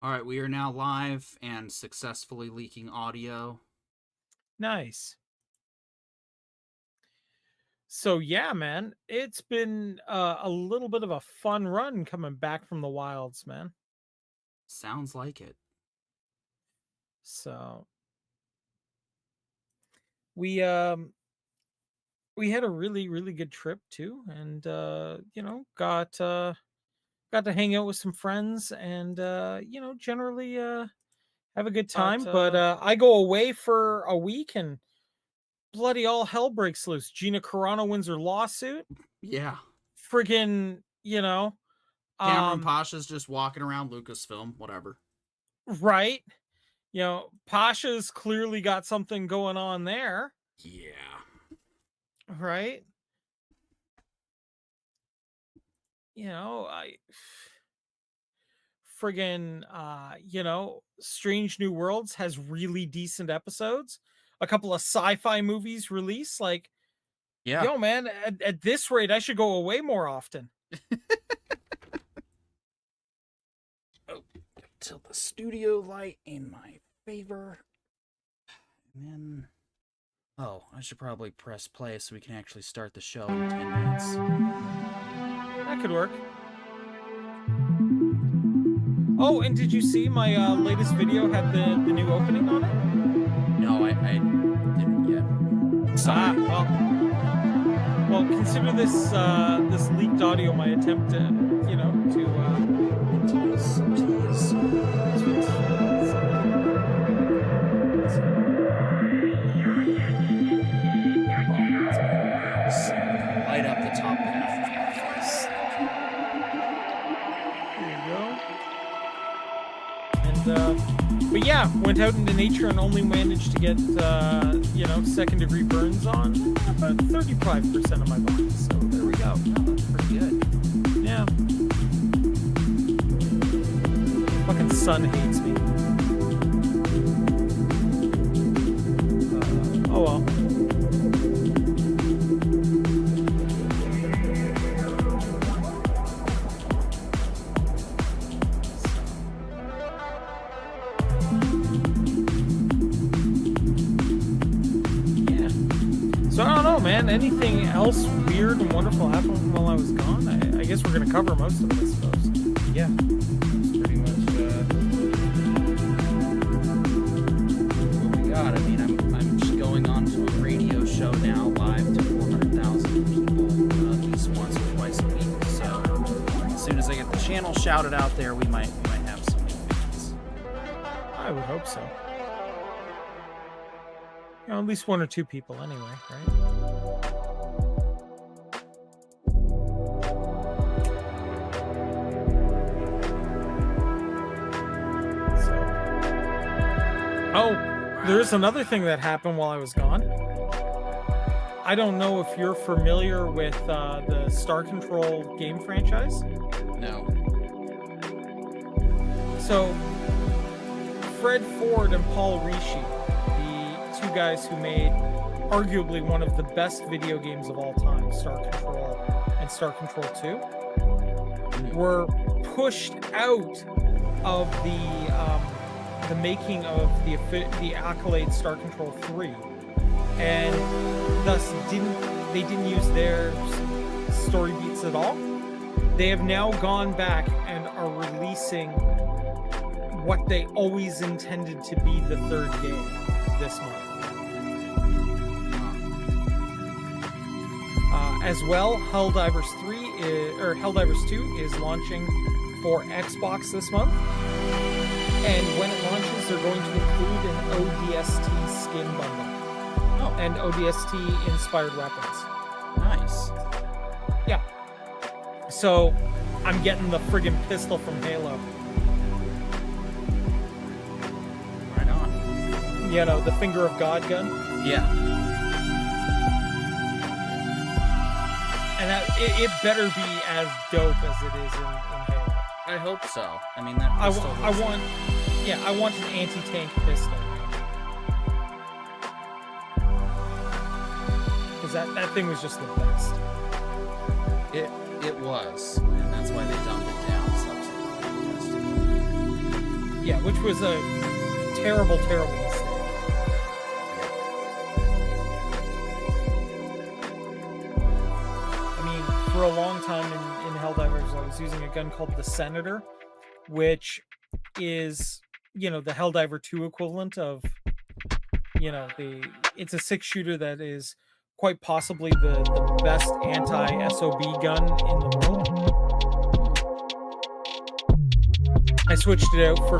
All right, we are now live and successfully leaking audio. Nice. So yeah, man, it's been a little bit of a fun run coming back from the wilds, man. Sounds like it. So we we had a really good trip too, and got to hang out with some friends and generally have a good time. But I go away for a week and bloody all hell breaks loose. Gina Carano wins her lawsuit. Yeah. Friggin', Kamran Pasha's just walking around Lucasfilm, whatever. right. Pasha's clearly got something going on there. Yeah. Right. I friggin' Strange New Worlds has really decent episodes. A couple of sci-fi movies release. Like, Yeah. yo, man, at this rate, I should go away more often. Tilt the studio light in my favor. And then... Oh, I should probably press play so we can actually start the show in 10 minutes. That could work. Oh, and did you see my latest video had the new opening on it? No, I didn't yet. Sorry. Well, consider this this leaked audio my attempt to tease. Light up the top half of my face. There you go. And but yeah, went out into nature and only managed to get second-degree burns on about 35% of my body. So there we go. Oh, that's pretty good. Yeah. Fucking sun hates me. Oh well. So I don't know, man. Anything else weird and wonderful happened while I was gone? I guess we're gonna cover most of it, I suppose. Yeah, that's pretty much what we got. I mean, I'm just going on to a radio show now, live to 400,000 people, at least once or twice a week. So as soon as I get the channel shouted out there, we might have some new fans. I would hope so. At least one or two people anyway, right? So. Oh, there's another thing that happened while I was gone. I don't know if you're familiar with the Star Control game franchise. No. So, Fred Ford and Paul Rishi, two guys who made arguably one of the best video games of all time, Star Control and Star Control 2, were pushed out of the making of the accolade Star Control 3, and thus they didn't use their story beats at all. They have now gone back and are releasing what they always intended to be the third game this month. As well, Helldivers 2 is launching for Xbox this month. And when it launches, they're going to include an ODST skin bundle. Oh. And ODST inspired weapons. Nice. Yeah. So, I'm getting the friggin' pistol from Halo. Right on. The Finger of God gun. Yeah. And it better be as dope as it is in Halo. I hope so. I mean, that pistol I want an anti-tank pistol. Because that thing was just the best. It was, and that's why they dumbed it down subsequently. Yeah, which was a terrible, terrible mistake. I mean, for a long time in Helldivers, I was using a gun called the Senator, which is, the Helldiver 2 equivalent of, it's a 6-shooter that is quite possibly the best anti-SOB gun in the world. I switched it out for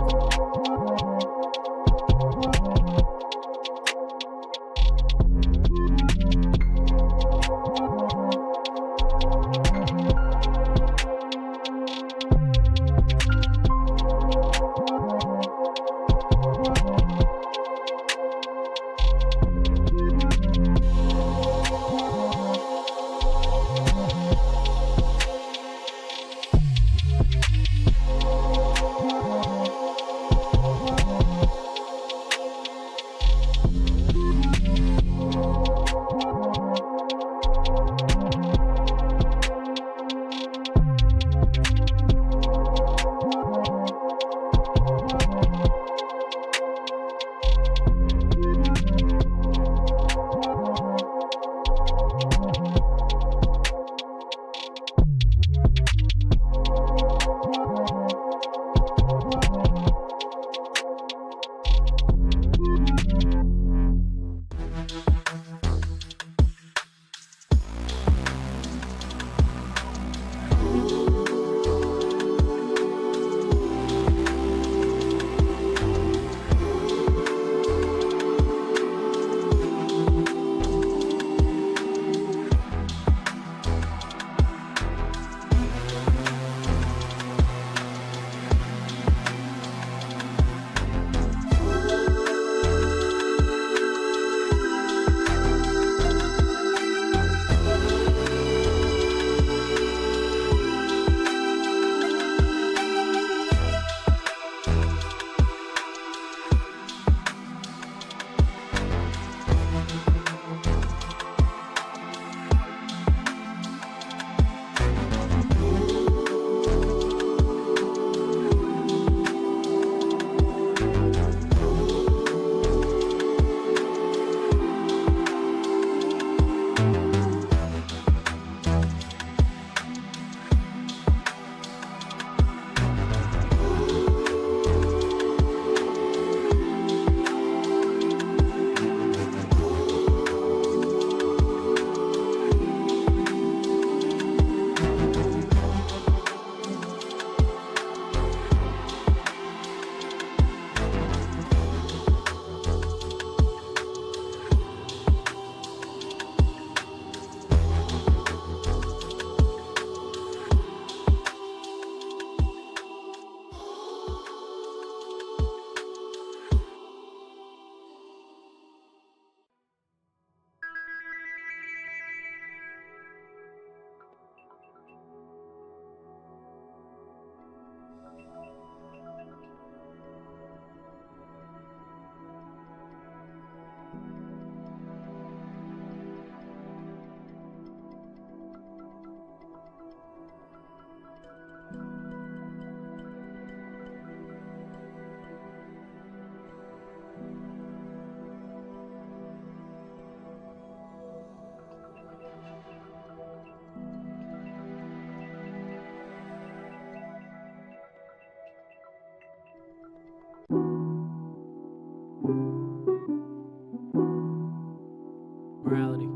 morality.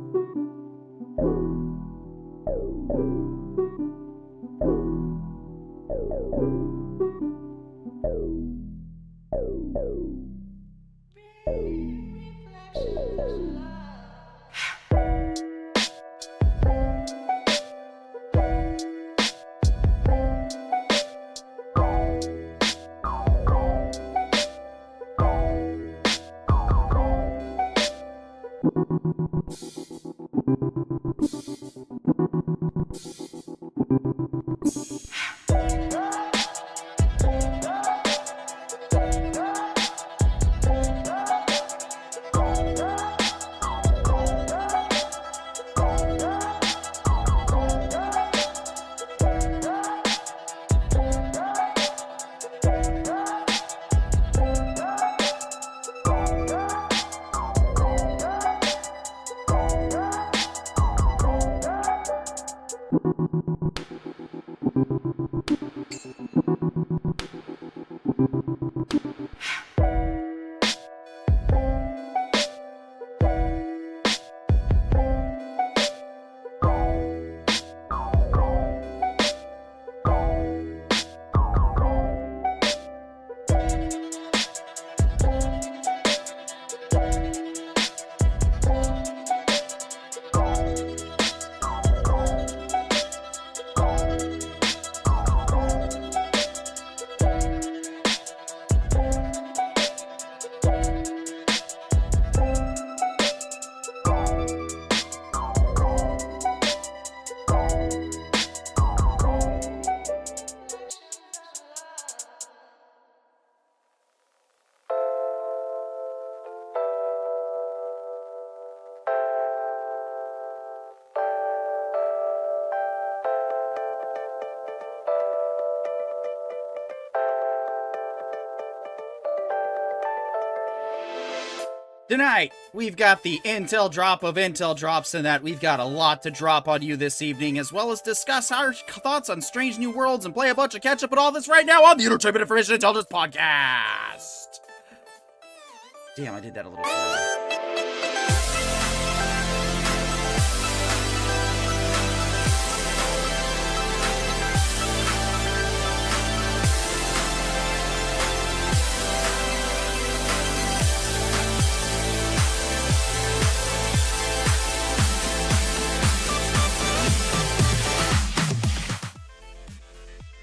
Tonight, we've got the Intel drop of Intel drops, and that we've got a lot to drop on you this evening, as well as discuss our thoughts on Strange New Worlds and play a bunch of catch-up and all this right now on the Entertainment Information Intelligence Podcast. Damn, I did that a little slow.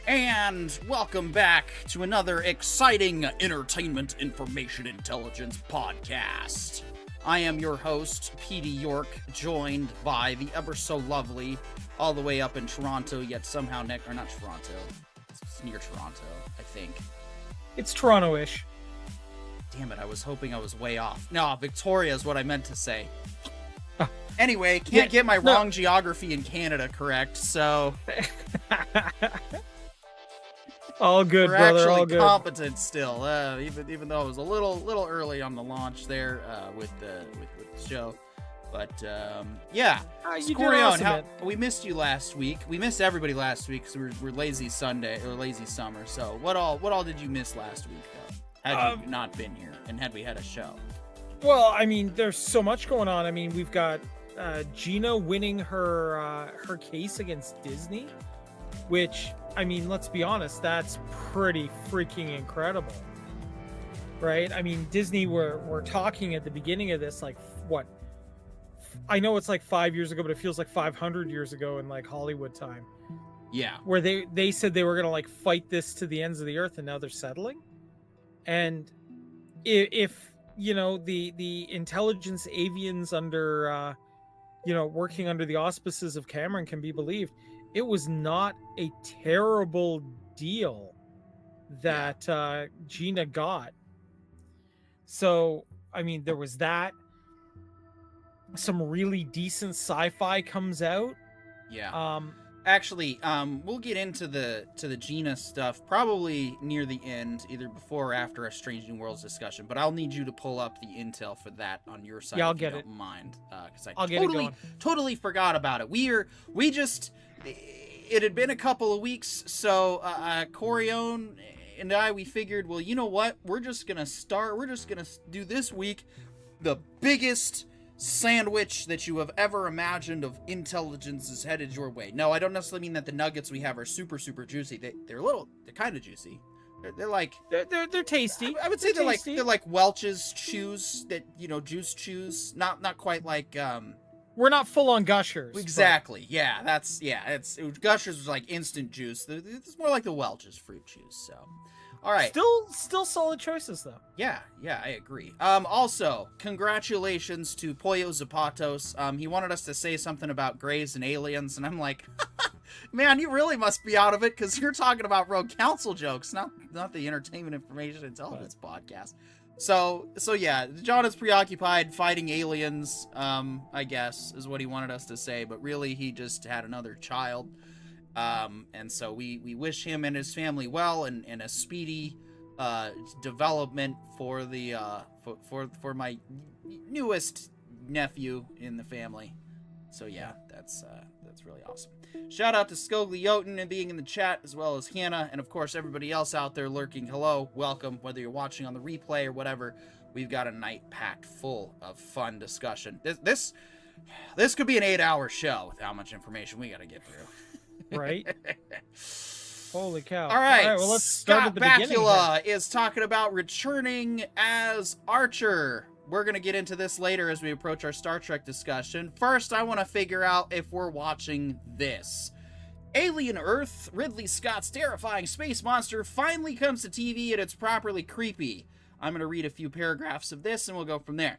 And welcome back to another exciting Entertainment Information Intelligence Podcast. I am your host, Petey York, joined by the ever so lovely, all the way up in Toronto, yet somehow not Toronto. It's near Toronto, I think. It's Toronto-ish. Damn it, I was hoping I was way off. No, Victoria is what I meant to say. Anyway, can't get my wrong geography in Canada correct, so... All good, We're brother. actually All good. competent still, even though it was a little early on the launch there with the show. But yeah, You did Corion, awesome, we missed you last week. We missed everybody last week because we're lazy Sunday or lazy summer. So what all did you miss last week though? Had you not been here and had we had a show? Well, I mean, there's so much going on. I mean, we've got Gina winning her case against Disney, which, I mean, let's be honest, that's pretty freaking incredible, right? I mean, Disney were talking at the beginning of this, like, what? I know it's like 5 years ago, but it feels like 500 years ago in like Hollywood time. Yeah. Where they said they were going to like fight this to the ends of the earth, and now they're settling. And if you know, the intelligence avians under, working under the auspices of Cameron can be believed, it was not a terrible deal that Gina got. So, I mean, there was that. Some really decent sci-fi comes out. Yeah. Actually, we'll get into the Gina stuff probably near the end, either before or after a Strange New Worlds discussion. But I'll need you to pull up the intel for that on your side. Yeah, I'll if get you it. Don't mind, because I'll get it going. totally forgot about it. It had been a couple of weeks, so Corion and I, we figured, well, you know what? We're just gonna do this week the biggest sandwich that you have ever imagined of intelligence is headed your way. No, I don't necessarily mean that the nuggets we have are super juicy. They're kind of juicy. They're like They're tasty. I would say they're tasty. like Welch's chews, that juice chews. Not quite like We're not full on Gushers. Exactly. But... Yeah, Gushers was like instant juice. It's more like the Welch's fruit juice. So, all right. Still solid choices though. Yeah, I agree. Also, congratulations to Pollo Zapatos. He wanted us to say something about Greys and aliens, and I'm like, man, you really must be out of it because you're talking about Rogue Council jokes, not the Entertainment Information Intelligence Podcast. So yeah, John is preoccupied fighting aliens, I guess, is what he wanted us to say, but really he just had another child. And so we wish him and his family well and a speedy development for the for my newest nephew in the family. So yeah, that's really awesome. Shout out to Skoglioten and being in the chat, as well as Hannah, and of course everybody else out there lurking. Hello, welcome. Whether you're watching on the replay or whatever, we've got a night packed full of fun discussion. This could be an 8-hour show with how much information we got to get through. Right? Holy cow! All right, well, let's start Scott at the beginning. Bakula is talking about returning as Archer. We're going to get into this later as we approach our Star Trek discussion. First, I want to figure out if we're watching this. Alien Earth, Ridley Scott's terrifying space monster, finally comes to TV, and it's properly creepy. I'm going to read a few paragraphs of this, and we'll go from there.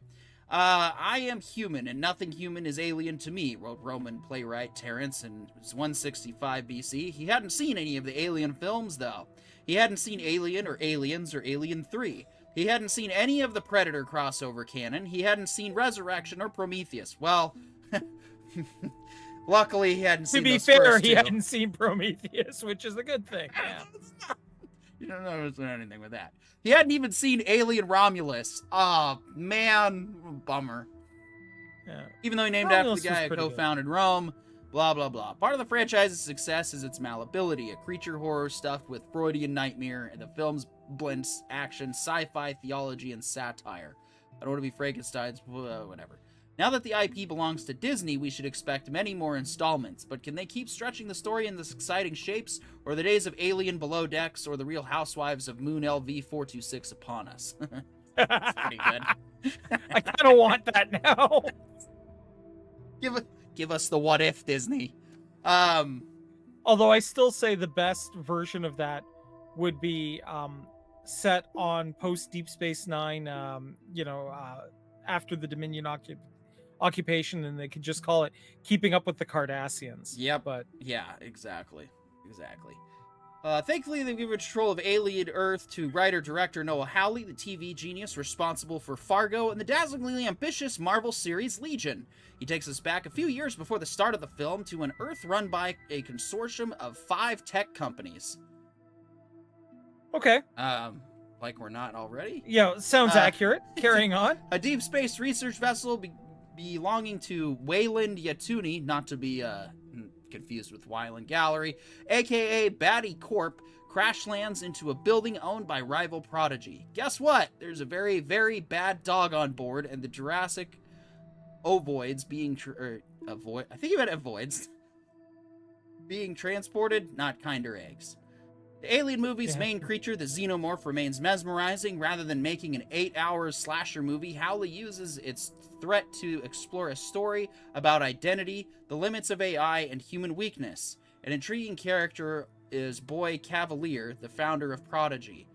I am human, and nothing human is alien to me, wrote Roman playwright Terence in 165 BC. He hadn't seen any of the Alien films, though. He hadn't seen Alien or Aliens or Alien 3. He hadn't seen any of the Predator crossover canon. He hadn't seen Resurrection or Prometheus. Well, luckily he hadn't seen those To be fair, first he two. hadn't seen Prometheus, which is a good thing. Yeah. You don't know anything with that. He hadn't even seen Alien Romulus. Oh, man. Bummer. Yeah. Even though he named Romulus after the guy was who pretty co-founded Rome, blah, blah, blah. Part of the franchise's success is its malleability, a creature horror stuffed with Freudian nightmare, and the films blends action, sci-fi, theology, and satire. I don't want to be Frankenstein's, whatever. Now that the IP belongs to Disney, we should expect many more installments, but can they keep stretching the story in this exciting shapes, or are the days of Alien Below Decks or the Real Housewives of Moon LV 426 upon us? That's pretty good. I kind of want that now. Give us the what if, Disney. Although I still say the best version of that would be set on post Deep Space Nine, after the Dominion occupation, and they could just call it Keeping Up with the Cardassians. Yep. But yeah, exactly. Thankfully, they give control of Alien Earth to writer-director Noah Hawley, the TV genius responsible for Fargo and the dazzlingly ambitious Marvel series Legion. He takes us back a few years before the start of the film to an Earth run by a consortium of 5 tech companies. okay. Like we're not already? Yeah, sounds accurate. Carrying on. A deep space research vessel belonging to Wayland Yutuni, not to be confused with Wyland Gallery, aka Batty Corp, crash lands into a building owned by rival Prodigy. Guess what? There's a very, very bad dog on board, and the Jurassic ovoids being I think you meant avoids being transported, not kinder eggs. The Alien movie's main creature, the xenomorph, remains mesmerizing. Rather than making an 8-hour slasher movie, Howley uses its threat to explore a story about identity, the limits of AI, and human weakness. An intriguing character is Boy Cavalier, the founder of Prodigy.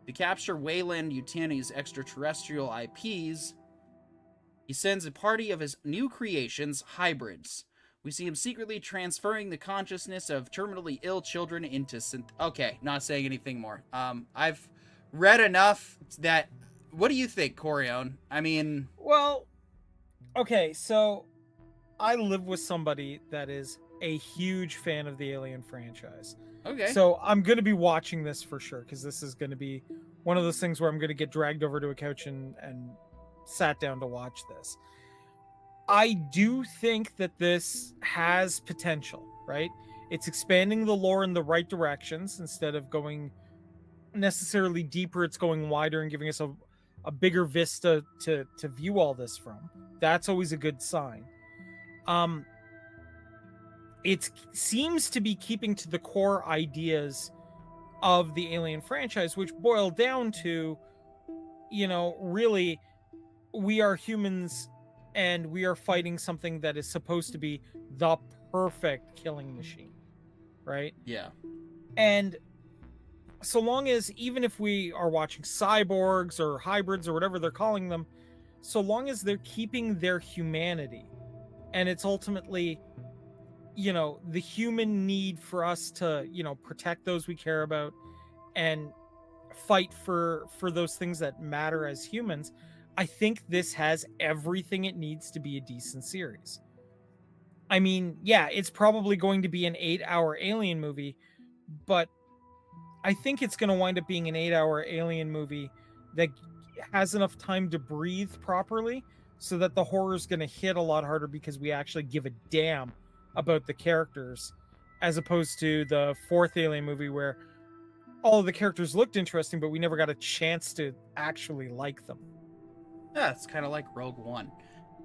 To capture Wayland Yutani's extraterrestrial IPs, he sends a party of his new creations, hybrids. We see him secretly transferring the consciousness of terminally ill children into Okay, not saying anything more. I've read enough that... What do you think, Corione? I mean... Well, okay, so I live with somebody that is a huge fan of the Alien franchise. Okay. So I'm going to be watching this for sure, because this is going to be one of those things where I'm going to get dragged over to a couch and sat down to watch this. I do think that this has potential, right? It's expanding the lore in the right directions. Instead of going necessarily deeper, it's going wider and giving us a bigger vista to view all this from. That's always a good sign. It seems to be keeping to the core ideas of the Alien franchise, which boil down to, really, we are humans and we are fighting something that is supposed to be the perfect killing machine, right? Yeah. And so long as, even if we are watching cyborgs or hybrids or whatever they're calling them, so long as they're keeping their humanity, and it's ultimately, the human need for us to, protect those we care about and fight for those things that matter as humans, I think this has everything it needs to be a decent series. I mean, yeah, it's probably going to be an 8-hour Alien movie, but I think it's going to wind up being an 8-hour Alien movie that has enough time to breathe properly, so that the horror is going to hit a lot harder because we actually give a damn about the characters, as opposed to the 4th Alien movie where all of the characters looked interesting, but we never got a chance to actually like them. Yeah, it's kind of like Rogue One.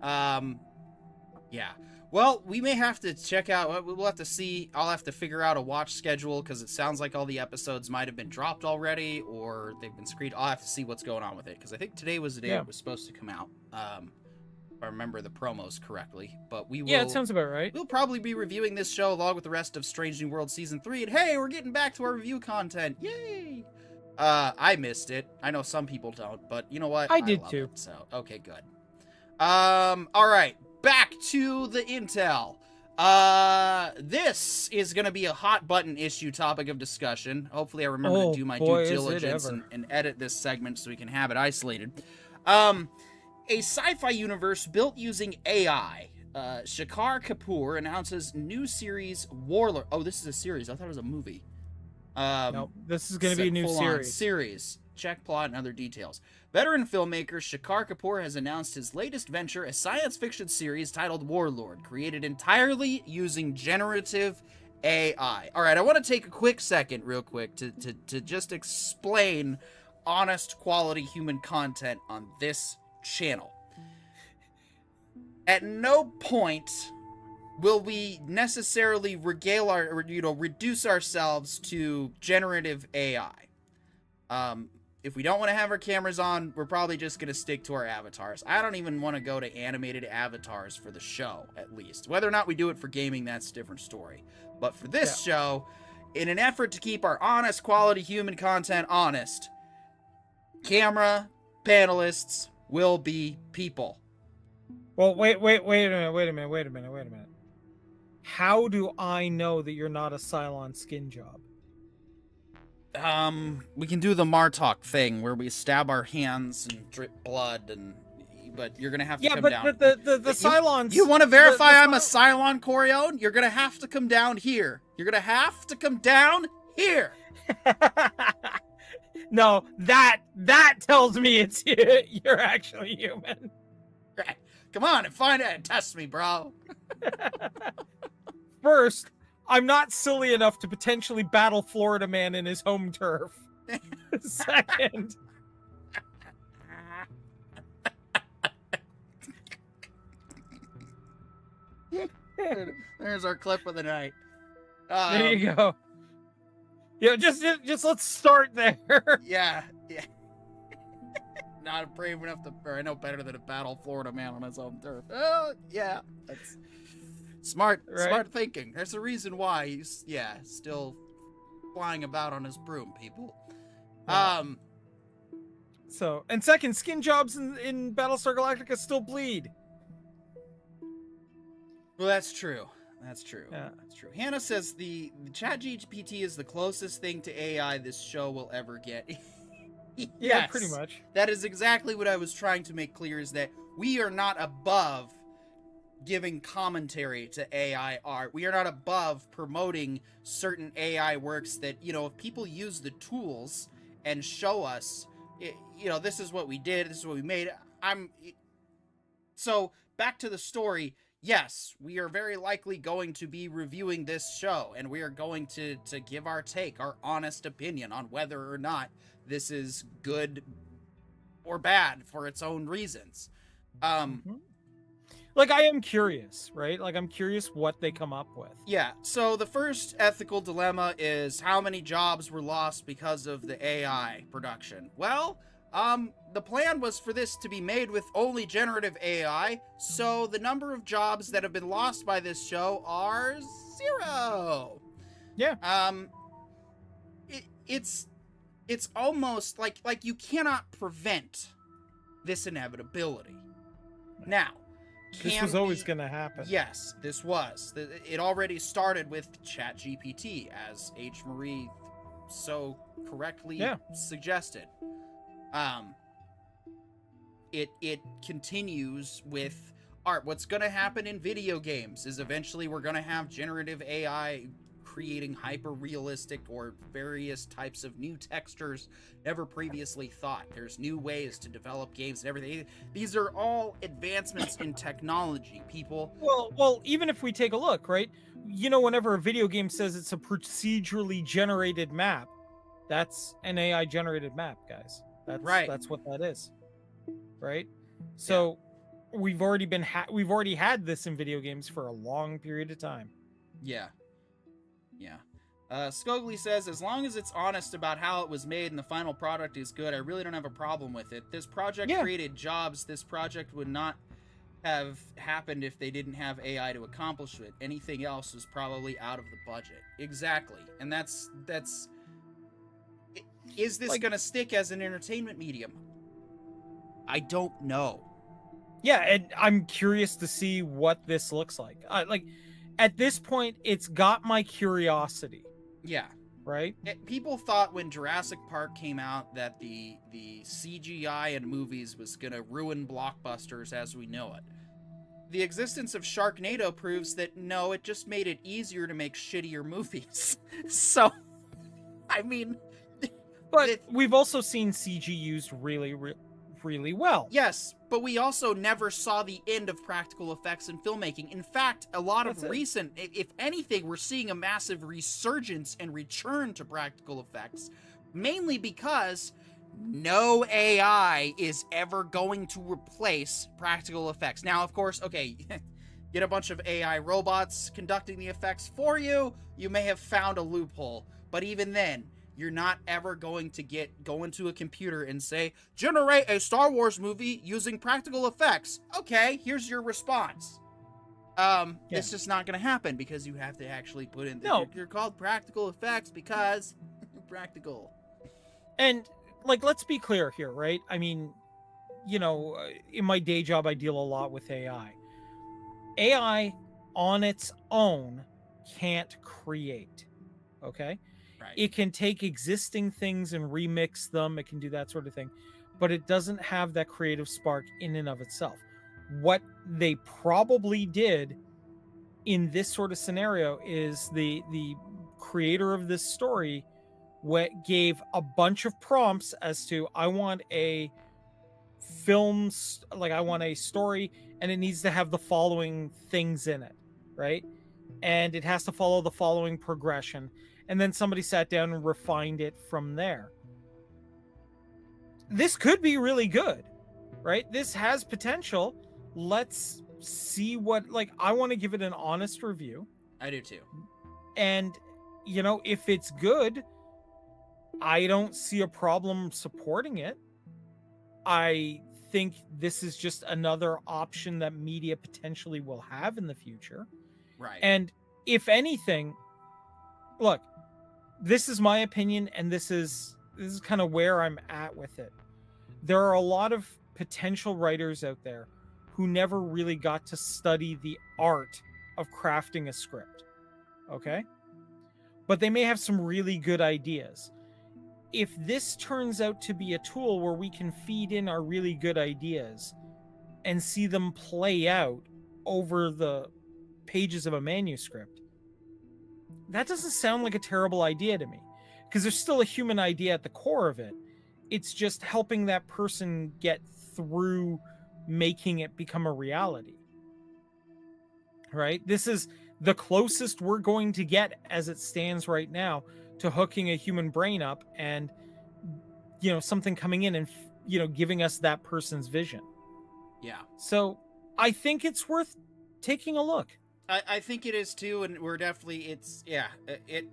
Yeah. Well, we may have to check out... We'll have to see. I'll have to figure out a watch schedule, because it sounds like all the episodes might have been dropped already, or they've been screened. I'll have to see what's going on with it, because I think today was the day it was supposed to come out. If I remember the promos correctly. But we will... Yeah, it sounds about right. We'll probably be reviewing this show along with the rest of Strange New World Season 3, and hey, we're getting back to our review content. Yay! I missed it. I know some people don't, but you know what? I did love too. It, so, okay, good. All right. Back to the intel. This is going to be a hot button issue topic of discussion. Hopefully I remember to do my due diligence and edit this segment so we can have it isolated. A sci-fi universe built using AI. Shekhar Kapoor announces new series Warlord. Oh, this is a series. I thought it was a movie. Nope. This is going to be a new series. Check plot and other details. Veteran filmmaker Shekhar Kapoor has announced his latest venture, a science fiction series titled Warlord, created entirely using generative AI. All right, I want to take a quick second, real quick, to just explain honest, quality human content on this channel. At no point will we necessarily reduce ourselves to generative AI. If we don't want to have our cameras on, we're probably just going to stick to our avatars. I don't even want to go to animated avatars for the show, at least. Whether or not we do it for gaming, that's a different story. But for this show, in an effort to keep our honest, quality human content honest, camera panelists will be people. Well, wait a minute. How do I know that you're not a Cylon skin job? We can do the Martok thing where we stab our hands and drip blood, but you're gonna have to come down. Yeah, but the Cylons. You want to verify I'm a Cylon, Corione? You're gonna have to come down here. You're gonna have to come down here. No, that tells me it's you're actually human. Right. Come on and find it and test me, bro. First, I'm not silly enough to potentially battle Florida Man in his home turf. Second, there's our clip of the night. There you go. Yeah, just let's start there. Yeah. Not brave enough to, or I know better than to battle Florida Man on his home turf. Oh, yeah, that's smart thinking. There's a reason why he's, still flying about on his broom, people. Yeah. So, and second, skin jobs in Battlestar Galactica still bleed. Well, that's true. That's true. Yeah. That's true. Hannah says the ChatGPT is the closest thing to AI this show will ever get. Yes, yeah, pretty much. That is exactly what I was trying to make clear, is that we are not above giving commentary to AI art. We are not above promoting certain AI works that, if people use the tools and show us, this is what we did, this is what we made. So back to the story. Yes, we are very likely going to be reviewing this show, and we are going to give our take, our honest opinion on whether or not this is good or bad for its own reasons. Like, I am curious, right? Like, I'm curious what they come up with. Yeah, so the first ethical dilemma is how many jobs were lost because of the AI production. Well, the plan was for this to be made with only generative AI, so the number of jobs that have been lost by this show are 0. Yeah. It's almost like you cannot prevent this inevitability. Now, this was always going to happen. Yes, this was. It already started with ChatGPT, as H. Marie so correctly suggested. It continues with art. What's going to happen in video games is eventually we're going to have generative AI creating hyper-realistic or various types of new textures never previously thought. There's new ways to develop games and everything. These are all advancements in technology, people. Well, even if we take a look, right? Whenever a video game says it's a procedurally generated map, that's an AI generated map, guys. That's right. That's what that is. Right? So we've already had this in video games for a long period of time. Yeah. Scogli says, as long as it's honest about how it was made and the final product is good, I really don't have a problem with it. This project created jobs. This project would not have happened if they didn't have AI to accomplish it. Anything else was probably out of the budget. Exactly. And that's is this going to stick as an entertainment medium? I don't know. Yeah, and I'm curious to see what this looks like. At this point, it's got my curiosity. Yeah. Right? People thought when Jurassic Park came out that the CGI in movies was going to ruin blockbusters as we know it. The existence of Sharknado proves that no, it just made it easier to make shittier movies. So, I mean, But we've also seen CG used really, really well. yes, but we also never saw the end of practical effects in filmmaking. In fact, a lot of recent, if anything, we're seeing a massive resurgence and return to practical effects, mainly because no AI is ever going to replace practical effects. Now, of course, okay, get a bunch of AI robots conducting the effects for you, you may have found a loophole, but even then, you're not ever going to go into a computer and say, generate a Star Wars movie using practical effects. Okay, here's your response. It's just not going to happen because you have to actually put in... You're called practical effects because practical. And, like, let's be clear here, right? I mean, you know, in my day job, I deal a lot with AI. AI on its own can't create, okay? Right. It can take existing things and remix them. It can do that sort of thing, but it doesn't have that creative spark in and of itself. What they probably did in this sort of scenario is the creator of this story gave a bunch of prompts as to, I want a film, like I want a story, and it needs to have the following things in it, right? And it has to follow the following progression. And then somebody sat down and refined it from there. This could be really good, right? This has potential. Let's see what, like, I want to give it an honest review. I do too. And, you know, if it's good, I don't see a problem supporting it. I think this is just another option that media potentially will have in the future. Right. And if anything, look, this is my opinion, and this is kind of where I'm at with it. There are a lot of potential writers out there who never really got to study the art of crafting a script, okay? But they may have some really good ideas. If this turns out to be a tool where we can feed in our really good ideas and see them play out over the pages of a manuscript, that doesn't sound like a terrible idea to me, because there's still a human idea at the core of it. It's just helping that person get through making it become a reality, right? This is the closest we're going to get as it stands right now to hooking a human brain up and, you know, something coming in and, you know, giving us that person's vision. Yeah. So I think it's worth taking a look. I think it is too, and we're definitely, it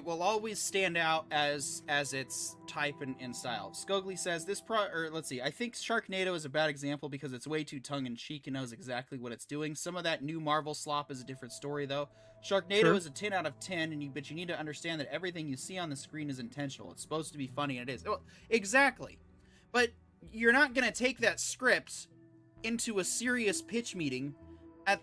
will always stand out as its type and style. Skogly says I think Sharknado is a bad example because it's way too tongue-in-cheek and knows exactly what it's doing. Some of that new Marvel slop is a different story, though. Sharknado is a 10 out of 10, but you need to understand that everything you see on the screen is intentional. It's supposed to be funny, and it is. Well, exactly. But you're not going to take that script into a serious pitch meeting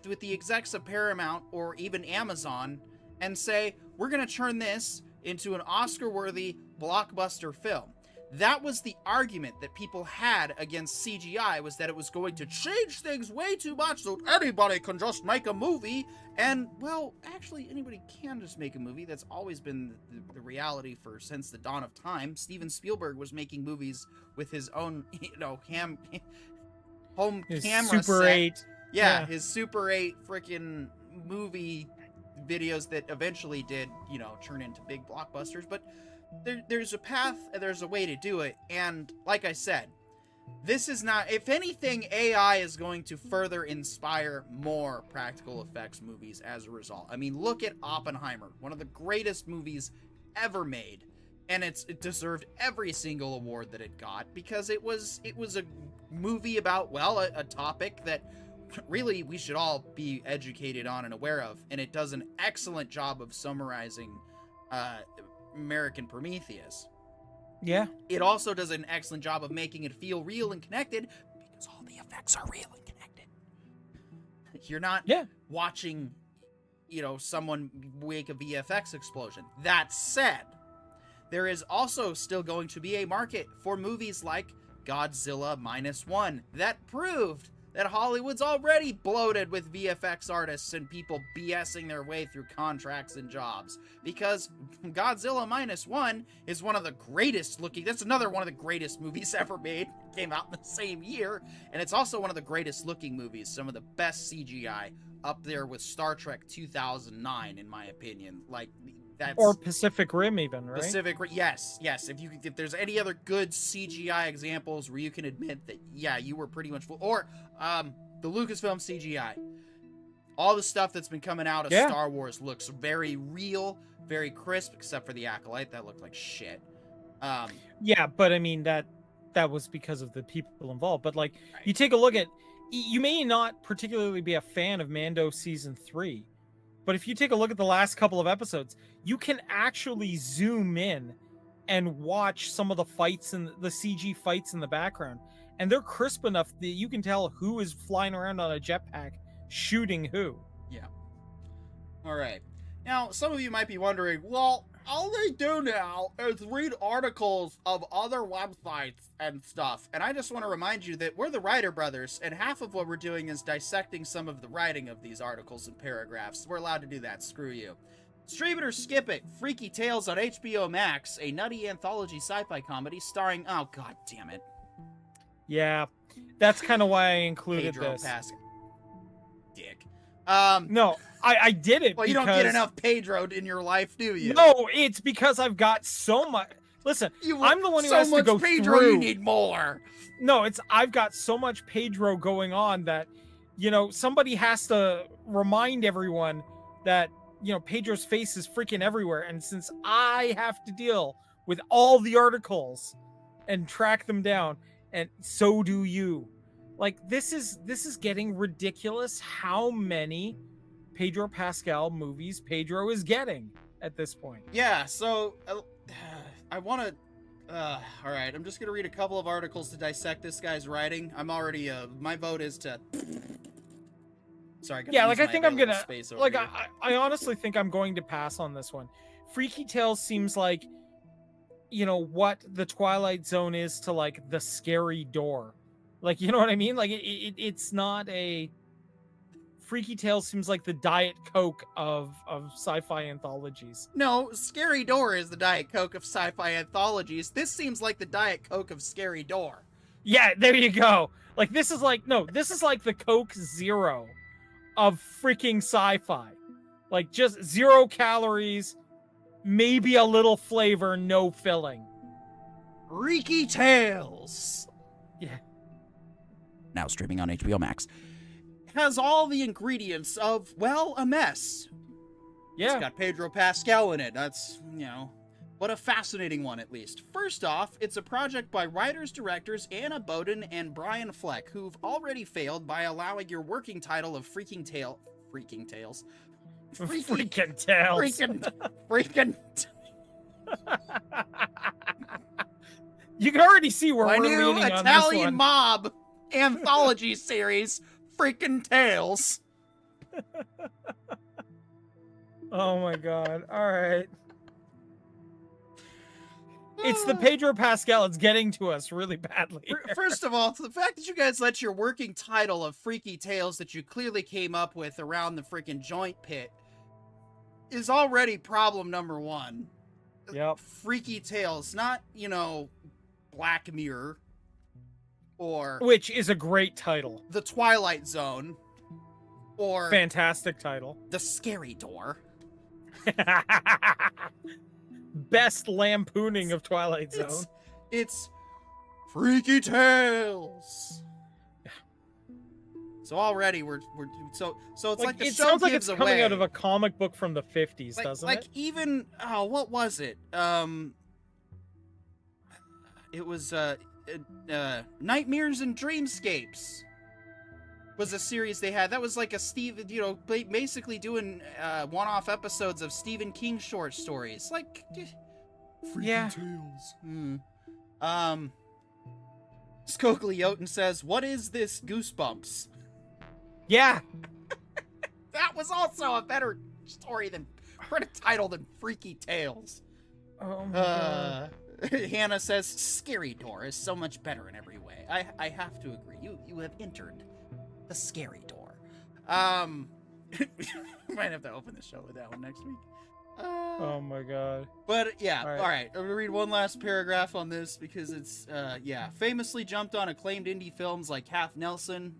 with the execs of Paramount or even Amazon and say, we're going to turn this into an Oscar-worthy blockbuster film. That was the argument that people had against CGI, was that it was going to change things way too much so anybody can just make a movie. And, well, actually, anybody can just make a movie. That's always been the reality since the dawn of time. Steven Spielberg was making movies with his own, home camera Super set. 8. Yeah, his Super 8 freaking movie videos that eventually did, turn into big blockbusters. But there's a path, there's a way to do it. And like I said, this is not, if anything, AI is going to further inspire more practical effects movies as a result. I mean, look at Oppenheimer, one of the greatest movies ever made. And it deserved every single award that it got because it was a movie about, well, a topic that really we should all be educated on and aware of, and it does an excellent job of summarizing American Prometheus. Yeah. It also does an excellent job of making it feel real and connected because all the effects are real and connected. You're not watching, someone make a VFX explosion. That said, there is also still going to be a market for movies like Godzilla -1 that proved that Hollywood's already bloated with VFX artists and people BSing their way through contracts and jobs. Because Godzilla Minus One is one of the greatest looking, that's another one of the greatest movies ever made. Came out in the same year. And it's also one of the greatest looking movies. Some of the best CGI, up there with Star Trek 2009, in my opinion. Like, that's... Or Pacific Rim even, right? Pacific Rim, yes. If there's any other good CGI examples where you can admit that, yeah, you were pretty much... Or, the Lucasfilm CGI. All the stuff that's been coming out of Star Wars looks very real, very crisp, except for the Acolyte. That looked like shit. Yeah, but I mean, that was because of the people involved. But, like, you take a look at... You may not particularly be a fan of Mando Season 3, but if you take a look at the last couple of episodes, you can actually zoom in and watch some of the fights and the CG fights in the background. And they're crisp enough that you can tell who is flying around on a jetpack shooting who. Yeah. All right. Now, some of you might be wondering, well, all they do now is read articles of other websites and stuff. And I just want to remind you that we're the Writer Brothers, and half of what we're doing is dissecting some of the writing of these articles and paragraphs. We're allowed to do that. Screw you. Stream it or skip it. Freaky Tales on HBO Max, a nutty anthology sci-fi comedy starring... Oh, god damn it. Yeah, that's kind of why I included Pedro this. Pascal. Dick. No, I did it. Well, you don't get enough Pedro in your life, do you? No, it's because I've got so much. Listen, I'm the one who has to go Pedro, through. You need more. No, I've got so much Pedro going on that, somebody has to remind everyone that, Pedro's face is freaking everywhere. And since I have to deal with all the articles and track them down, and so do you. Like, this is getting ridiculous how many Pedro Pascal movies Pedro is getting at this point. Yeah, so I want to... all right, I'm just going to read a couple of articles to dissect this guy's writing. I'm already... my vote is to... Sorry, I think I'm going to... Like, I honestly think I'm going to pass on this one. Freaky Tales seems like, what the Twilight Zone is to, like, the Scary Door. Like, you know what I mean? Like, it's not a... Freaky Tales seems like the Diet Coke of sci-fi anthologies. No, Scary Door is the Diet Coke of sci-fi anthologies. This seems like the Diet Coke of Scary Door. Yeah, there you go. Like, this is like the Coke Zero of freaking sci-fi. Like, just 0 calories, maybe a little flavor, no filling. Freaky Tales. Yeah. Now streaming on HBO Max. Has all the ingredients of, well, a mess. Yeah. It's got Pedro Pascal in it. That's, what a fascinating one, at least. First off, it's a project by writers-directors Anna Boden and Brian Fleck, who've already failed by allowing your working title of Freaking Tales. Freaking Tales. You can already see where we're leaning on Italian this one. Mob anthology series, Freaking Tales. Oh my god. All right. It's the Pedro Pascal. It's getting to us really badly. First of all, the fact that you guys let your working title of Freaky Tales that you clearly came up with around the freaking joint pit is already problem number one. Yep. Freaky Tales, not, Black Mirror or... Which is a great title. The Twilight Zone or... Fantastic title. The Scary Door. Best lampooning of Twilight Zone. It's Freaky Tales. So already we're so it's like the it show sounds like gives it's away. coming out of a comic book from the 50s, doesn't it? Like even what was it? It was Nightmares and Dreamscapes was a series they had. That was like a basically doing one-off episodes of Stephen King short stories. Like Freaky Tales. Stokely Yoten says, "What is this Goosebumps?" Yeah. That was also a better title than Freaky Tales. Oh my god. Hannah says, Scary Door is so much better in every way. I have to agree. You have entered the scary door. We might have to open the show with that one next week. Oh my god. But yeah, All all right. I'm gonna read one last paragraph on this because it's famously jumped on acclaimed indie films like Half Nelson.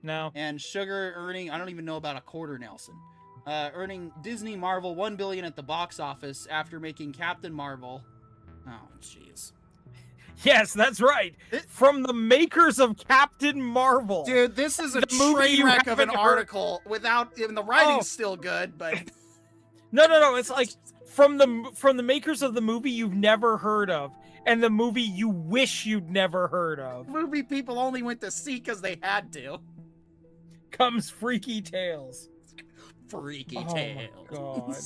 No. And Sugar earning, I don't even know about a quarter Nelson. Earning Disney Marvel $1 billion at the box office after making Captain Marvel. Oh, jeez. Yes, that's right. From the makers of Captain Marvel. Dude, this is a The movie train you wreck of an haven't heard. article without, even the writing's still good, but No. It's like from the makers of the movie you've never heard of, and the movie you wish you'd never heard of. movie people only went to see because they had to. Comes Freaky Tales. Freaky Oh Tales. my God.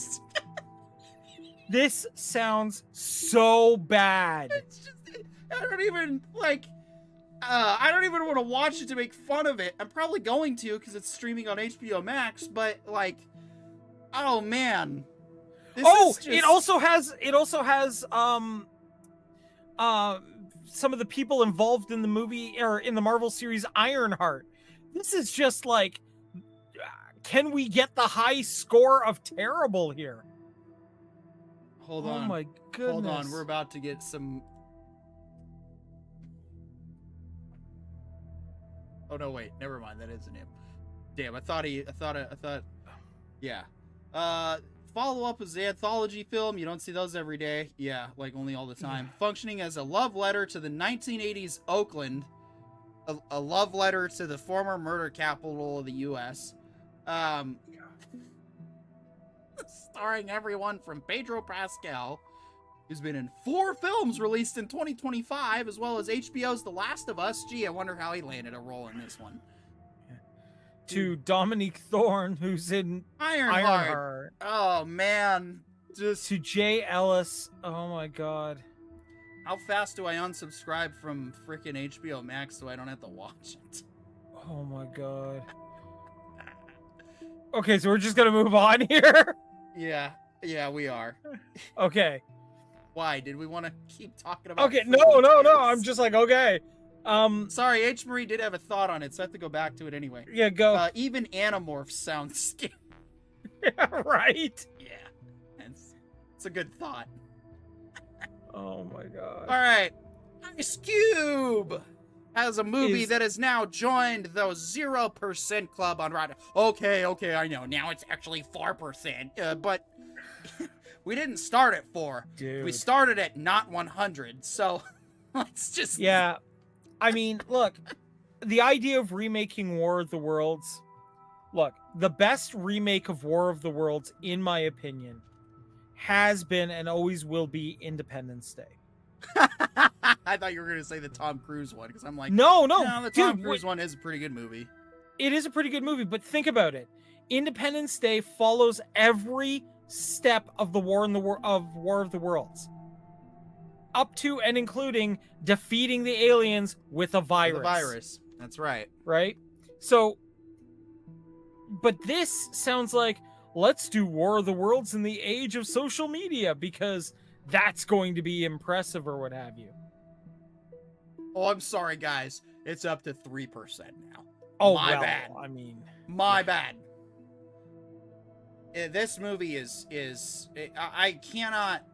This sounds so bad. It's just, I don't even I don't even want to watch it to make fun of it. I'm probably going to because it's streaming on HBO Max, but like, oh man. This is just... it also has some of the people involved in the movie or in the Marvel series Ironheart. This is just like, can we get the high score of terrible here? Hold on. Oh my goodness. Hold on, we're about to get some. Oh no, wait, never mind. That isn't him. Damn, I thought. Yeah. Follow up is the anthology film. You don't see those every day. Yeah, like only all the time. Functioning as a love letter to the 1980s Oakland, a love letter to the former murder capital of the U.S. Starring everyone from Pedro Pascal, who's been in 4 films released in 2025, as well as HBO's The Last of Us. Gee, I wonder how he landed a role in this one. To Dominique Thorne, who's in Ironheart. Oh, man. Just to Jay Ellis. Oh, my God. how fast do I unsubscribe from frickin' HBO Max so I don't have to watch it? Oh, my God. Okay, so we're just going to move on here? Yeah, we are. Okay. Why? Did we want to keep talking about Okay, food? no. I'm just like, okay. Sorry, H. Marie did have a thought on it, so I have to go back to it anyway. Yeah, go. Even Animorphs sound scary. Yeah, right? Yeah. It's a good thought. Oh, my God. All right. Ice Cube has a movie that has now joined the 0% club on Rotten. Okay, I know. Now it's actually 4%. But we didn't start at 4. Dude. We started at not 100. So let's just... Yeah. I mean, look, the idea of remaking War of the Worlds, look, the best remake of War of the Worlds, in my opinion, has been and always will be Independence Day. I thought you were going to say the Tom Cruise one, because I'm like, no, the Tom Cruise one is a pretty good movie. It is a pretty good movie, but think about it. Independence Day follows every step of the War of the Worlds. Up to and including defeating the aliens with a virus. That's right. Right? So, but this sounds like, let's do War of the Worlds in the age of social media because that's going to be impressive or what have you. Oh, I'm sorry, guys. It's up to 3% now. Oh, my well, bad. I mean, my bad. This movie I cannot.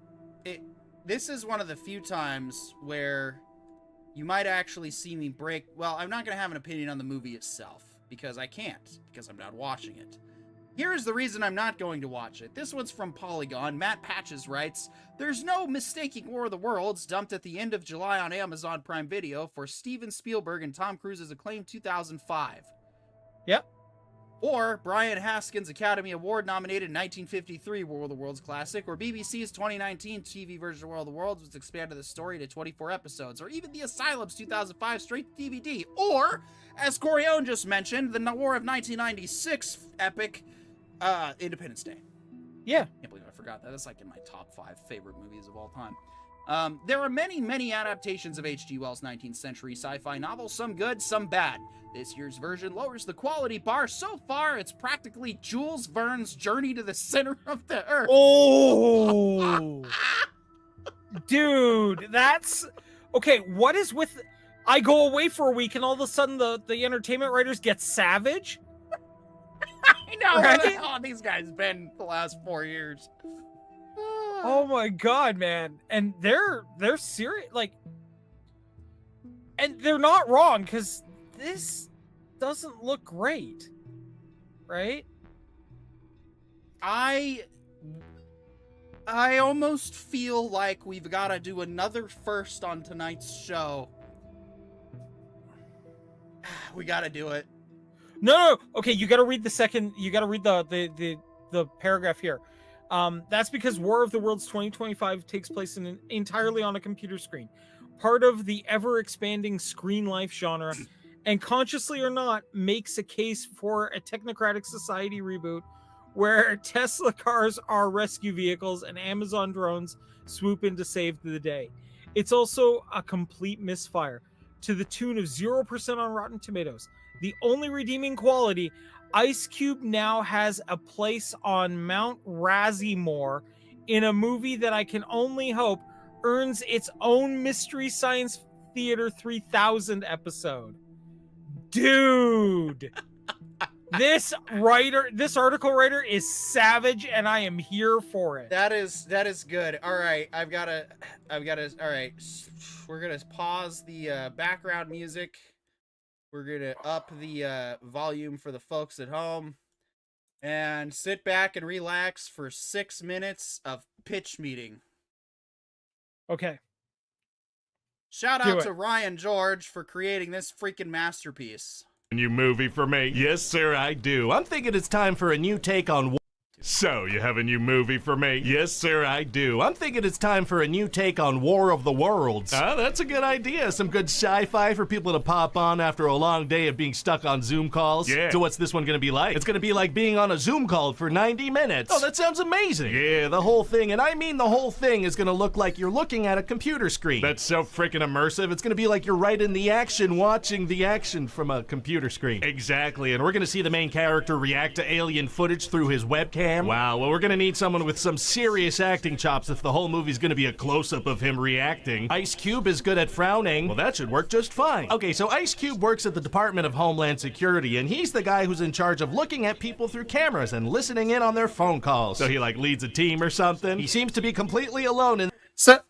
This is one of the few times where you might actually see me break. Well, I'm not going to have an opinion on the movie itself because I can't, because I'm not watching it. Here is the reason I'm not going to watch it. This one's from Polygon. Matt Patches writes, "There's no mistaking War of the Worlds, dumped at the end of July on Amazon Prime Video for Steven Spielberg and Tom Cruise's acclaimed 2005. Yep. Or Brian Haskins' Academy Award-nominated 1953 War of the Worlds classic, or BBC's 2019 TV version of War of the Worlds, which expanded the story to 24 episodes, or even The Asylum's 2005 straight-to-DVD, or, as Corione just mentioned, the War of 1996 epic, Independence Day." Yeah. I can't believe I forgot that. That's like in my top 5 favorite movies of all time. There are many adaptations of H.G. Wells' 19th century sci-fi novels, some good, some bad. This year's version lowers the quality bar so far, it's practically Jules Verne's Journey to the Center of the Earth. Oh! Dude, that's... Okay, what is with... I go away for a week, and all of a sudden the entertainment writers get savage. I know Right? where the hell these guys been the last 4 years. Oh my god, man. And they're serious, like, and they're not wrong, because this doesn't look great, right? I almost feel like we've got to do another first on tonight's show. We got to do it. No. Okay, you got to read the second. You got to read the paragraph here. That's because War of the Worlds 2025 takes place entirely on a computer screen, part of the ever-expanding screen life genre, and consciously or not, makes a case for a technocratic society reboot where Tesla cars are rescue vehicles and Amazon drones swoop in to save the day. It's also a complete misfire, to the tune of 0% on Rotten Tomatoes. The only redeeming quality, Ice Cube now has a place on Mount Razzie in a movie that I can only hope earns its own Mystery Science Theater 3000 episode. Dude! This article writer is savage, and I am here for it. That is good. All right, I've got to. All right, we're gonna pause the background music. We're gonna up the volume for the folks at home, and sit back and relax for 6 minutes of pitch meeting. Okay. Shout out to Ryan George for creating this freaking masterpiece. New movie for me? Yes, sir, I do. I'm thinking it's time for a new take on... So, you have a new movie for me? Yes, sir, I do. I'm thinking it's time for a new take on War of the Worlds. Ah, that's a good idea. Some good sci-fi for people to pop on after a long day of being stuck on Zoom calls. Yeah. So what's this one gonna be like? It's gonna be like being on a Zoom call for 90 minutes. Oh, that sounds amazing. Yeah, the whole thing, and I mean the whole thing, is gonna look like you're looking at a computer screen. That's so freaking immersive. It's gonna be like you're right in the action, watching the action from a computer screen. Exactly, and we're gonna see the main character react to alien footage through his webcam. Wow, well, we're gonna need someone with some serious acting chops if the whole movie's gonna be a close-up of him reacting. Ice Cube is good at frowning. Well, that should work just fine. Okay, so Ice Cube works at the Department of Homeland Security, and he's the guy who's in charge of looking at people through cameras and listening in on their phone calls. So he, like, leads a team or something? He seems to be completely alone in... So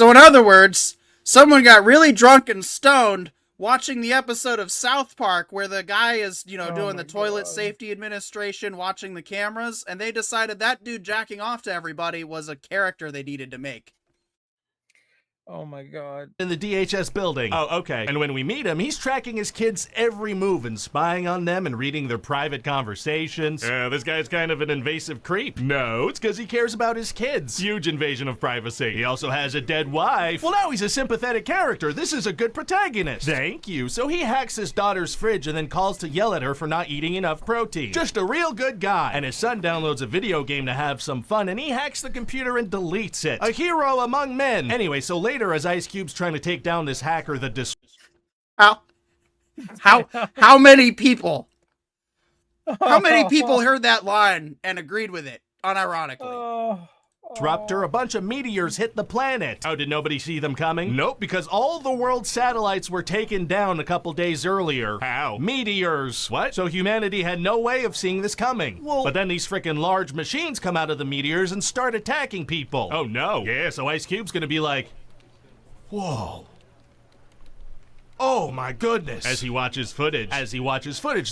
in other words, someone got really drunk and stoned watching the episode of South Park where the guy is, doing the toilet safety administration, watching the cameras, and they decided that dude jacking off to everybody was a character they needed to make. Oh my god. In the DHS building. Oh, okay. And when we meet him, he's tracking his kids' every move and spying on them and reading their private conversations. This guy's kind of an invasive creep. No, it's because he cares about his kids. Huge invasion of privacy. He also has a dead wife. Well, now he's a sympathetic character. This is a good protagonist. Thank you. So he hacks his daughter's fridge and then calls to yell at her for not eating enough protein. Just a real good guy. And his son downloads a video game to have some fun, and he hacks the computer and deletes it. A hero among men. Anyway, so later, as Ice Cube's trying to take down this hacker, How many people? How many people heard that line and agreed with it, unironically? Disruptor, a bunch of meteors hit the planet. Oh, did nobody see them coming? Nope, because all the world's satellites were taken down a couple days earlier. How? Meteors. What? So humanity had no way of seeing this coming. Well, but then these frickin' large machines come out of the meteors and start attacking people. Oh no. Yeah, so Ice Cube's gonna be like, whoa. Oh my goodness. As he watches footage,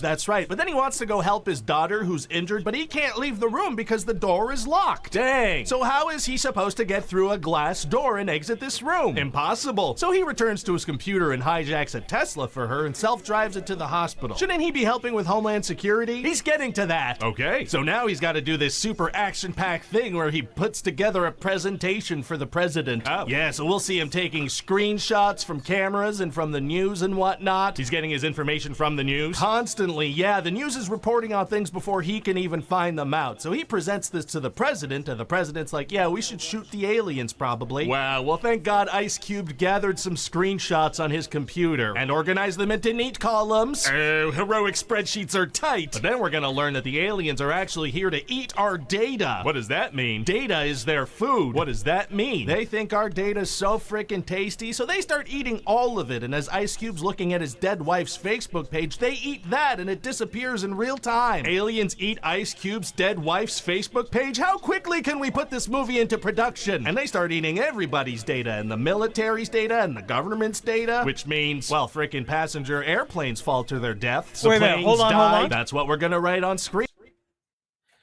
that's right. But then he wants to go help his daughter who's injured, but he can't leave the room because the door is locked. Dang. So how is he supposed to get through a glass door and exit this room? Impossible. So he returns to his computer and hijacks a Tesla for her and self-drives it to the hospital. Shouldn't he be helping with Homeland Security? He's getting to that. Okay. So now he's got to do this super action-packed thing where he puts together a presentation for the president. Oh. Yeah, so we'll see him taking screenshots from cameras and from the news and whatnot. He's getting his information from the news constantly. Yeah, the news is reporting on things before he can even find them out. So he presents this to the president, and the president's like, yeah, we should shoot the aliens probably. Wow, well thank God Ice Cube gathered some screenshots on his computer and organized them into neat columns. Oh, heroic spreadsheets are tight. But then we're gonna learn that the aliens are actually here to eat our data. What does that mean? Data is their food. What does that mean? They think our data's so frickin' tasty, so they start eating all of it, and as Ice Ice Cube's looking at his dead wife's Facebook page, they eat that and it disappears in real time. Aliens eat Ice Cube's dead wife's Facebook page? How quickly can we put this movie into production? And they start eating everybody's data, and the military's data, and the government's data, which means, well, frickin' passenger airplanes fall to their deaths. Wait a minute, Planes hold on. die. That's what we're gonna write on screen.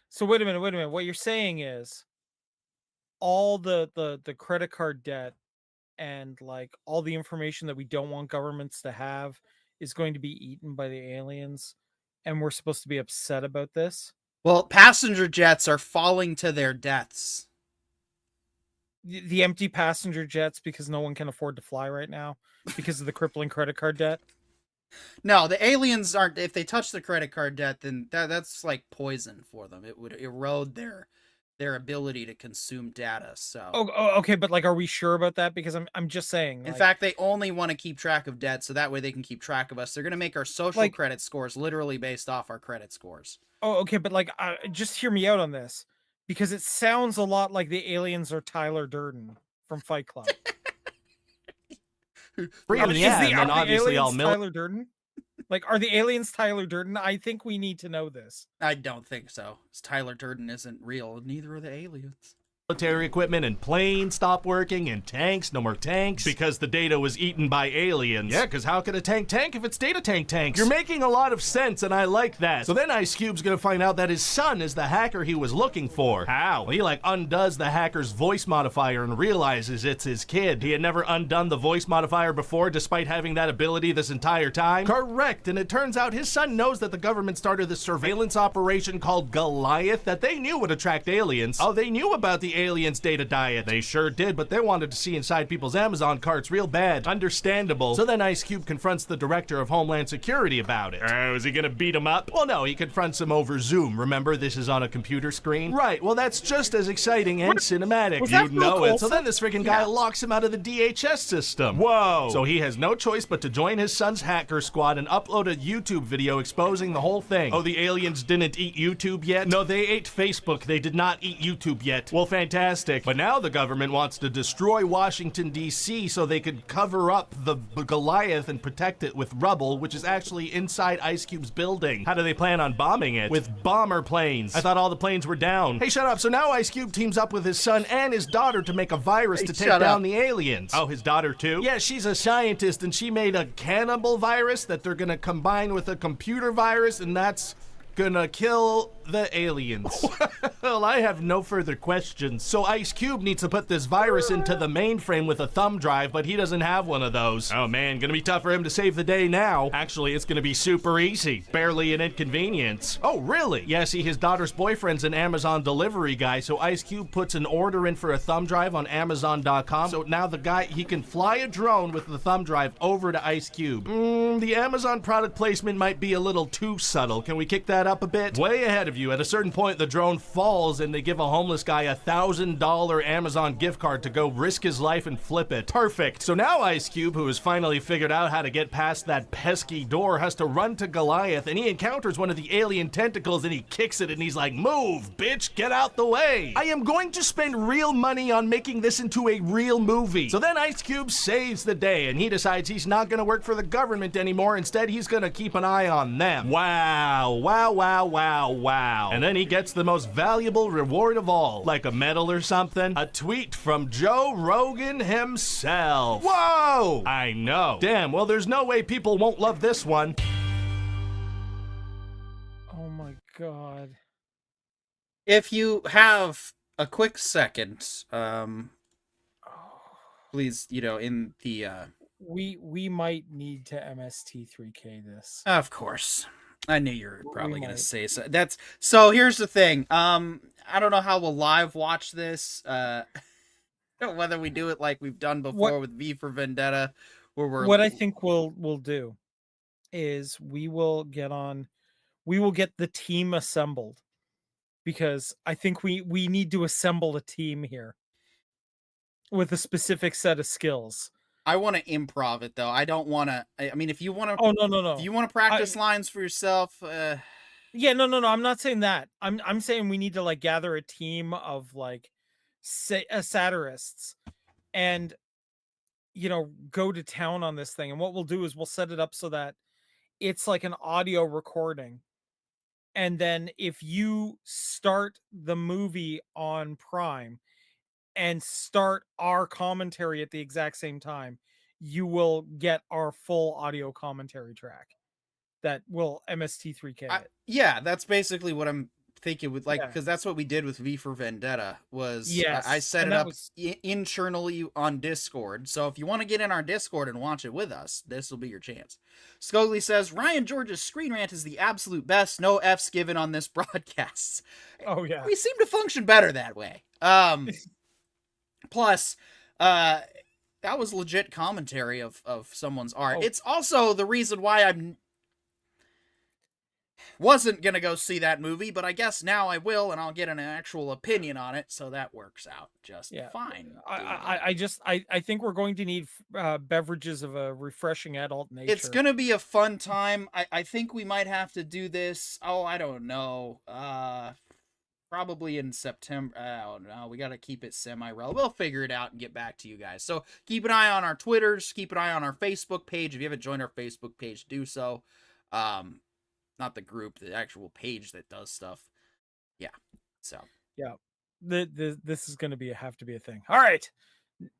So wait a minute. What you're saying is all the credit card debt and like all the information that we don't want governments to have is going to be eaten by the aliens, and we're supposed to be upset about this? Well, passenger jets are falling to their deaths. The empty passenger jets, because no one can afford to fly right now because of the crippling credit card debt. No, the aliens aren't. If they touch the credit card debt, then that's like poison for them. It would erode their ability to consume data. So Okay, but like, are we sure about that? Because I'm just saying. In fact, they only want to keep track of debt, so that way they can keep track of us. They're going to make our social credit scores literally based off our credit scores. Oh, okay, but like, just hear me out on this, because it sounds a lot like the aliens are Tyler Durden from Fight Club. And obviously all Tyler Durden? Like, are the aliens Tyler Durden? I think we need to know this. I don't think so. Tyler Durden isn't real. Neither are the aliens. Military equipment and planes stop working, and tanks, no more tanks, because the data was eaten by aliens. Yeah, because how could a tank if it's data tanks? You're making a lot of sense, and I like that. So then Ice Cube's gonna find out that his son is the hacker he was looking for. How? Well, he like undoes the hacker's voice modifier and realizes it's his kid. He had never undone the voice modifier before, despite having that ability this entire time. Correct, and it turns out his son knows that the government started this surveillance operation called Goliath that they knew would attract aliens. Oh, they knew about the aliens' data diet. They sure did, but they wanted to see inside people's Amazon carts real bad. Understandable. So then Ice Cube confronts the director of Homeland Security about it. Is he gonna beat him up? Well, no, he confronts him over Zoom. Remember, this is on a computer screen? Right, well, that's just as exciting and cinematic. You'd know it. So then this freaking guy locks him out of the DHS system. Whoa! So he has no choice but to join his son's hacker squad and upload a YouTube video exposing the whole thing. Oh, the aliens didn't eat YouTube yet? No, they ate Facebook. They did not eat YouTube yet. Well, fantastic. But now the government wants to destroy Washington, D.C. so they could cover up the Goliath and protect it with rubble, which is actually inside Ice Cube's building. How do they plan on bombing it? With bomber planes. I thought all the planes were down. Hey, shut up. So now Ice Cube teams up with his son and his daughter to make a virus to take down the aliens. Oh, his daughter too? Yeah, she's a scientist and she made a cannibal virus that they're gonna combine with a computer virus, and that's gonna kill the aliens. Well, I have no further questions. So Ice Cube needs to put this virus into the mainframe with a thumb drive, but he doesn't have one of those. Oh man, gonna be tough for him to save the day now. Actually, it's gonna be super easy. Barely an inconvenience. Oh, really? Yeah, see, his daughter's boyfriend's an Amazon delivery guy, so Ice Cube puts an order in for a thumb drive on Amazon.com. So now the guy, he can fly a drone with the thumb drive over to Ice Cube. The Amazon product placement might be a little too subtle. Can we kick that up a bit? Way ahead of you. At a certain point, the drone falls and they give a homeless guy a $1,000 Amazon gift card to go risk his life and flip it. Perfect. So now Ice Cube, who has finally figured out how to get past that pesky door, has to run to Goliath, and he encounters one of the alien tentacles and he kicks it and he's like, "Move, bitch, get out the way. I am going to spend real money on making this into a real movie." So then Ice Cube saves the day and he decides he's not going to work for the government anymore. Instead, he's going to keep an eye on them. Wow, wow, wow, wow, wow. And then he gets the most valuable reward of all, like a medal or something. A tweet from Joe Rogan himself. Whoa! I know. Damn, well, there's no way people won't love this one. Oh my god. If you have a quick second, please, in the we might need to MST3K this. Of course. I knew you were probably going to say so. So here's the thing. I don't know how we'll live watch this. Whether we do it like we've done before with V for Vendetta, where what I think we'll do is we will get the team assembled, because I think we need to assemble a team here with a specific set of skills. I want to improv it though. I don't want to. I mean, if you want to. Oh no. If you want to practice lines for yourself. Yeah, no. I'm not saying that. I'm saying we need to like gather a team of like satirists, and go to town on this thing. And what we'll do is we'll set it up so that it's like an audio recording. And then if you start the movie on Prime and start our commentary at the exact same time, you will get our full audio commentary track that will MST3K it. Yeah, that's basically what I'm thinking with, like, Yeah. because that's what we did with V for Vendetta. Was Yes, I set and it that up was- internally on Discord. So if you want to get in our Discord and watch it with us, this will be your chance. Scogly says Ryan George's screen rant is the absolute best. No F's given on this broadcast. Oh yeah. We seem to function better that way. Plus, that was legit commentary of someone's art. Oh. It's also the reason why I'm wasn't gonna go see that movie, but I guess now I will, and I'll get an actual opinion on it, so that works out just fine. I think we're going to need beverages of a refreshing adult nature. It's gonna be a fun time. I think we might have to do this. Oh, I don't know. Probably in September. Oh no, we got to keep it semi-relevant. We'll figure it out and get back to you guys. So keep an eye on our Twitters. Keep an eye on our Facebook page. If you haven't joined our Facebook page, do so. Not the group, the actual page that does stuff. Yeah. So. Yeah. This is going to have to be a thing. All right.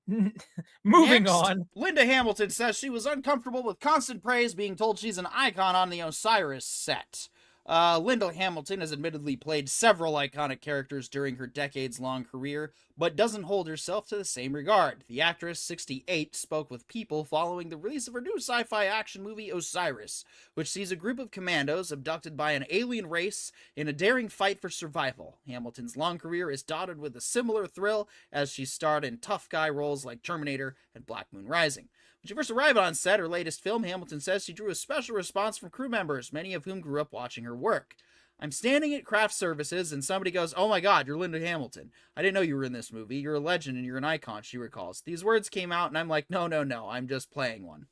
Moving Next, on. Linda Hamilton says she was uncomfortable with constant praise being told she's an icon on the Osiris set. Linda Hamilton has admittedly played several iconic characters during her decades-long career, but doesn't hold herself to the same regard. The actress, 68, spoke with People following the release of her new sci-fi action movie Osiris, which sees a group of commandos abducted by an alien race in a daring fight for survival. Hamilton's long career is dotted with a similar thrill as she starred in tough guy roles like Terminator and Black Moon Rising. When she first arrived on set, her latest film, Hamilton says she drew a special response from crew members, many of whom grew up watching her work. I'm standing at craft services and somebody goes, "Oh my God, you're Linda Hamilton. I didn't know you were in this movie. You're a legend and you're an icon," she recalls. These words came out and I'm like, no, I'm just playing one.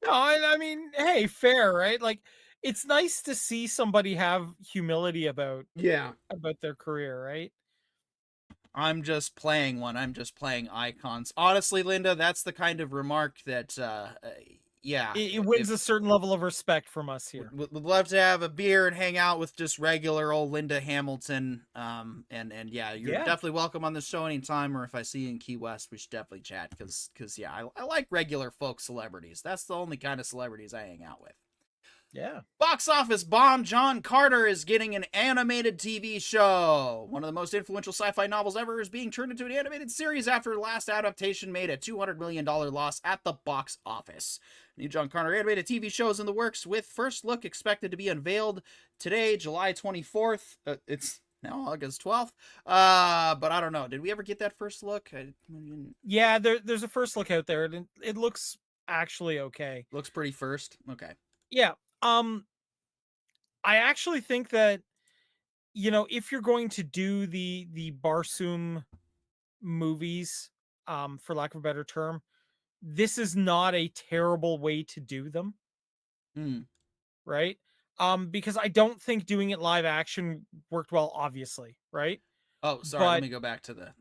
No, I mean, hey, fair, right? Like, it's nice to see somebody have humility about their career, right? I'm just playing one. I'm just playing icons. Honestly, Linda, that's the kind of remark that, It wins a certain level of respect from us here. Would love to have a beer and hang out with just regular old Linda Hamilton. You're definitely welcome on the show anytime, or if I see you in Key West, we should definitely chat, because I like regular folk celebrities. That's the only kind of celebrities I hang out with. Yeah. Box office bomb John Carter is getting an animated TV show. One of the most influential sci-fi novels ever is being turned into an animated series after the last adaptation made a $200 million loss at the box office. New John Carter animated TV show is in the works, with first look expected to be unveiled today, July 24th. It's now August 12th. But I don't know. Did we ever get that first look? Yeah, there's a first look out there, and it looks actually okay. Looks pretty first. Okay. Yeah. I actually think that, if you're going to do the Barsoom movies, for lack of a better term, this is not a terrible way to do them. Right? Because I don't think doing it live action worked well, obviously, right? Oh, sorry, let me go back to the...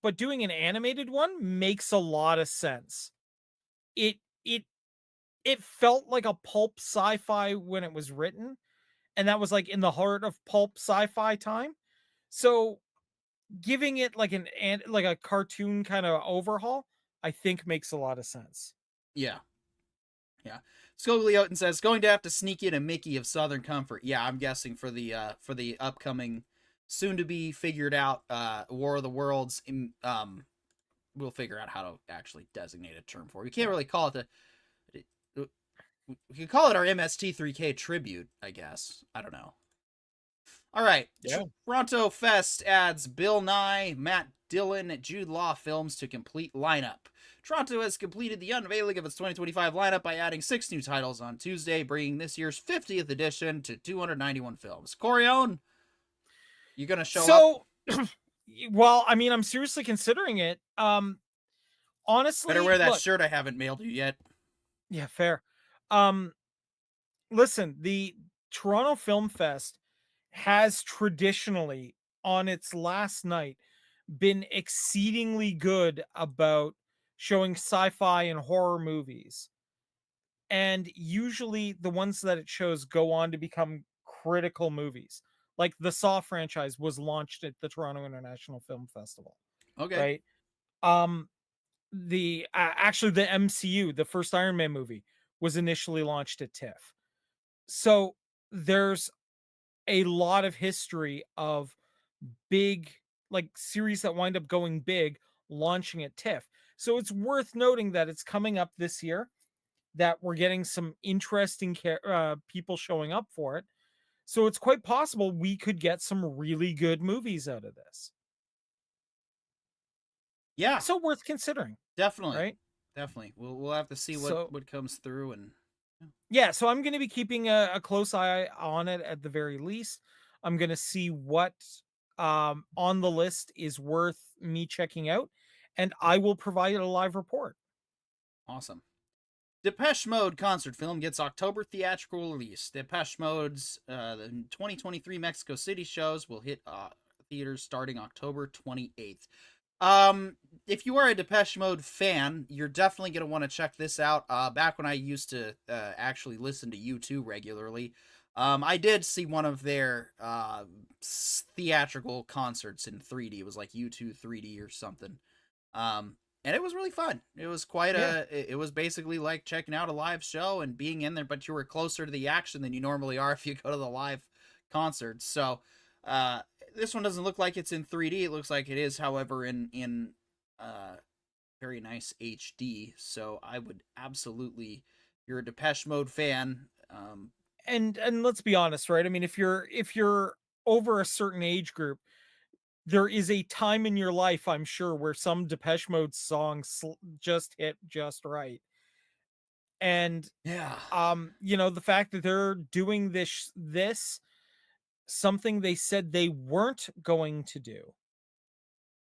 but doing an animated one makes a lot of sense. It felt like a pulp sci-fi when it was written, and that was like in the heart of pulp sci-fi time. So giving it like a cartoon kind of overhaul, I think makes a lot of sense. Yeah. Scogly Oten says, going to have to sneak in a Mickey of Southern Comfort. Yeah, I'm guessing for the upcoming, soon to be figured out War of the Worlds. We'll figure out how to actually designate a term for it. We can't really call it we could call it our MST3K tribute, I guess. I don't know. All right. Yeah. Toronto Fest adds Bill Nye, Matt Dillon, Jude Law films to complete lineup. Toronto has completed the unveiling of its 2025 lineup by adding 6 new titles on Tuesday, bringing this year's 50th edition to 291 films. Corione, you gonna show up? Well, I mean, I'm seriously considering it. Honestly, better wear that shirt I haven't mailed you yet. Yeah, fair. Listen, the Toronto Film Fest has traditionally, on its last night, been exceedingly good about showing sci-fi and horror movies. And usually the ones that it shows go on to become critical movies. Like the Saw franchise was launched at the Toronto International Film Festival, Okay. right? Um the actually the MCU, the first Iron Man movie, was initially launched at TIFF. So there's a lot of history of big, like, series that wind up going big launching at TIFF. So it's worth noting that it's coming up this year, that we're getting some interesting people showing up for it. So it's quite possible we could get some really good movies out of this. Yeah, So worth considering, definitely. right? Definitely. We'll have to see So what comes through and yeah, so I'm going to be keeping a close eye on it at the very least. I'm going to see what on the list is worth me checking out, and I will provide a live report. awesome. Depeche Mode Concert Film gets October theatrical release. Depeche Mode's the 2023 Mexico City shows will hit theaters starting October 28th. If you are a Depeche Mode fan, you're definitely going to want to check this out. Back when I used to actually listen to U2 regularly, I did see one of their theatrical concerts in 3D. It was like U2 3D or something. And it was really fun. It was quite Yeah. it was basically like checking out a live show and being in there, but you were closer to the action than you normally are if you go to the live concerts. So, this one doesn't look like it's in 3D. It looks like it is, however, in uh very nice HD. So I would absolutely, if you're a Depeche Mode fan, And let's be honest, right? I mean, if you're over a certain age group, there is a time in your life, I'm sure, where some Depeche Mode songs just hit just right. And yeah. the fact that they're doing this something they said they weren't going to do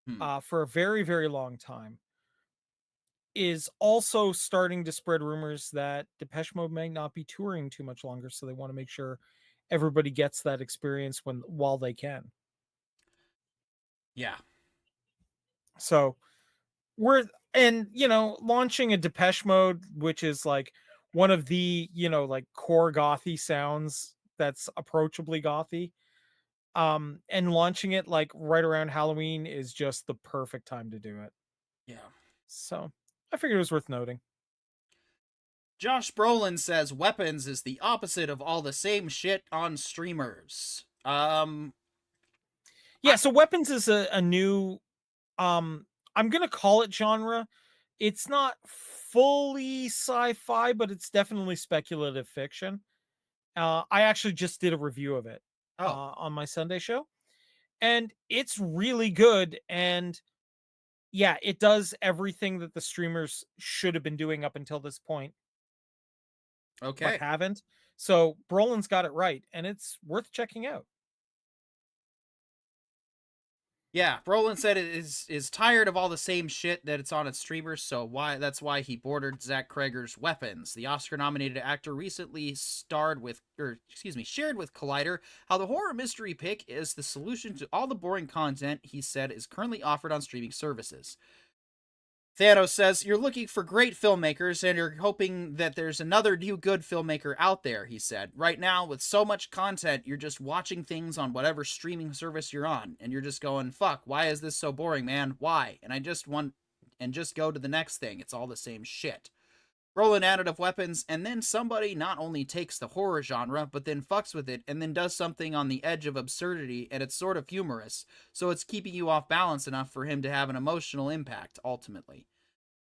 Hmm. for a very, very long time, is also starting to spread rumors that Depeche Mode may not be touring too much longer, so they want to make sure everybody gets that experience while they can. Yeah. So we're launching a Depeche Mode, which is like one of the like core gothy sounds that's approachably gothy. And launching it like right around Halloween is just the perfect time to do it. Yeah. So I figured it was worth noting. Josh Brolin says Weapons is the opposite of all the same shit on streamers. Yeah, so Weapons is a new I'm gonna call it genre. It's not fully sci-fi, but it's definitely speculative fiction. I actually just did a review of it Oh, on my Sunday show, and it's really good. And yeah, it does everything that the streamers should have been doing up until this point, but okay. haven't. So Brolin's got it right, and it's worth checking out. Yeah, Brolin said it is tired of all the same shit that it's on its streamers, so that's why he bordered Zach Kreger's Weapons. The Oscar-nominated actor recently shared with Collider how the horror mystery pick is the solution to all the boring content he said is currently offered on streaming services. Thanos says, "You're looking for great filmmakers and you're hoping that there's another new good filmmaker out there," he said. "Right now, with so much content, you're just watching things on whatever streaming service you're on, and you're just going, fuck, why is this so boring, man? Why? And I just want, and just go to the next thing. It's all the same shit." Brolin added of Weapons, and then somebody not only takes the horror genre, but then fucks with it, and then does something on the edge of absurdity, and it's sort of humorous, so it's keeping you off balance enough for him to have an emotional impact, ultimately.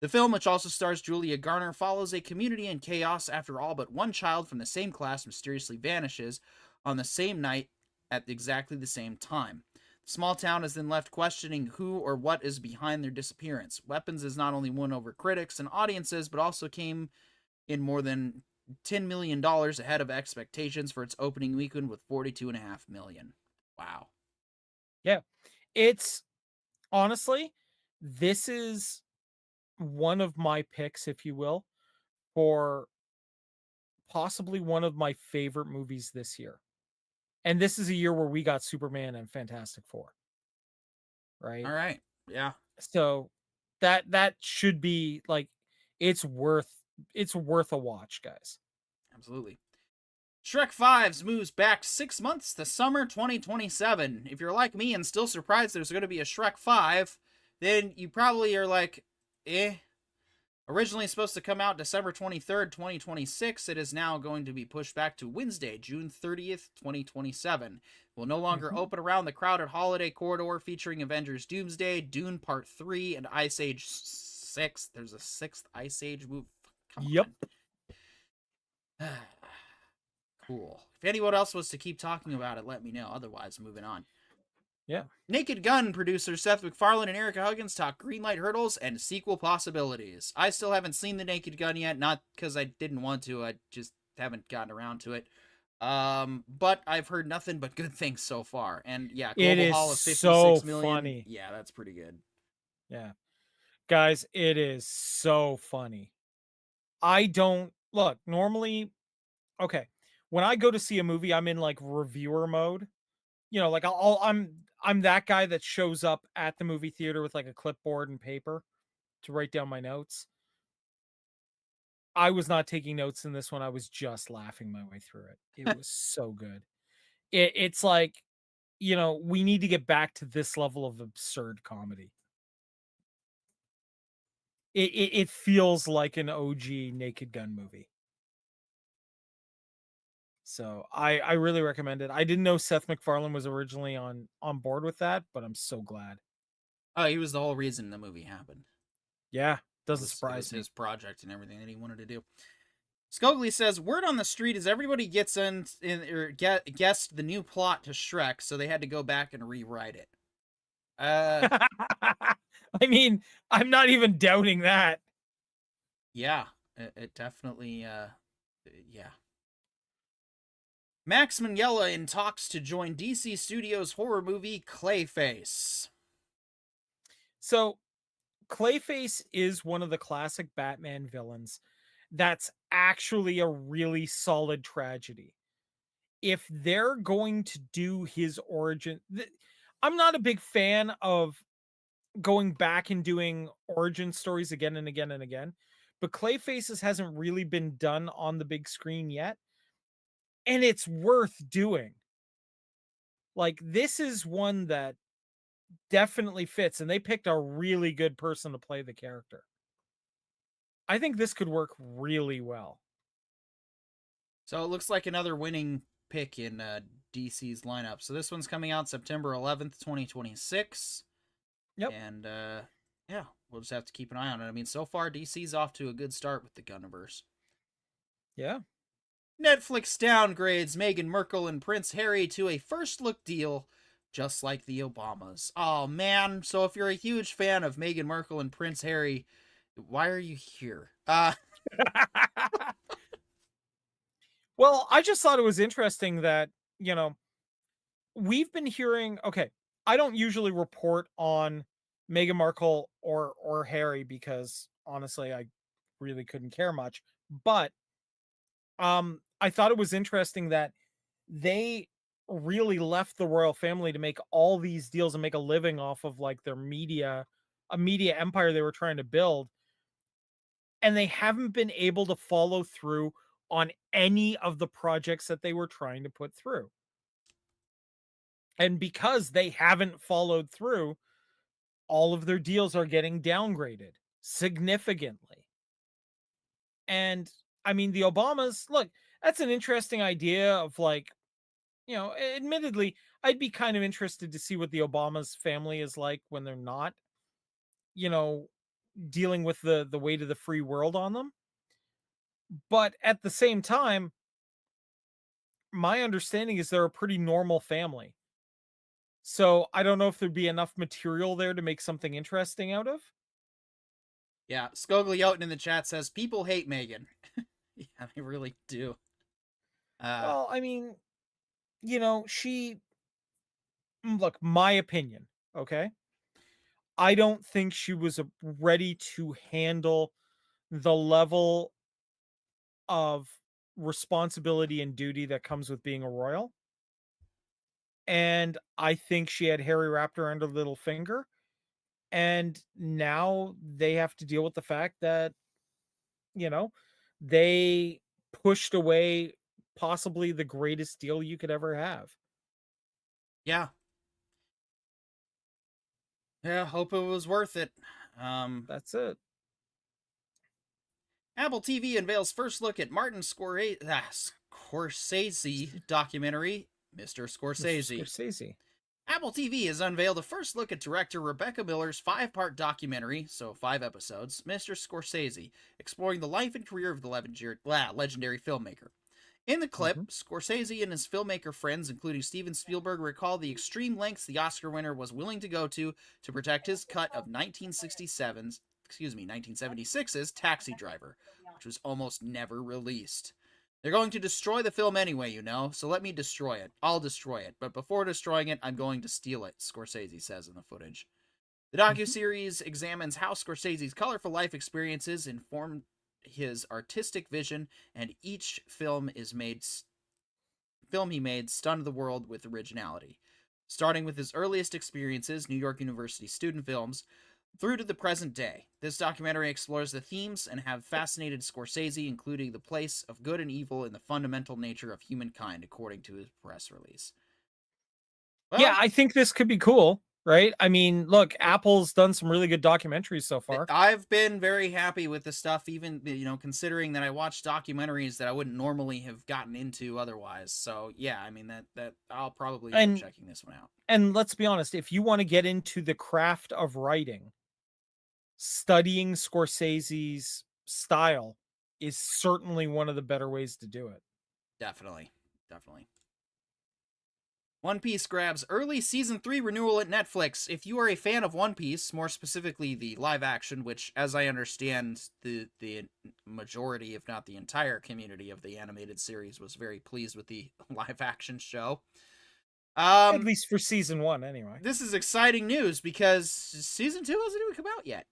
The film, which also stars Julia Garner, follows a community in chaos after all but one child from the same class mysteriously vanishes on the same night at exactly the same time. The small town is then left questioning who or what is behind their disappearance. Weapons has not only won over critics and audiences, but also came in more than $10 million ahead of expectations for its opening weekend with $42.5 million. Wow. Yeah, it's honestly, this is one of my picks, if you will, for possibly one of my favorite movies this year. And this is a year where we got Superman and Fantastic Four. right? All right. Yeah. So that should be like it's worth a watch, guys. Absolutely. Shrek 5's moves back 6 months to summer 2027. If you're like me and still surprised there's going to be a Shrek 5, then you probably are like, eh. Originally supposed to come out December 23rd, 2026, it is now going to be pushed back to Wednesday, June 30th, 2027. Will no longer open around the crowded holiday corridor featuring Avengers Doomsday, Dune Part 3, and Ice Age 6. There's a 6th Ice Age move. Come Yep. on. Cool. If anyone else was to keep talking about it, let me know. Otherwise, moving on. Yeah. Naked Gun producer Seth MacFarlane and Erica Huggins talk greenlight hurdles and sequel possibilities. I still haven't seen the Naked Gun yet, not because I didn't want to, I just haven't gotten around to it. But I've heard nothing but good things so far. And yeah, It global is haul of 56 so million. funny. Yeah, that's pretty good. Yeah. Guys, it is so funny. I don't look, normally okay. When I go to see a movie, I'm in like reviewer mode. You know, like I'm that guy that shows up at the movie theater with like a clipboard and paper to write down my notes. I was not taking notes in this one. I was just laughing my way through it. It was so good. It's like, you know, we need to get back to this level of absurd comedy. It feels like an OG Naked Gun movie. So I really recommend it. I didn't know Seth MacFarlane was originally on board with that, but I'm so glad. Oh, he was the whole reason the movie happened. Yeah, doesn't It surprise was me. his project and everything that he wanted to do. Scogli says, word on the street is everybody gets in or guessed the new plot to Shrek, so they had to go back and rewrite it. I mean, I'm not even doubting that. Yeah, it definitely, yeah. Max Minghella in talks to join DC Studios horror movie Clayface. So, Clayface is one of the classic Batman villains that's actually a really solid tragedy. If they're going to do his origin, I'm not a big fan of going back and doing origin stories again and again and again, but Clayface's hasn't really been done on the big screen yet, and it's worth doing. Like, this is one that definitely fits, and they picked a really good person to play the character. I think this could work really well. So it looks like another winning pick in DC's lineup. So this one's coming out September 11th, 2026. Yep. And yeah, we'll just have to keep an eye on it. I mean, so far DC's off to a good start with the Gunniverse. Yeah. Netflix downgrades Meghan Markle and Prince Harry to a first look deal, just like the Obamas. Oh man! So if you're a huge fan of Meghan Markle and Prince Harry, why are you here? Well, I just thought it was interesting that, you know, we've been hearing, okay, I don't usually report on Meghan Markle or Harry because honestly I really couldn't care much. But I thought it was interesting that they really left the royal family to make all these deals and make a living off of like their a media empire they were trying to build. And they haven't been able to follow through on any of the projects that they were trying to put through. And because they haven't followed through, all of their deals are getting downgraded significantly. And I mean, the Obamas, look, that's an interesting idea of like, you know, admittedly, I'd be kind of interested to see what the Obamas family is like when they're not, you know, dealing with the weight of the free world on them. But at the same time, my understanding is they're a pretty normal family. So I don't know if there'd be enough material there to make something interesting out of. Yeah, Skogliotin in the chat says people hate Megan. Yeah, they really do. Well, I mean, you know, look, my opinion, okay? I don't think she was ready to handle the level of responsibility and duty that comes with being a royal. and I think she had Harry wrapped around her little finger. And now they have to deal with the fact that, you know, they pushed away possibly the greatest deal you could ever have. Yeah. Yeah, hope it was worth it. That's it. Apple TV unveils first look at Martin Scorsese documentary, Mr. Scorsese. Scorsese. Apple TV has unveiled a first look at director Rebecca Miller's 5-part documentary, so 5 episodes, Mr. Scorsese, exploring the life and career of the legendary filmmaker. In the clip, Scorsese and his filmmaker friends, including Steven Spielberg, recall the extreme lengths the Oscar winner was willing to go to protect his cut of 1976's Taxi Driver, which was almost never released. They're going to destroy the film anyway, you know, so let me destroy it. I'll destroy it, but before destroying it, I'm going to steal it, Scorsese says in the footage. The docuseries examines how Scorsese's colorful life experiences informed his artistic vision, and each film he made stunned the world with originality. Starting with his earliest experiences, New York University student films, through to the present day. This documentary explores the themes and have fascinated Scorsese, including the place of good and evil and the fundamental nature of humankind, according to his press release. Well, Yeah, I think this could be cool, right? I mean, look, Apple's done some really good documentaries so far. I've been very happy with the stuff, even, you know, considering that I watch documentaries that I wouldn't normally have gotten into otherwise. So yeah, I mean that I'll probably end up checking this one out. And let's be honest, if you want to get into the craft of writing, studying Scorsese's style is certainly one of the better ways to do it. Definitely. One Piece grabs early season 3 renewal at Netflix. If you are a fan of One Piece, more specifically the live action, which, as I understand, the majority, if not the entire community of the animated series was very pleased with the live action show. At least for season 1, anyway. This is exciting news because season 2 hasn't even come out yet.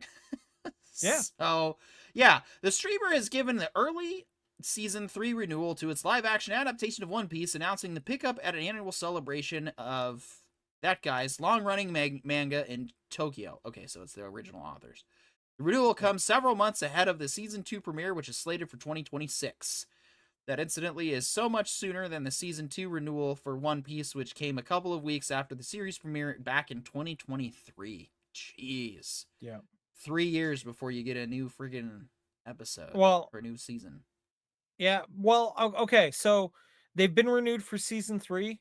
Yeah. So, yeah, the streamer has given the early season 3 renewal to its live action adaptation of One Piece, announcing the pickup at an annual celebration of that guy's long-running manga in Tokyo. Okay, so it's the original authors. The renewal comes several months ahead of the season 2 premiere, which is slated for 2026. That incidentally is so much sooner than the season 2 renewal for One Piece, which came a couple of weeks after the series premiere back in 2023. Jeez. Yeah. 3 years before you get a new freaking episode. Well, or a new season. Yeah. Well, okay. So they've been renewed for season 3.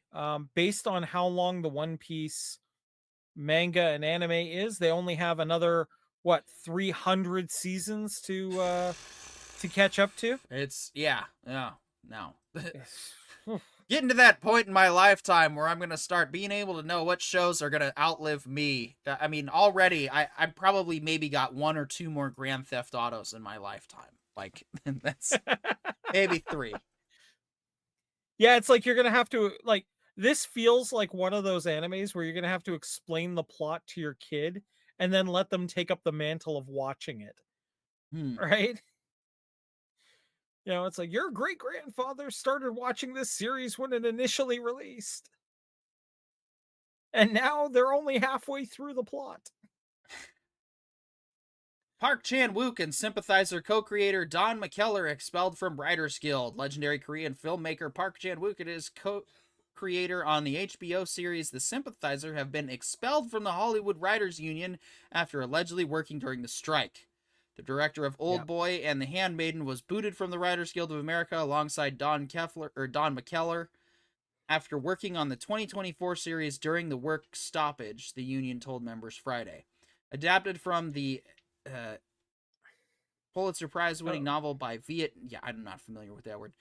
Based on how long the One Piece manga and anime is, they only have another 300 seasons to catch up to. It's no. Getting to that point in my lifetime where I'm going to start being able to know what shows are going to outlive me. I mean, already I probably maybe got 1 or 2 more Grand Theft Autos in my lifetime. Like, that's maybe 3. Yeah, it's like you're going to have to, like, this feels like one of those animes where you're going to have to explain the plot to your kid and then let them take up the mantle of watching it. Right? You know, it's like your great-grandfather started watching this series when it initially released. And now they're only halfway through the plot. Park Chan-wook and sympathizer co-creator Don McKellar expelled from Writers Guild. Legendary Korean filmmaker Park Chan-wook and his co-creator on the HBO series The Sympathizer have been expelled from the Hollywood Writers Union after allegedly working during the strike. The director of Old Boy and The Handmaiden was booted from the Writers Guild of America alongside Don McKellar after working on the 2024 series during the work stoppage, the union told members Friday. Adapted from the Pulitzer Prize-winning novel by I'm not familiar with that word.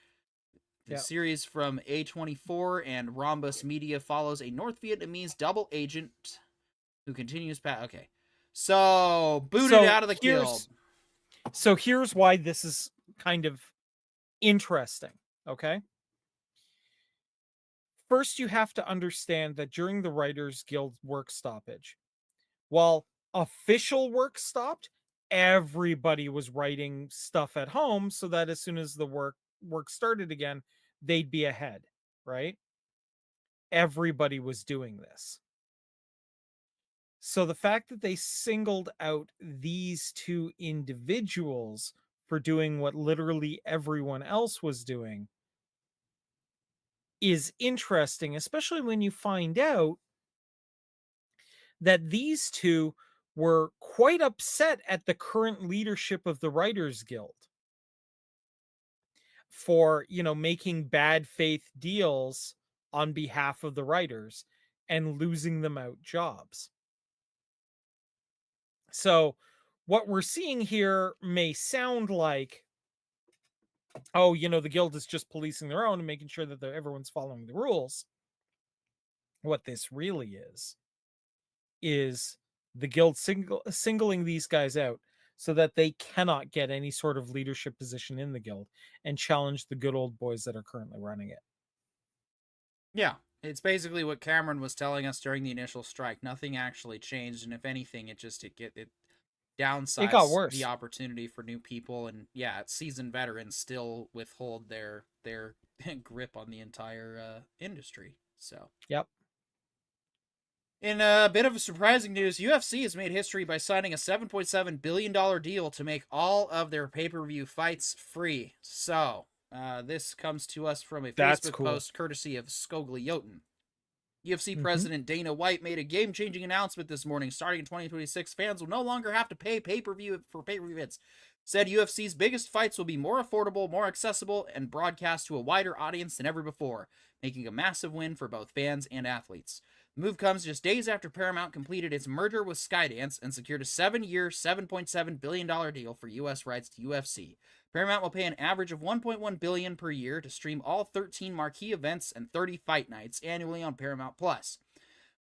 The series from A24 and Rhombus Media follows a North Vietnamese double agent who continues past. Okay. So, booted out of the guild. So here's why this is kind of interesting, okay? First, you have to understand that during the Writers Guild work stoppage, while official work stopped, everybody was writing stuff at home so that as soon as the work started again, they'd be ahead, right? everybody was doing this. So the fact that they singled out these two individuals for doing what literally everyone else was doing is interesting, especially when you find out that these two were quite upset at the current leadership of the Writers Guild for, making bad faith deals on behalf of the writers and losing them out jobs. So what we're seeing here may sound like, oh, the guild is just policing their own and making sure that everyone's following the rules. What this really is the guild singling these guys out so that they cannot get any sort of leadership position in the guild and challenge the good old boys that are currently running it. Yeah, it's basically what Cameron was telling us during the initial strike. Nothing actually changed, and if anything, it downsized It got worse. the opportunity for new people, and seasoned veterans still withhold their grip on the entire industry. So, yep. In a bit of surprising news, UFC has made history by signing a $7.7 billion deal to make all of their pay-per-view fights free. So, this comes to us from a Facebook post courtesy of Skogli Jotun. UFC President Dana White made a game-changing announcement this morning. Starting in 2026, fans will no longer have to pay pay-per-view for pay-per-view events. Said UFC's biggest fights will be more affordable, more accessible, and broadcast to a wider audience than ever before, making a massive win for both fans and athletes. The move comes just days after Paramount completed its merger with Skydance and secured a 7-year, $7.7 billion deal for U.S. rights to UFC. Paramount will pay an average of $1.1 billion per year to stream all 13 marquee events and 30 fight nights annually on Paramount+,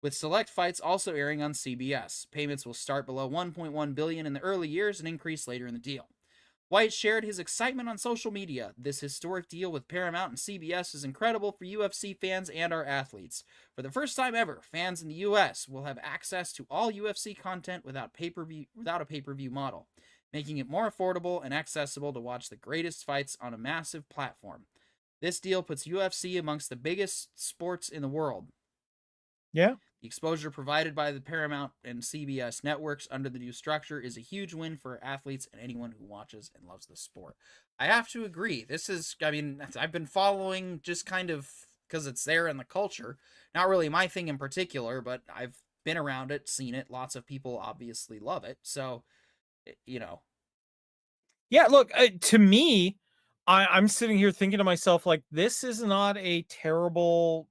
with select fights also airing on CBS. Payments will start below $1.1 billion in the early years and increase later in the deal. White shared his excitement on social media. This historic deal with Paramount and CBS is incredible for UFC fans and our athletes. For the first time ever, fans in the US will have access to all UFC content without a pay-per-view model, making it more affordable and accessible to watch the greatest fights on a massive platform. This deal puts UFC amongst the biggest sports in the world. Yeah. The exposure provided by the Paramount and CBS networks under the new structure is a huge win for athletes and anyone who watches and loves the sport. I have to agree. I've been following just kind of because it's there in the culture. Not really my thing in particular, but I've been around it, seen it. Lots of people obviously love it. So, Yeah, look, to me, I'm sitting here thinking to myself, like, this is not a terrible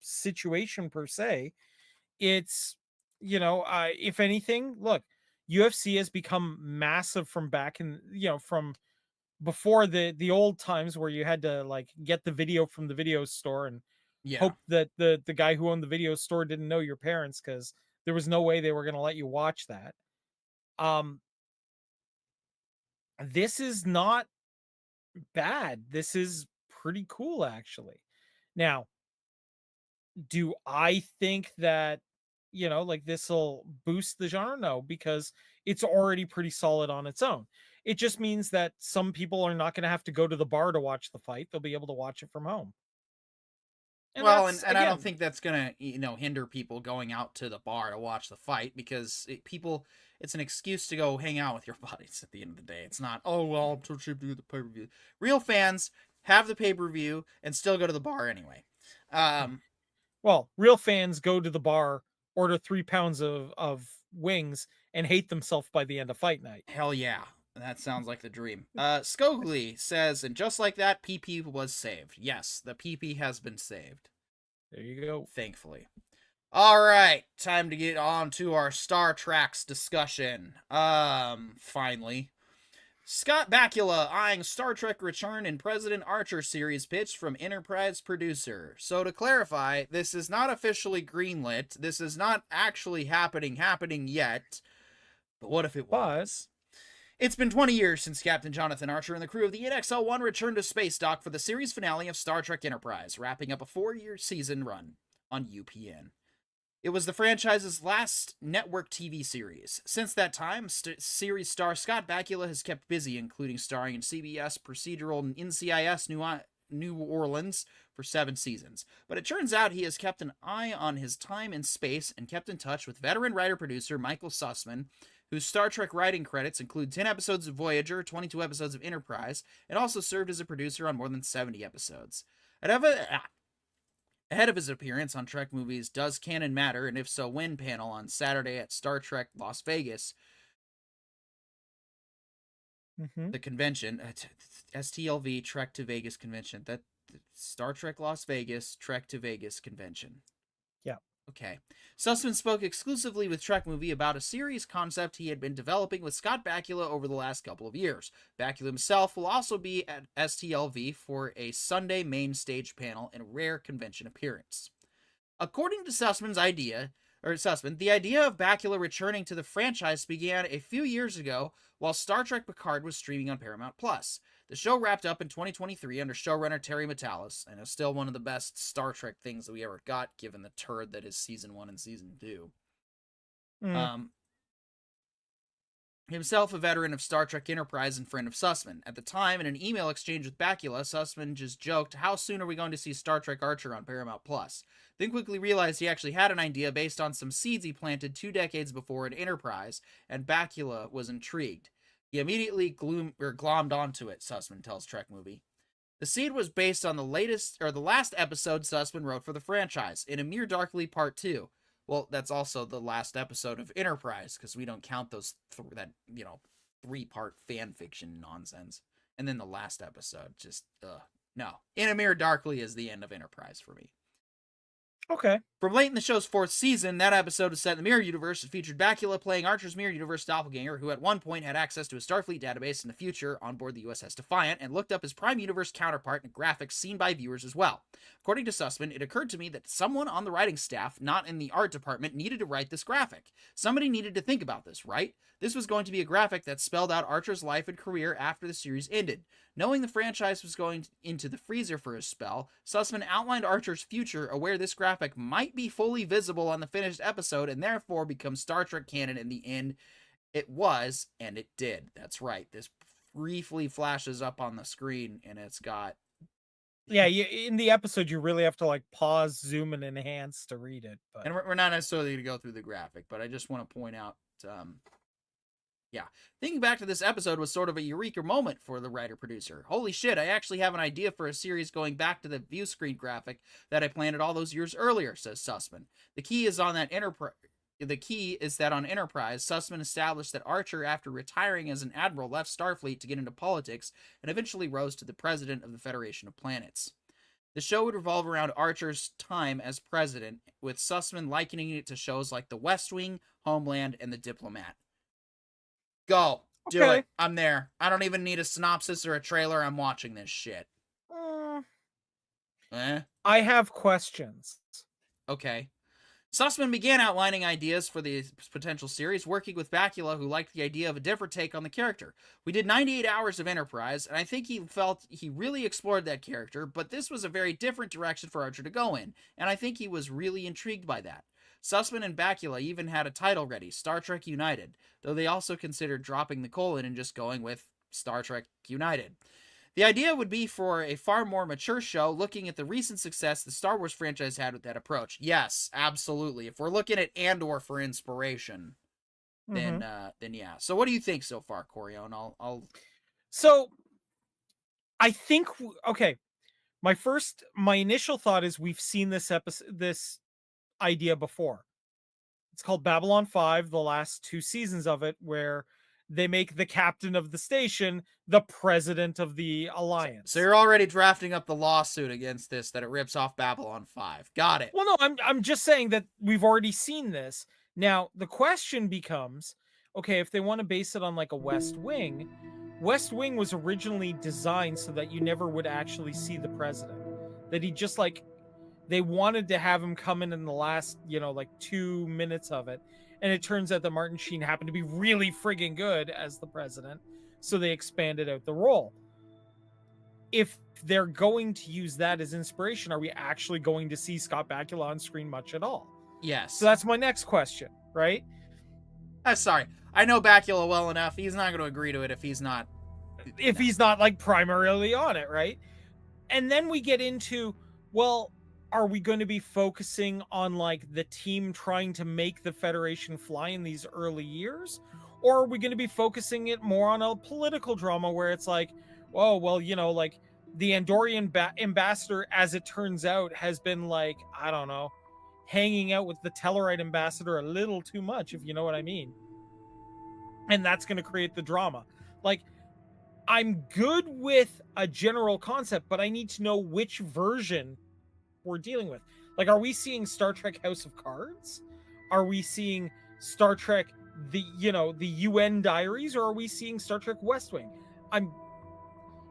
situation per se. It's, if anything, look, UFC has become massive from back in, from before the old times where you had to like get the video from the video store and hope that the guy who owned the video store didn't know your parents because there was no way they were going to let you watch that. This is not bad. This is pretty cool, actually. Now, do I think that, like this will boost the genre? No, because it's already pretty solid on its own. It just means that some people are not going to have to go to the bar to watch the fight. They'll be able to watch it from home. And I don't think that's going to, hinder people going out to the bar to watch the fight because it's an excuse to go hang out with your buddies at the end of the day. It's not, oh, well, I'm too cheap to do the pay-per-view. Real fans have the pay-per-view and still go to the bar anyway. Well, real fans go to the bar, order 3 pounds of wings, and hate themselves by the end of fight night. Hell yeah. That sounds like the dream. Skogli says, and just like that, PP was saved. Yes, the PP has been saved. There you go. Thankfully. All right, time to get on to our Star Treks discussion. Finally. Scott Bakula eyeing Star Trek Return in President Archer series pitch from Enterprise producer. So to clarify, this is not officially greenlit. This is not actually happening yet. But what if it was? It's been 20 years since Captain Jonathan Archer and the crew of the NXL-1 returned to space dock for the series finale of Star Trek Enterprise, wrapping up a 4-year season run on UPN. It was the franchise's last network TV series. Since that time, series star Scott Bakula has kept busy, including starring in CBS procedural and NCIS New Orleans for 7 seasons. But it turns out he has kept an eye on his time in space and kept in touch with veteran writer-producer Michael Sussman, whose Star Trek writing credits include 10 episodes of Voyager, 22 episodes of Enterprise, and also served as a producer on more than 70 episodes. Ahead of his appearance on Trek Movies Does Canon Matter, and If So When panel on Saturday at Star Trek Las Vegas, the convention, STLV, Trek to Vegas convention, that Star Trek Las Vegas, Trek to Vegas convention. Yeah. Okay. Sussman spoke exclusively with Trek Movie about a series concept he had been developing with Scott Bakula over the last couple of years. Bakula himself will also be at STLV for a Sunday main stage panel and a rare convention appearance. According to Sussman, the idea of Bakula returning to the franchise began a few years ago while Star Trek Picard was streaming on Paramount+. The show wrapped up in 2023 under showrunner Terry Matalas, and is still one of the best Star Trek things that we ever got, given the turd that is Season 1 and Season 2. Himself a veteran of Star Trek Enterprise and friend of Sussman. At the time, in an email exchange with Bakula, Sussman just joked, "How soon are we going to see Star Trek Archer on Paramount+?" Then quickly realized he actually had an idea based on some seeds he planted 2 decades before in Enterprise, and Bakula was intrigued. He immediately glommed onto it, Sussman tells Trek Movie. The seed was based on the last episode Sussman wrote for the franchise, In a Mere Darkly Part 2. Well, that's also the last episode of Enterprise, because we don't count those 3-part fan fiction nonsense. And then the last episode, no. In a Mere Darkly is the end of Enterprise for me. Okay. From late in the show's 4th season, that episode was set in the Mirror Universe and featured Bakula playing Archer's Mirror Universe doppelganger, who at one point had access to a Starfleet database in the future on board the USS Defiant, and looked up his Prime Universe counterpart in graphics seen by viewers as well. According to Sussman, it occurred to me that someone on the writing staff, not in the art department, needed to write this graphic. Somebody needed to think about this, right? This was going to be a graphic that spelled out Archer's life and career after the series ended. Knowing the franchise was going into the freezer for a spell, Sussman outlined Archer's future, aware this graphic might be fully visible on the finished episode and therefore become Star Trek canon in the end. It was, and it did. That's right. This briefly flashes up on the screen, and it's got... Yeah, in the episode, you really have to pause, zoom, and enhance to read it. But... And we're not necessarily going to go through the graphic, but I just want to point out... Thinking back to this episode was sort of a eureka moment for the writer-producer. Holy shit, I actually have an idea for a series going back to the view screen graphic that I planted all those years earlier, says Sussman. The key is that on Enterprise, Sussman established that Archer, after retiring as an admiral, left Starfleet to get into politics and eventually rose to the president of the Federation of Planets. The show would revolve around Archer's time as president, with Sussman likening it to shows like The West Wing, Homeland, and The Diplomat. Go. Do it. I'm there. I don't even need a synopsis or a trailer. I'm watching this shit. I have questions. Okay. Sussman began outlining ideas for the potential series, working with Bakula, who liked the idea of a different take on the character. We did 98 hours of Enterprise, and I think he felt he really explored that character, but this was a very different direction for Archer to go in, and I think he was really intrigued by that. Sussman and Bakula even had a title ready, Star Trek United, though they also considered dropping the colon and just going with Star Trek United. The idea would be for a far more mature show, looking at the recent success the Star Wars franchise had with that approach. Yes, absolutely. If we're looking at Andor for inspiration, then yeah. So what do you think so far, Corion? So I think my initial thought is we've seen this idea before. It's called Babylon 5, the last 2 seasons of it, where they make the captain of the station the president of the alliance. So you're already drafting up the lawsuit against this, that it rips off Babylon 5. Got it. Well, no, I'm just saying that we've already seen this. Now, the question becomes, okay, if they want to base it on a West Wing was originally designed so that you never would actually see the president. That he just they wanted to have him come in the last, 2 minutes of it. And it turns out that Martin Sheen happened to be really friggin' good as the president. So they expanded out the role. If they're going to use that as inspiration, are we actually going to see Scott Bakula on screen much at all? Yes. So that's my next question, right? Sorry. I know Bakula well enough. He's not going to agree to it if he's not... He's not primarily on it, right? and then we get into, well, are we going to be focusing on like the team trying to make the Federation fly in these early years? Or are we going to be focusing it more on a political drama where it's like, oh, well, you know, like the Andorian ambassador, as it turns out, has been like, I don't know, hanging out with the Tellarite ambassador a little too much, if you know what I mean. And that's going to create the drama. Like, I'm good with a general concept, but I need to know which version we're dealing with. Like, are we seeing Star Trek House of Cards? Are we seeing Star Trek the UN Diaries, or are we seeing Star Trek West Wing?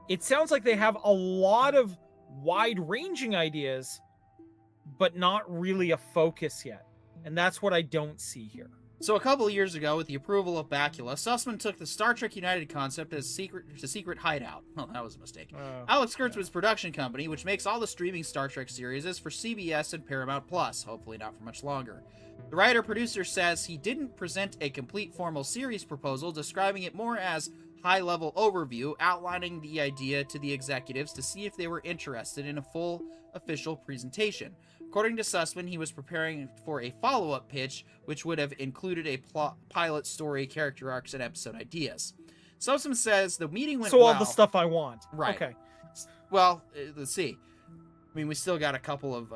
It sounds like they have a lot of wide-ranging ideas, but not really a focus yet. And that's what I don't see here. So a couple of years ago, with the approval of Bakula, Sussman took the Star Trek United concept as secret hideout. Well, that was a mistake. Alex Kurtzman's production company, which makes all the streaming Star Trek series, is for CBS and Paramount Plus, hopefully not for much longer. The writer-producer says he didn't present a complete formal series proposal, describing it more as high-level overview, outlining the idea to the executives to see if they were interested in a full official presentation. According to Sussman, he was preparing for a follow-up pitch, which would have included a pilot story, character arcs, and episode ideas. Sussman says the meeting went well. So all the stuff I want. Right. Okay. Well, let's see. I mean, we still got a couple of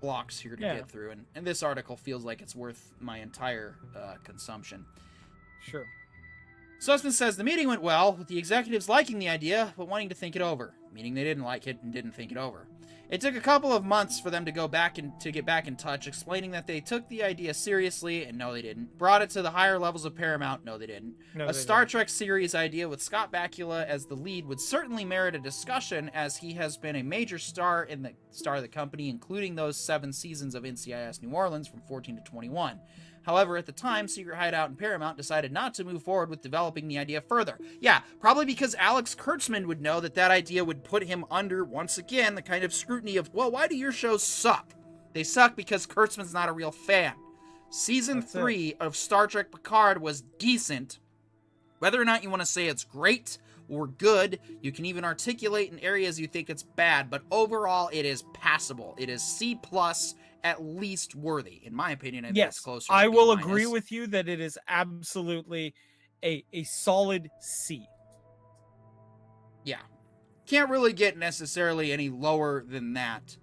blocks here to get through, and this article feels like it's worth my entire consumption. Sure. Sussman says the meeting went well, with the executives liking the idea, but wanting to think it over, meaning they didn't like it and didn't think it over. It took a couple of months for them to get back in touch, explaining that they took the idea seriously, and no, they didn't. Brought it to the higher levels of Paramount, no, they didn't. A Star Trek series idea with Scott Bakula as the lead would certainly merit a discussion, as he has been a major star of the company, including those 7 seasons of NCIS New Orleans from 14 to 21. However, at the time, Secret Hideout and Paramount decided not to move forward with developing the idea further. Yeah, probably because Alex Kurtzman would know that that idea would put him under, once again, the kind of scrutiny of, well, why do your shows suck? They suck because Kurtzman's not a real fan. Season 3 of Star Trek Picard was decent. Whether or not you want to say it's great or good, you can even articulate in areas you think it's bad, but overall, it is passable. It is C+, at least worthy, in my opinion. I think it's closer. I will agree with you that it is absolutely a solid C. Yeah. Can't really get necessarily any lower than that.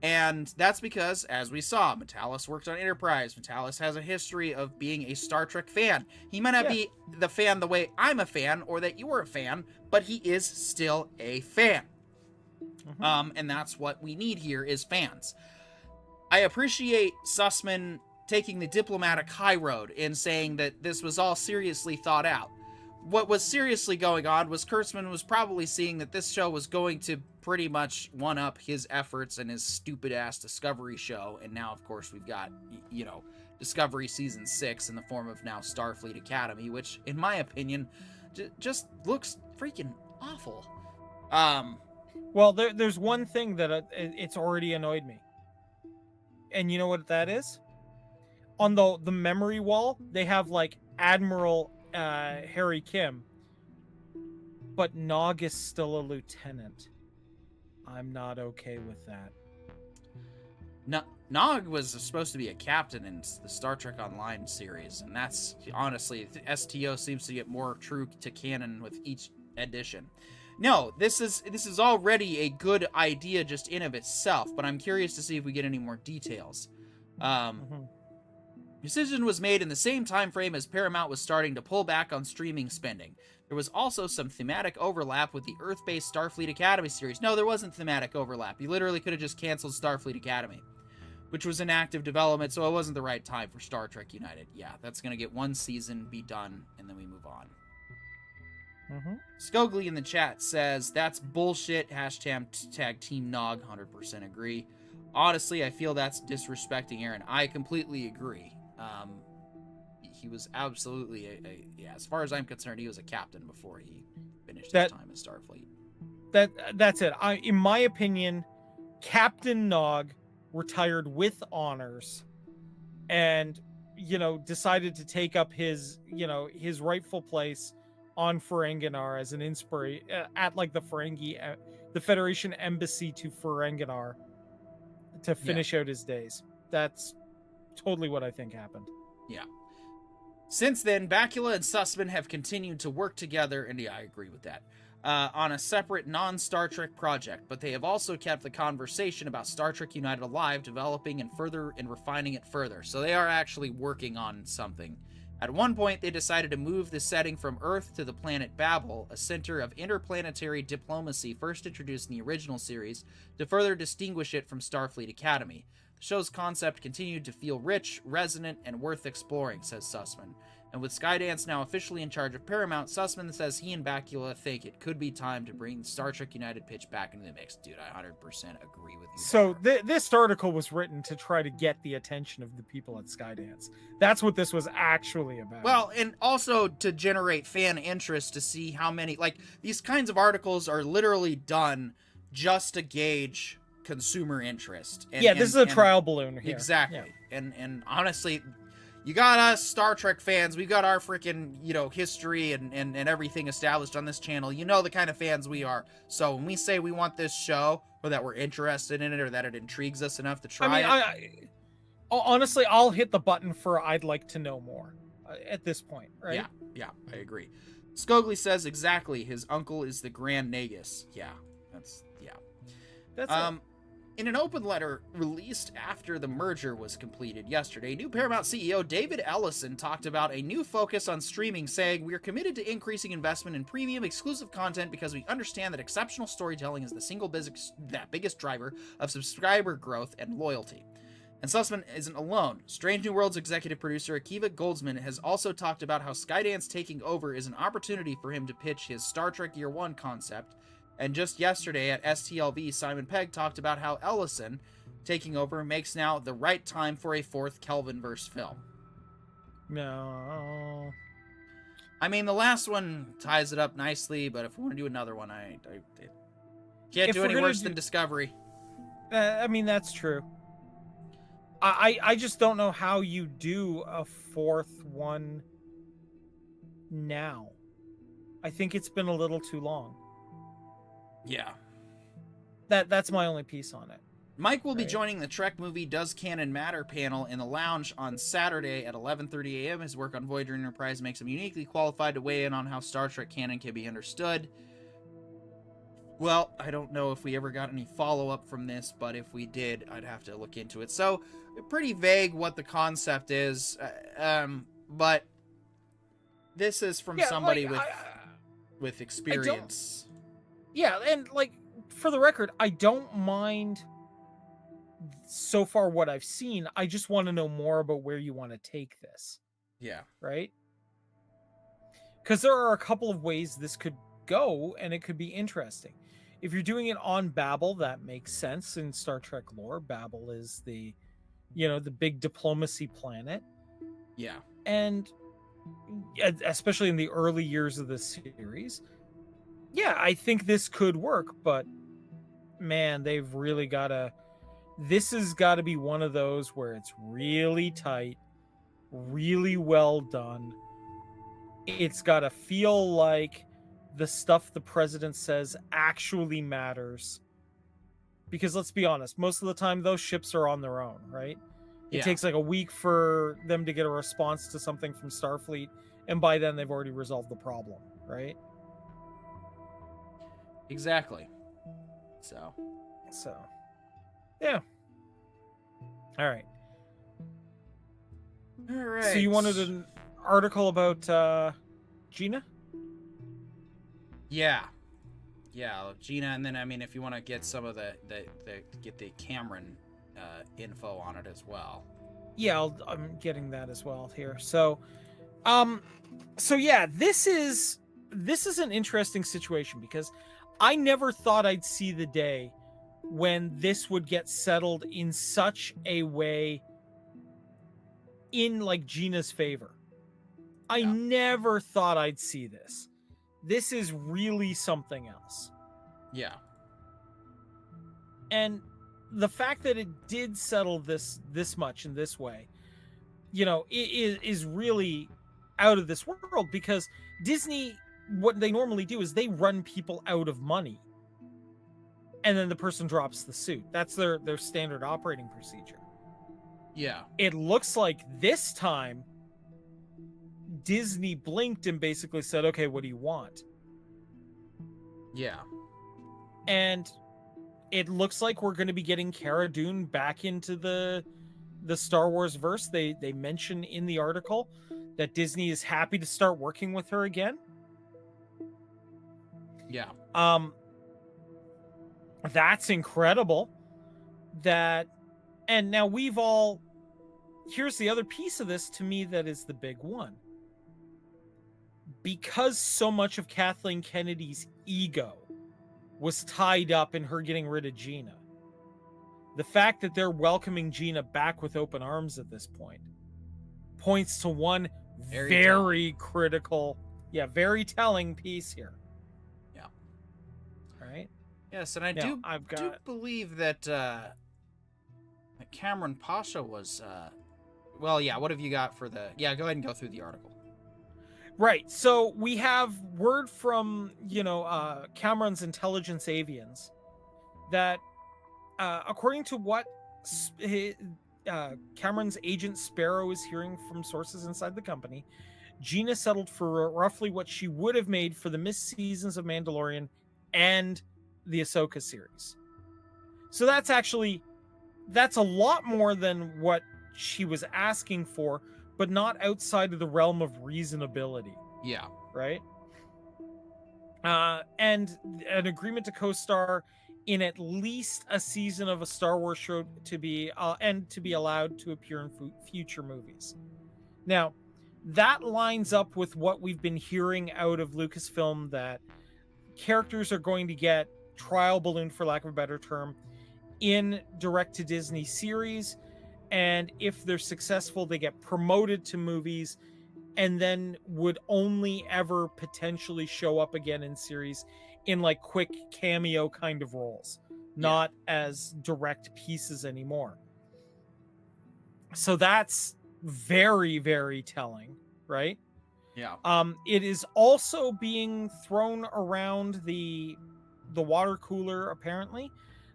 And that's because, as we saw, Metalis worked on Enterprise. Metalis has a history of being a Star Trek fan. He might not be the fan the way I'm a fan, or that you're a fan, but he is still a fan. And that's what we need here, is fans. I appreciate Sussman taking the diplomatic high road in saying that this was all seriously thought out. What was seriously going on was Kurtzman was probably seeing that this show was going to pretty much one-up his efforts and his stupid-ass Discovery show, and now, of course, we've got, Discovery Season 6 in the form of now Starfleet Academy, which, in my opinion, just looks freaking awful. Well, there's one thing that it's already annoyed me. And you know what that is? On the memory wall, they have like Admiral Harry Kim, but Nog is still a lieutenant. I'm not okay with that. Nog was supposed to be a captain in the Star Trek Online series, and that's honestly, STO seems to get more true to canon with each edition. No, this is already a good idea just in of itself, but I'm curious to see if we get any more details. Decision was made in the same time frame as Paramount was starting to pull back on streaming spending. There was also some thematic overlap with the Earth-based Starfleet Academy series. No, there wasn't thematic overlap. You literally could have just canceled Starfleet Academy, which was in active development, so it wasn't the right time for Star Trek United. Yeah, that's going to get 1 season, be done, and then we move on. Skogly in the chat says, that's bullshit, hashtag Team Nog, 100% agree. Honestly, I feel that's disrespecting Aaron. I completely agree. He was absolutely, as far as I'm concerned, he was a captain before he finished his time in Starfleet. That's it. In my opinion, Captain Nog retired with honors and, decided to take up his rightful place on Ferenginar as an inspiration at like the Ferengi the Federation embassy to Ferenginar to finish out his days. That's totally what I think happened. Yeah. Since then, Bakula and Sussman have continued to work together, and yeah, I agree with that, on a separate non-Star Trek project, but they have also kept the conversation about Star Trek United alive, developing and refining it further. So they are actually working on something. At one point, they decided to move the setting from Earth to the planet Babel, a center of interplanetary diplomacy first introduced in the original series, to further distinguish it from Starfleet Academy. The show's concept continued to feel rich, resonant, and worth exploring, says Sussman. And with Skydance now officially in charge of Paramount, Sussman says he and Bakula think it could be time to bring the Star Trek United pitch back into the mix. Dude, I 100% agree with you. So this article was written to try to get the attention of the people at Skydance. That's what this was actually about. Well, and also to generate fan interest to see how many, like, these kinds of articles are literally done just to gauge consumer interest. And, this is a trial balloon here. Exactly. Yeah. And honestly, you got us Star Trek fans. We've got our freaking, history and everything established on this channel. You know the kind of fans we are. So when we say we want this show, or that we're interested in it, or that it intrigues us enough to try it. Honestly, I'll hit the button for I'd like to know more at this point, right? Yeah, I agree. Scogli says exactly. His uncle is the Grand Nagus. That's in an open letter released after the merger was completed yesterday, new Paramount CEO David Ellison talked about a new focus on streaming, saying, "We are committed to increasing investment in premium exclusive content because we understand that exceptional storytelling is the single biggest driver of subscriber growth and loyalty." And Sussman isn't alone. Strange New Worlds executive producer Akiva Goldsman has also talked about how Skydance taking over is an opportunity for him to pitch his Star Trek Year One concept. And just yesterday at STLV, Simon Pegg talked about how Ellison taking over makes now the right time for a fourth Kelvinverse film. No. I mean, the last one ties it up nicely, but if we want to do another one, I can't do any worse than Discovery. I mean, that's true. I just don't know how you do a fourth one now. I think it's been a little too long. Yeah. That's my only piece on it. Mike will be joining the Trek movie Does Canon Matter panel in the lounge on Saturday at 11:30 a.m. His work on Voyager Enterprise makes him uniquely qualified to weigh in on how Star Trek canon can be understood. Well, I don't know if we ever got any follow-up from this, but if we did, I'd have to look into it. So, pretty vague what the concept is, but this is from somebody with experience. Yeah, and for the record, I don't mind so far what I've seen. I just want to know more about where you want to take this. Yeah. Right? Because there are a couple of ways this could go, and it could be interesting. If you're doing it on Babel, that makes sense in Star Trek lore. Babel is the big diplomacy planet. Yeah. And especially in the early years of the series, yeah, I think this could work, but man, they've really this has got to be one of those where it's really tight, really well done. It's got to feel like the stuff the president says actually matters. Because let's be honest, most of the time those ships are on their own, right? It takes like a week for them to get a response to something from Starfleet, and by then they've already resolved the problem, right? Exactly. So, yeah. All right. So you wanted an article about Gina? Yeah, Gina, and then if you want to get some of the Kamran info on it as well. Yeah, I'm getting that as well here. So yeah, this is an interesting situation because I never thought I'd see the day when this would get settled in such a way in Gina's favor. I never thought I'd see this. This is really something else. Yeah. And the fact that it did settle this much in this way, is really out of this world, because Disney, what they normally do is they run people out of money. and then the person drops the suit. That's their standard operating procedure. Yeah. It looks like this time Disney blinked and basically said, okay, what do you want? Yeah. And it looks like we're going to be getting Cara Dune back into the Star Wars verse. They mention in the article that Disney is happy to start working with her again. Yeah. That's incredible. And now here's the other piece of this to me that is the big one. Because so much of Kathleen Kennedy's ego was tied up in her getting rid of Gina, the fact that they're welcoming Gina back with open arms at this point points to one very critical, very telling piece here. Yeah. All right. Yes, and I do believe that Kamran Pasha was what have you got for the go ahead and go through the article. Right. So we have word from, Cameron's intelligence avians that according to what Cameron's agent Sparrow is hearing from sources inside the company, Gina settled for roughly what she would have made for the missed seasons of Mandalorian and the Ahsoka series. So that's a lot more than what she was asking for, but not outside of the realm of reasonability. Yeah. Right? And an agreement to co-star in at least a season of a Star Wars show to be allowed to appear in future movies. Now, that lines up with what we've been hearing out of Lucasfilm, that characters are going to get trial balloon, for lack of a better term, in direct-to-Disney series, and if they're successful, they get promoted to movies and then would only ever potentially show up again in series in like quick cameo kind of roles, not as direct pieces anymore. So that's very, very telling, right? Yeah. It is also being thrown around the water cooler, apparently,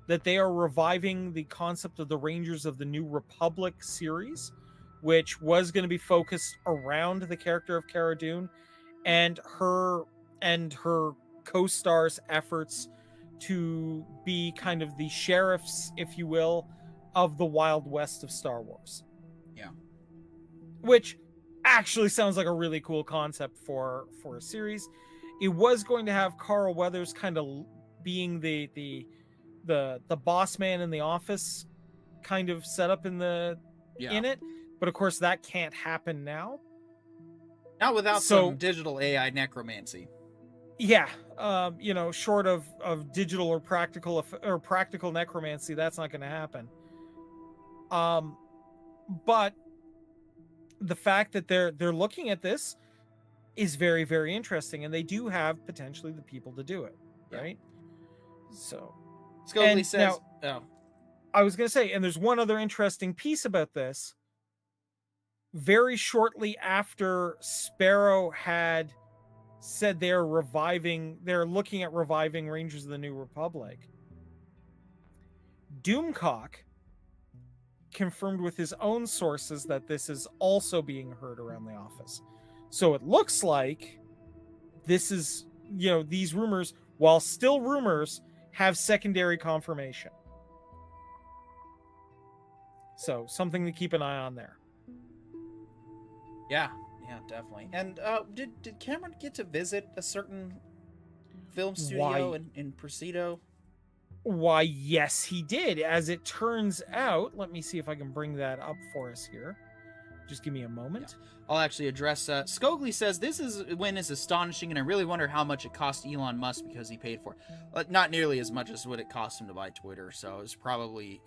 that they are reviving the concept of the Rangers of the New Republic series, which was going to be focused around the character of Cara Dune and her co-stars' efforts to be kind of the sheriffs, if you will, of the Wild West of Star Wars. Yeah. Which actually sounds like a really cool concept for a series. It was going to have Carl Weathers kind of being the boss man in the office kind of set up in it, but of course that can't happen now. Not without some digital AI necromancy. Yeah, short of digital or practical necromancy, that's not going to happen. But the fact that they're looking at this is very, very interesting, and they do have potentially the people to do it, right? So, Scobely says, I was going to say, and there's one other interesting piece about this. Very shortly after Sparrow had said they're looking at reviving Rangers of the New Republic, Doomcock confirmed with his own sources that this is also being heard around the office. So it looks like this is, these rumors, while still rumors, have secondary confirmation. So something to keep an eye on there. Yeah, definitely. And did Cameron get to visit a certain film studio in Presidio? Why, yes, he did. As it turns out, let me see if I can bring that up for us here. Just give me a moment. Yeah. I'll actually address. Scogely says this win is astonishing, and I really wonder how much it cost Elon Musk because he paid for it. Not nearly as much as what it cost him to buy Twitter. So it's probably,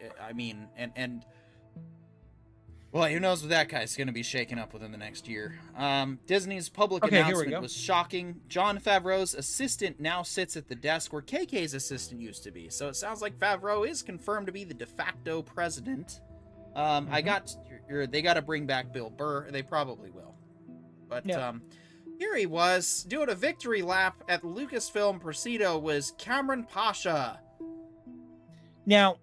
well, who knows what that guy's going to be shaking up within the next year. Disney's public announcement was shocking. Jon Favreau's assistant now sits at the desk where KK's assistant used to be. So it sounds like Favreau is confirmed to be the de facto president. They got to bring back Bill Burr. They probably will. But here he was doing a victory lap at Lucasfilm Presidio was Kamran Pasha. Now,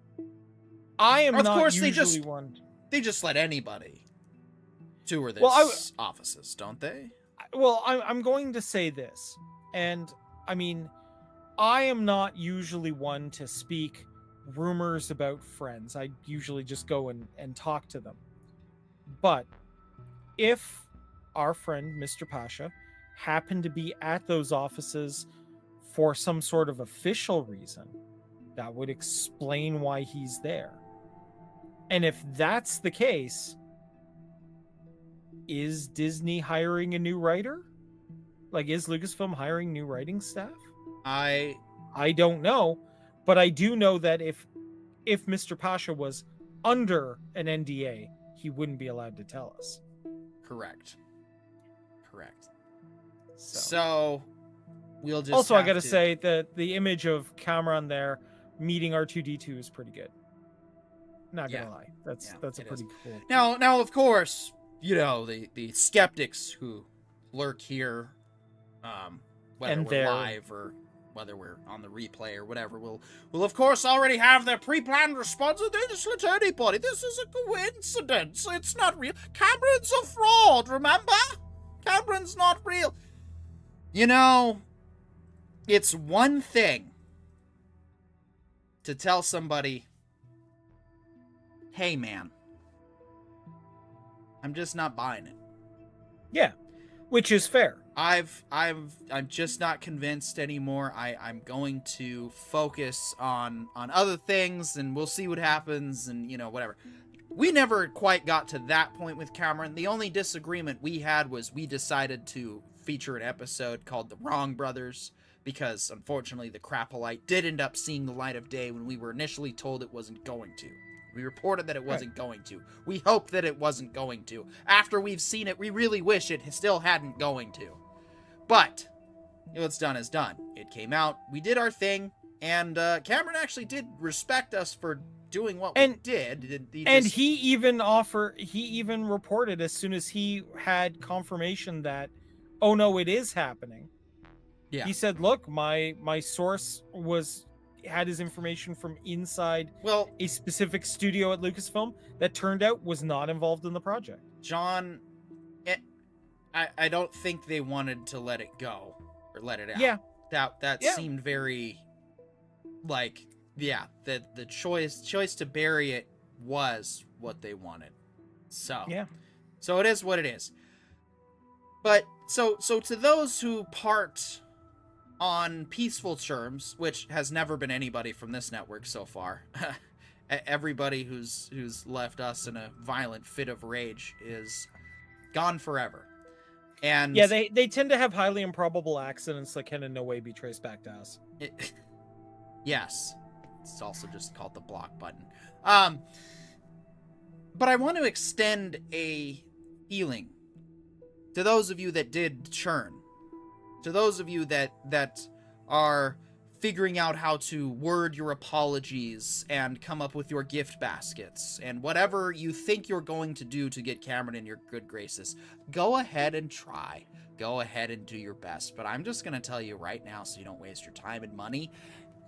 I am Of not course, usually one. they just let anybody tour this Well, offices, don't they? Well, I'm going to say this, and I mean, I am not usually one to speak rumors about friends. I usually just go and talk to them. But if our friend Mr. Pasha happened to be at those offices for some sort of official reason, that would explain why he's there. And if that's the case, is Disney hiring a new writer? Like, is Lucasfilm hiring new writing staff? I don't know, but I do know that if Mr. Pasha was under an NDA, he wouldn't be allowed to tell us. Correct. So we'll just also, I have gotta say that the image of Kamran there meeting R2D2 is pretty good. Not gonna lie, that's a pretty cool. Now, of course, you know, the skeptics who lurk here, whether we're live or whether we're on the replay or whatever, will of course already have their pre-planned response. They just let anybody. This is a coincidence. It's not real. Cameron's a fraud, remember? Cameron's not real. You know, it's one thing to tell somebody, hey man, I'm just not buying it. Yeah, which is fair. I'm just not convinced anymore. I'm going to focus on other things, and we'll see what happens, and you know, whatever. We never quite got to that point with Cameron. The only disagreement we had was we decided to feature an episode called The Wrong Brothers, because unfortunately the Crapolite did end up seeing the light of day when we were initially told it wasn't going to. We reported that it wasn't going to. We hoped that it wasn't going to. After we've seen it, we really wish it still hadn't going to. But what's done is done. It came out, we did our thing, and Cameron actually did respect us for doing what we did. He even reported as soon as he had confirmation that, oh no, it is happening. Yeah. He said, look, my source had his information from inside a specific studio at Lucasfilm that turned out was not involved in the project. John, I don't think they wanted to let it go or let it out. Yeah. That seemed very the choice to bury it was what they wanted. So it is what it is. But so to those who part on peaceful terms, which has never been anybody from this network so far, everybody who's left us in a violent fit of rage is gone forever. And yeah, they tend to have highly improbable accidents that can in no way be traced back to us. Yes. It's also just called the block button. But I want to extend a feeling to those of you that did churn. To those of you that are figuring out how to word your apologies and come up with your gift baskets and whatever you think you're going to do to get Cameron in your good graces, go ahead and try. Go ahead and do your best. But I'm just going to tell you right now, so you don't waste your time and money,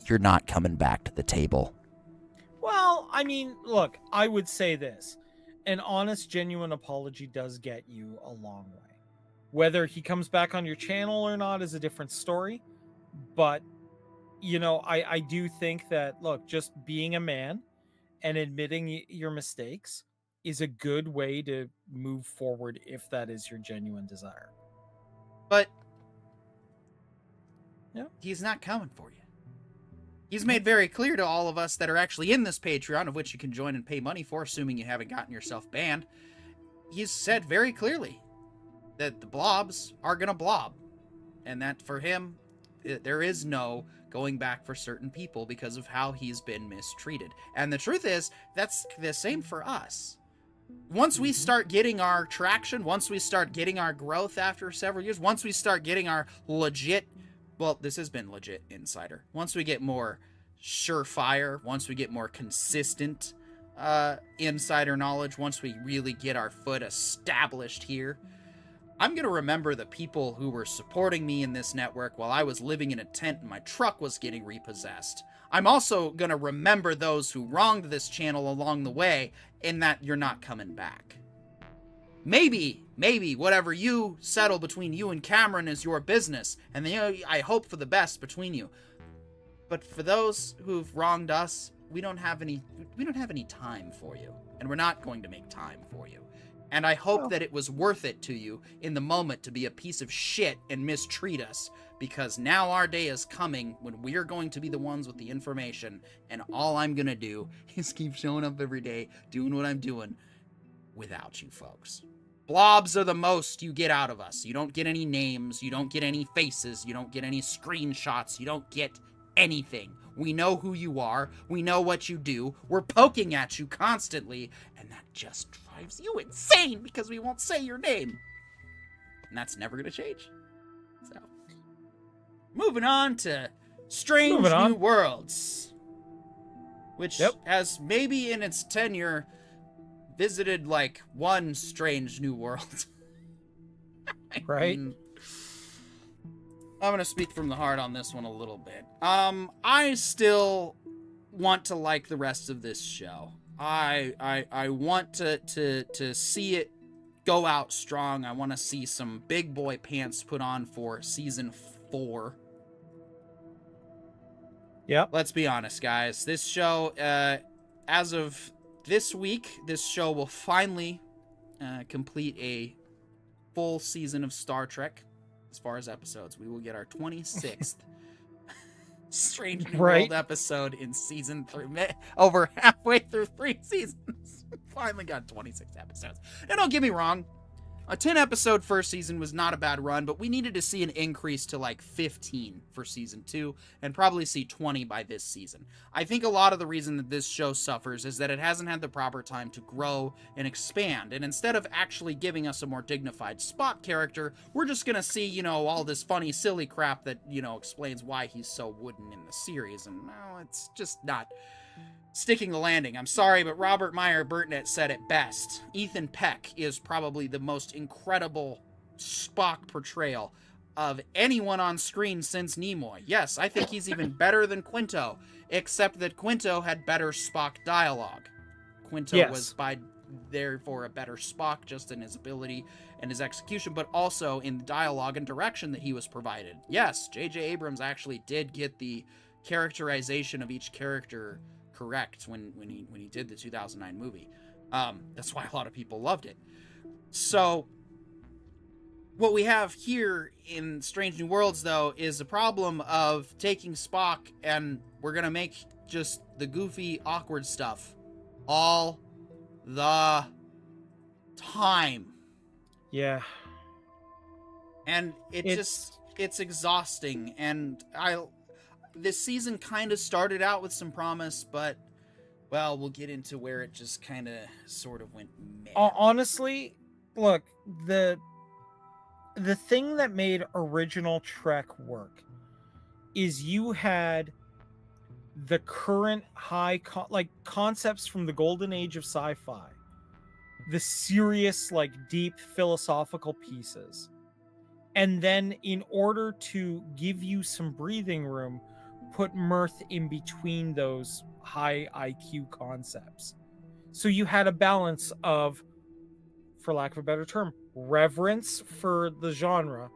you're not coming back to the table. Well, I mean, look, I would say this. An honest, genuine apology does get you a long way. Whether he comes back on your channel or not is a different story. But, you know, I do think that, look, just being a man and admitting your mistakes is a good way to move forward if that is your genuine desire. But he's not coming for you. He's made very clear to all of us that are actually in this Patreon, of which you can join and pay money for, assuming you haven't gotten yourself banned. He's said very clearly that the blobs are going to blob. And that for him, there is no going back for certain people because of how he's been mistreated. And the truth is, that's the same for us. Once we start getting our traction, once we start getting our growth after several years, once we start getting our legit, well, this has been legit insider. Once we get more surefire, once we get more consistent insider knowledge, once we really get our foot established here, I'm going to remember the people who were supporting me in this network while I was living in a tent and my truck was getting repossessed. I'm also going to remember those who wronged this channel along the way, in that you're not coming back. Maybe whatever you settle between you and Kamran is your business, and I hope for the best between you. But for those who've wronged us, we don't have any time for you, and we're not going to make time for you. And I hope that it was worth it to you in the moment to be a piece of shit and mistreat us, because now our day is coming when we're going to be the ones with the information, and all I'm gonna do is keep showing up every day, doing what I'm doing, without you folks. Blobs are the most you get out of us. You don't get any names, you don't get any faces, you don't get any screenshots, you don't get anything. We know who you are, we know what you do, we're poking at you constantly, and that just drives you insane because we won't say your name. And that's never gonna change. So, moving on to Strange New Worlds, which has maybe in its tenure visited like one strange new world. Right? I'm gonna speak from the heart on this one a little bit. I still want to like the rest of this show. I want to see it go out strong. I want to see some big boy pants put on for season 4. Yep. Let's be honest, guys. This show, as of this week, this show will finally complete a full season of Star Trek. As far as episodes, we will get our 26th Strange New World episode in season 3. Over halfway through 3 seasons. Finally got 26 episodes. And don't get me wrong, a 10-episode first season was not a bad run, but we needed to see an increase to like 15 for season 2, and probably see 20 by this season. I think a lot of the reason that this show suffers is that it hasn't had the proper time to grow and expand, and instead of actually giving us a more dignified Spock character, we're just gonna see, you know, all this funny, silly crap that, you know, explains why he's so wooden in the series, and, well, it's just not sticking the landing. I'm sorry, but Robert Meyer Burtnett said it best. Ethan Peck is probably the most incredible Spock portrayal of anyone on screen since Nimoy. Yes, I think he's even better than Quinto, except that Quinto had better Spock dialogue. Quinto was therefore a better Spock, just in his ability and his execution, but also in the dialogue and direction that he was provided. Yes, J.J. Abrams actually did get the characterization of each character correct when he did the 2009 movie. That's why a lot of people loved it. So what we have here in Strange New Worlds, though, is a problem of taking Spock and we're gonna make just the goofy, awkward stuff all the time. Yeah. And it's exhausting, and this season kind of started out with some promise, but, well, we'll get into where it just kind of sort of went meh. Honestly, look, the thing that made original Trek work is you had the current concepts from the golden age of sci-fi, the serious, like, deep philosophical pieces, and then in order to give you some breathing room, put mirth in between those high IQ concepts. So you had a balance of, for lack of a better term, reverence for the genre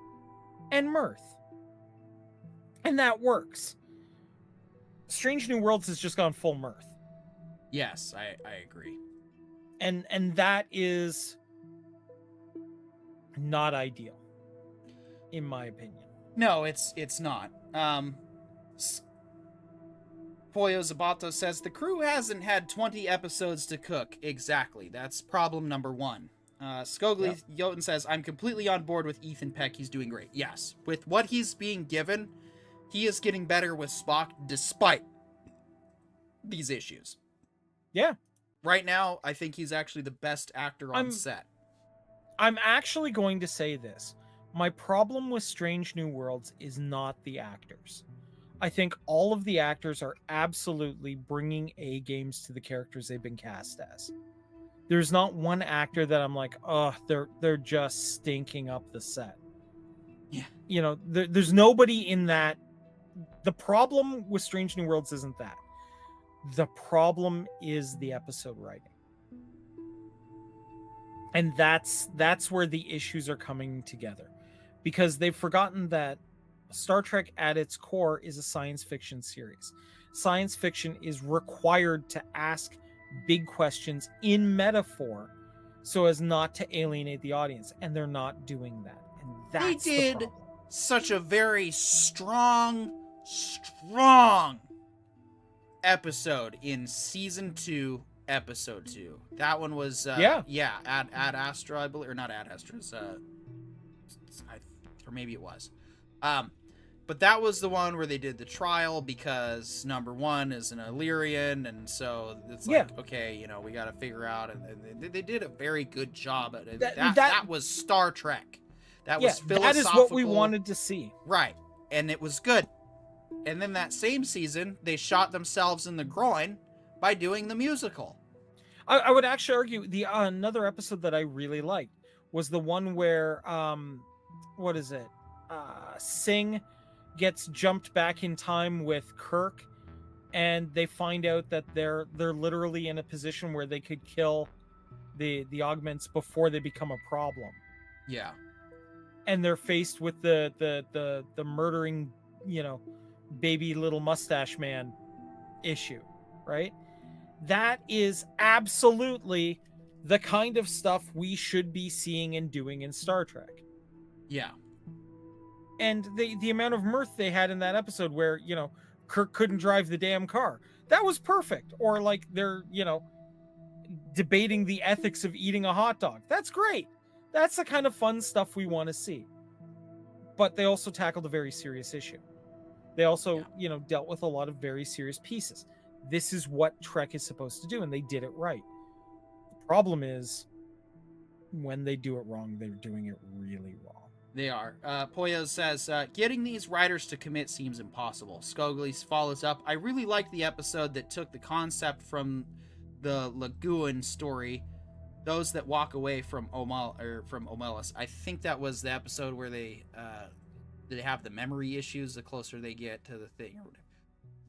and mirth. And that works. Strange New Worlds has just gone full mirth. Yes, I agree. And that is not ideal, in my opinion. No, it's not. Pollo Zabato says, the crew hasn't had 20 episodes to cook. Exactly. That's problem number 1. Skogly Jotun says, I'm completely on board with Ethan Peck. He's doing great. Yes. With what he's being given, he is getting better with Spock despite these issues. Yeah. Right now, I think he's actually the best actor on set. I'm actually going to say this. My problem with Strange New Worlds is not the actors. I think all of the actors are absolutely bringing A games to the characters they've been cast as. There's not one actor that I'm like, oh, they're just stinking up the set. Yeah. You know, there's nobody in that. The problem with Strange New Worlds isn't that. The problem is the episode writing. And that's where the issues are coming together. Because they've forgotten that Star Trek at its core is a science fiction series. Science fiction is required to ask big questions in metaphor so as not to alienate the audience, and they're not doing that. And that's They did the problem. such a very strong episode in season 2, episode 2. That one was Ad Astra, I believe, or not Ad Astra's, or maybe it was. But that was the one where they did the trial because number 1 is an Illyrian, and so it's like, okay, you know, we got to figure out, and they did a very good job at it. That was Star Trek. That was philosophical. That is what we wanted to see. Right, and it was good. And then that same season, they shot themselves in the groin by doing the musical. I would actually argue the another episode that I really liked was the one where what is it? Singh gets jumped back in time with Kirk, and they find out that they're literally in a position where they could kill the augments before they become a problem. Yeah. And they're faced with the murdering, you know, baby little mustache man issue, right? That is absolutely the kind of stuff we should be seeing and doing in Star Trek. Yeah. And the amount of mirth they had in that episode where, you know, Kirk couldn't drive the damn car. That was perfect. Or like they're, you know, debating the ethics of eating a hot dog. That's great. That's the kind of fun stuff we want to see. But they also tackled a very serious issue. They also, you know, dealt with a lot of very serious pieces. This is what Trek is supposed to do, and they did it right. The problem is when they do it wrong, they're doing it really wrong. They are. Poyo says, getting these writers to commit seems impossible. Skogli follows up, I really liked the episode that took the concept from the Lagoon story, those that walk away from Omelis. I think that was the episode where they have the memory issues the closer they get to the thing.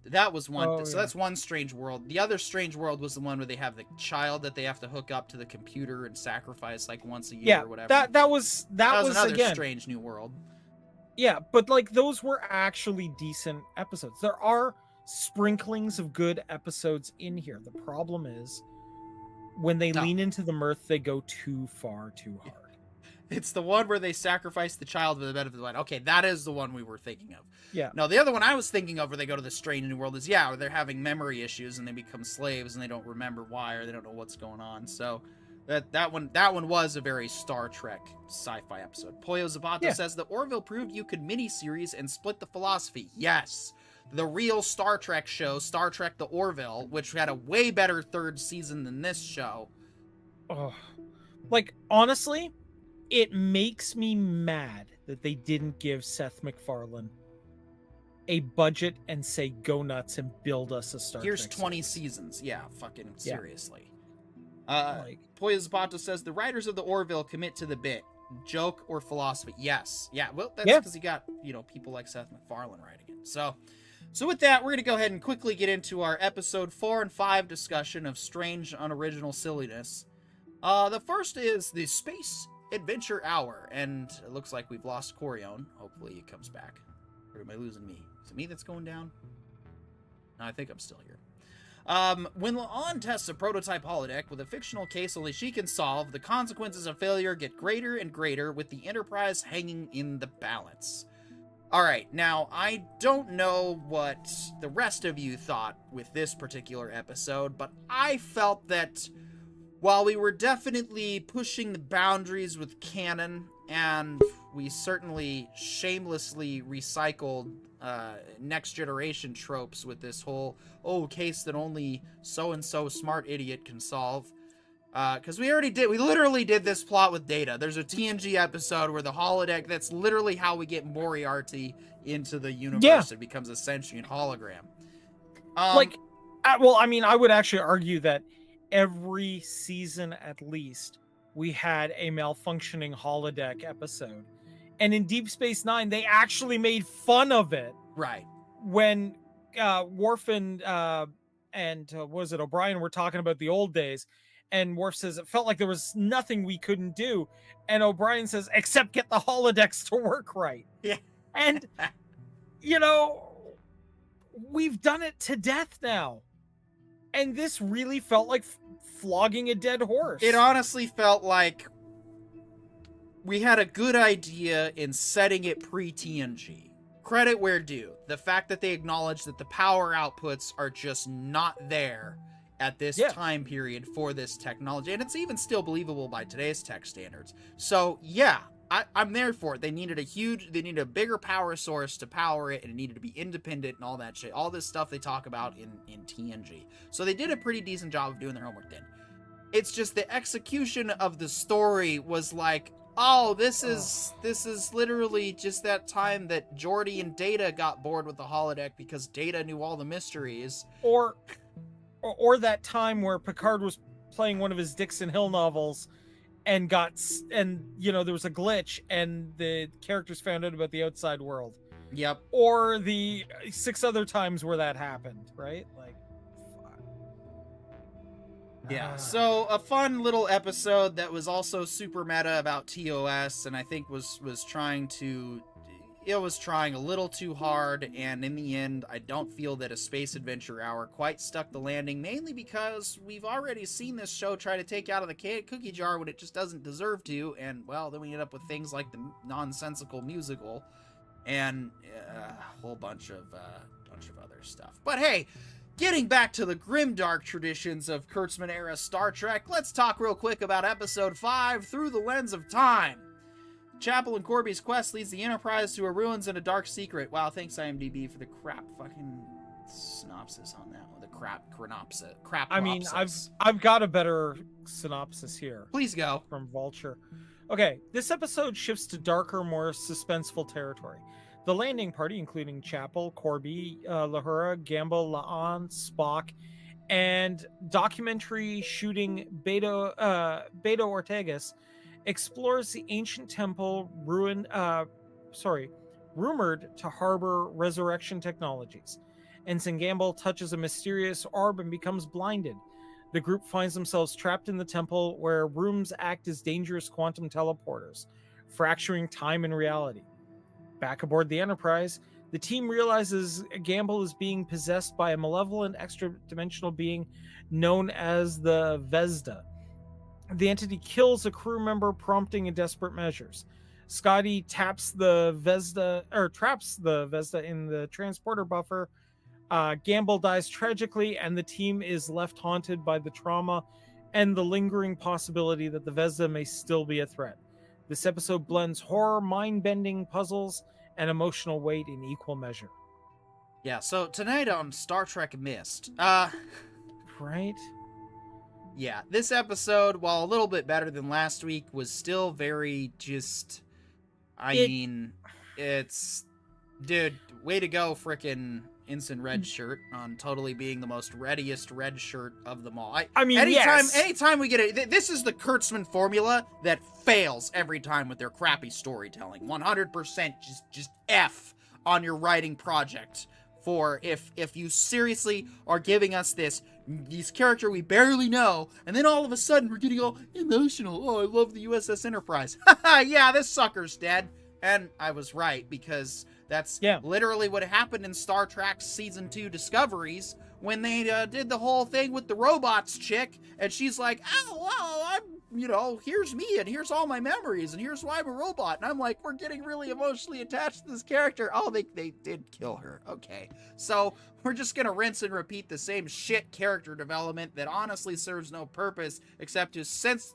That was one. So that's one strange world. The other strange world was the one where they have the child that they have to hook up to the computer and sacrifice like once a year or whatever. That was another again strange new world. Yeah, but like those were actually decent episodes. There are sprinklings of good episodes in here. The problem is when they lean into the mirth, they go too far, too hard. It's the one where they sacrifice the child for the benefit of the light. Okay, that is the one we were thinking of. Yeah. No, the other one I was thinking of where they go to the strange new world is, where they're having memory issues and they become slaves and they don't remember why or they don't know what's going on. So that one was a very Star Trek sci-fi episode. Poyo Zabato says the Orville proved you could miniseries and split the philosophy. Yes. The real Star Trek show, Star Trek The Orville, which had a way better third season than this show. Oh, like honestly, it makes me mad that they didn't give Seth MacFarlane a budget and say go nuts and build us a Star Trek. Here's 20 seasons. Yeah, fucking seriously. Poyo Zapato says the writers of the Orville commit to the bit, joke or philosophy. Yes. Yeah, well, that's because you got, people like Seth MacFarlane writing it. So with that, we're going to go ahead and quickly get into our episode 4 and 5 discussion of strange, unoriginal silliness. The first is the Space Adventure Hour, and it looks like we've lost Corione. Hopefully he comes back. Or am I losing me? Is it me that's going down? No, I think I'm still here. When La'an tests a prototype holodeck with a fictional case only she can solve, the consequences of failure get greater and greater, with the Enterprise hanging in the balance. Alright, now, I don't know what the rest of you thought with this particular episode, but I felt that while we were definitely pushing the boundaries with canon, and we certainly shamelessly recycled Next Generation tropes with this whole, case that only so-and-so smart idiot can solve. Because we literally did this plot with Data. There's a TNG episode where the holodeck, that's literally how we get Moriarty into the universe. It becomes a sentient hologram. I would actually argue that every season at least, we had a malfunctioning holodeck episode. And in Deep Space Nine, they actually made fun of it Right. when Worf and what was it, O'Brien were talking about the old days. And Worf says, it felt like there was nothing we couldn't do. And O'Brien says, except get the holodecks to work right. Yeah. And, you know, we've done it to death now. And this really felt like flogging a dead horse. It honestly felt like we had a good idea in setting it pre-TNG. Credit where due. The fact that they acknowledged that the power outputs are just not there at this time period for this technology. And it's even still believable by today's tech standards. So, yeah, I'm there for it. They needed a bigger power source to power it, and it needed to be independent and all that shit. All this stuff they talk about in TNG. So they did a pretty decent job of doing their homework then. It's just the execution of the story was like, oh, this is literally just that time that Geordi and Data got bored with the holodeck because Data knew all the mysteries. Or that time where Picard was playing one of his Dixon Hill novels and there was a glitch and the characters found out about the outside world. Yep. Or the 6 other times where that happened, right? Like, yeah. So a fun little episode that was also super meta about TOS, and I think was trying a little too hard, and in the end, I don't feel that a Space Adventure Hour quite stuck the landing, mainly because we've already seen this show try to take out of the cookie jar when it just doesn't deserve to, and, well, then we end up with things like the nonsensical musical, and a whole bunch of other stuff. But hey, getting back to the grimdark traditions of Kurtzman-era Star Trek, let's talk real quick about Episode 5, Through the Lens of Time. Chapel and Corby's quest leads the Enterprise to a ruins and a dark secret. Wow, thanks IMDb for the crap fucking synopsis on that one. The crap chronopsis. I mean, I've got a better synopsis here. Please go. From Vulture. Okay, this episode shifts to darker, more suspenseful territory. The landing party, including Chapel, Corby, Lahura, Gamble, La'an, Spock, and documentary shooting Beto Ortegas, explores the ancient temple rumored to harbor resurrection technologies. Ensign Gamble touches a mysterious orb and becomes blinded. The group finds themselves trapped in the temple, where rooms act as dangerous quantum teleporters, fracturing time and reality. Back aboard the Enterprise, the team realizes Gamble is being possessed by a malevolent extra-dimensional being known as the Vesda. The entity kills a crew member, prompting desperate measures. Scotty traps the Vesda in the transporter buffer. Gamble dies tragically, and the team is left haunted by the trauma and the lingering possibility that the Vesda may still be a threat. This episode blends horror, mind-bending puzzles, and emotional weight in equal measure. Yeah, so tonight on Star Trek Mist, right? Yeah, this episode, while a little bit better than last week, was still very just... it's... Dude, way to go, frickin' Ensign Red Shirt on totally being the most readiest red shirt of them all. Anytime we get it... This is the Kurtzman formula that fails every time with their crappy storytelling. 100% just F on your writing project. For if you seriously are giving us this character we barely know, and then all of a sudden we're getting all emotional. Oh, I love the USS Enterprise. Yeah, this sucker's dead. And I was right, because that's literally what happened in Star Trek Season 2 Discoveries, when they did the whole thing with the robots chick, and she's like, oh, well, here's me, and here's all my memories, and here's why I'm a robot. And I'm like, we're getting really emotionally attached to this character. Oh, they did kill her. Okay. So we're just going to rinse and repeat the same shit character development that honestly serves no purpose except to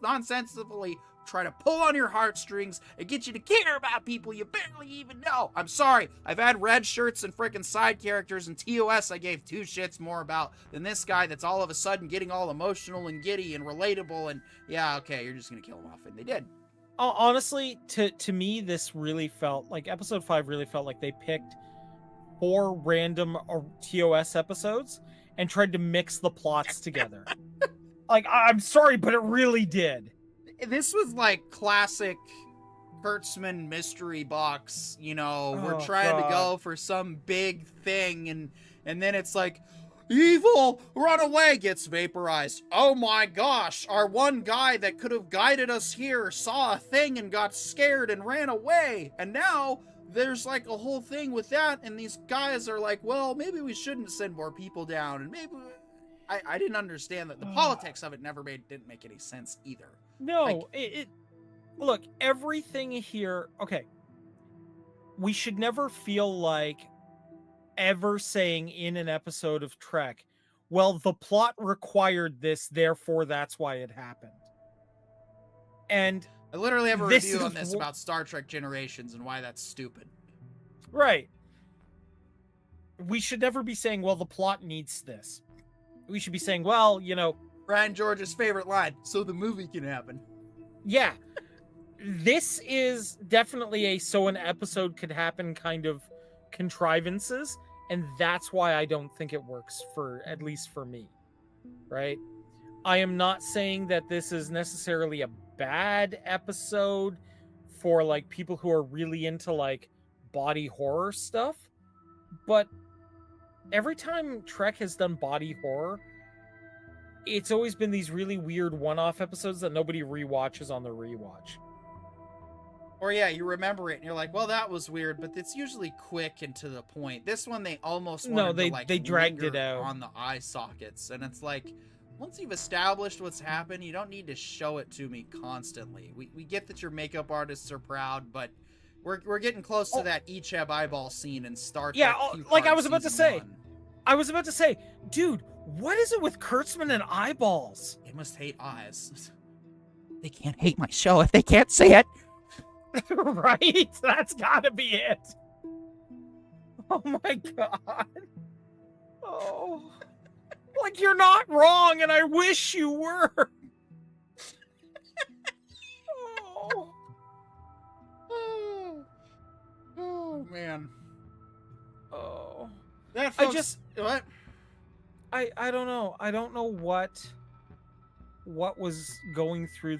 nonsensibly try to pull on your heartstrings and get you to care about people you barely even know. I'm sorry. I've had red shirts and frickin' side characters and TOS I gave 2 shits more about than this guy that's all of a sudden getting all emotional and giddy and relatable, and yeah, okay, you're just gonna kill him off. And they did. Honestly, to me, this really felt like Episode 5 really felt like they picked 4 random TOS episodes and tried to mix the plots together. Like, I'm sorry, but it really did. This was like classic Kurtzman mystery box, you know, we're Oh, trying to God. go for some big thing, and then it's like, evil, run away, gets vaporized. Oh my gosh, our one guy that could have guided us here saw a thing and got scared and ran away. And now there's like a whole thing with that, and these guys are like, well, maybe we shouldn't send more people down, and maybe... I didn't understand that. The politics of it didn't make any sense either. No, Like- look, everything here, okay. We should never feel like ever saying in an episode of Trek, well, the plot required this, therefore that's why it happened. And I literally have a This review on is this wh- about Star Trek Generations and why that's stupid. right. We should never be saying, well, the plot needs this. We should be saying, well, you know, Ryan George's favorite line, so the movie can happen. yeah. This is definitely a so an episode could happen kind of contrivances, and that's why I don't think it works for, at least for me. Right? I am not saying that this is necessarily a bad episode for like people who are really into like body horror stuff, but every time Trek has done body horror, it's always been these really weird one-off episodes that nobody rewatches on the rewatch. Or yeah, you remember it and you're like, well, that was weird, but it's usually quick and to the point. This one, they almost wanted they to, like, dragged it linger out on the eye sockets, and it's like, once you've established what's happened, you don't need to show it to me constantly. We get that your makeup artists are proud, but we're getting close to that Icheb eyeball scene in Star Trek. Yeah, like I was about to say. 1. I was about to say, dude, what is it with Kurtzman and eyeballs? They must hate eyes. They can't hate my show if they can't see it. Right? That's gotta be it. Oh my god. Oh. Like, you're not wrong, and I wish you were. Oh. Oh man. Oh. That I folks, just- what? I don't know. I don't know what was going through